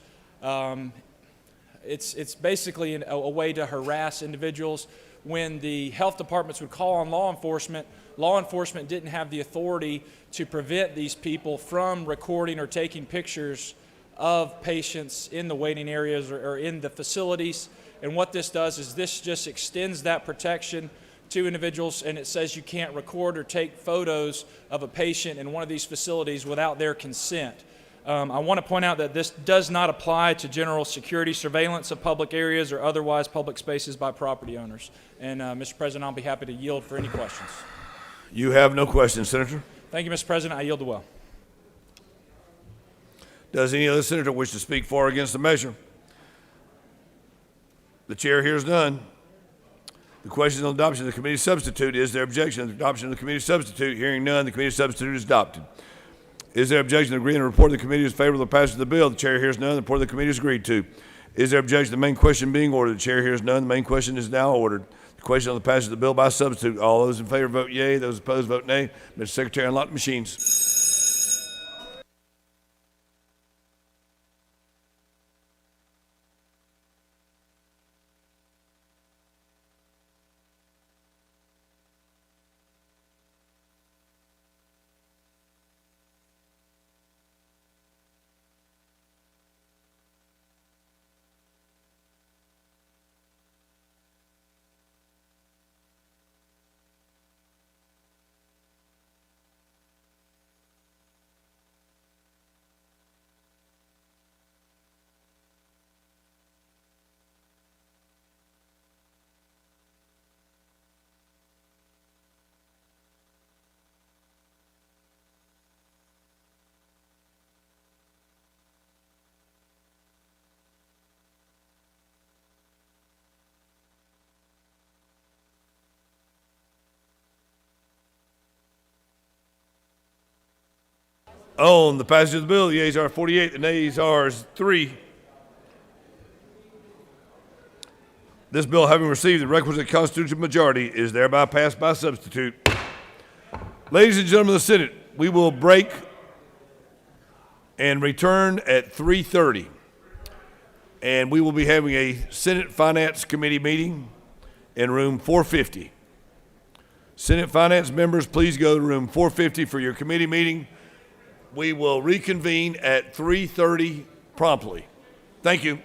It's basically a way to harass individuals. When the health departments would call on law enforcement didn't have the authority to prevent these people from recording or taking pictures of patients in the waiting areas or in the facilities. And what this does is this just extends that protection to individuals, and it says you can't record or take photos of a patient in one of these facilities without their consent. I want to point out that this does not apply to general security surveillance of public areas or otherwise public spaces by property owners. And Mr. President, I'll be happy to yield for any questions. You have no questions, Senator. Thank you, Mr. President. I yield the well. Does any other senator wish to speak for or against the measure? The chair hears none. The question on adoption of the committee substitute. Is there objection to the adoption of the committee substitute? Hearing none, the committee substitute is adopted. Is there objection to agreeing to report of the committee is favorable to the passage of the bill? The chair hears none. The report of the committee is agreed to. Is there objection to the main question being ordered? The chair hears none. The main question is now ordered. The question on the passage of the bill by substitute. All those in favor vote yea. Those opposed vote nay. Mr. Secretary, unlock the machines. On the passage of the bill, the yeas are 48, the nays are 3. This bill, having received the requisite constitutional majority, is thereby passed by substitute. Ladies and gentlemen of the Senate, we will break and return at 3:30. And we will be having a Senate Finance Committee meeting in room 450. Senate Finance members, please go to room 450 for your committee meeting. We will reconvene at 3:30 promptly. Thank you.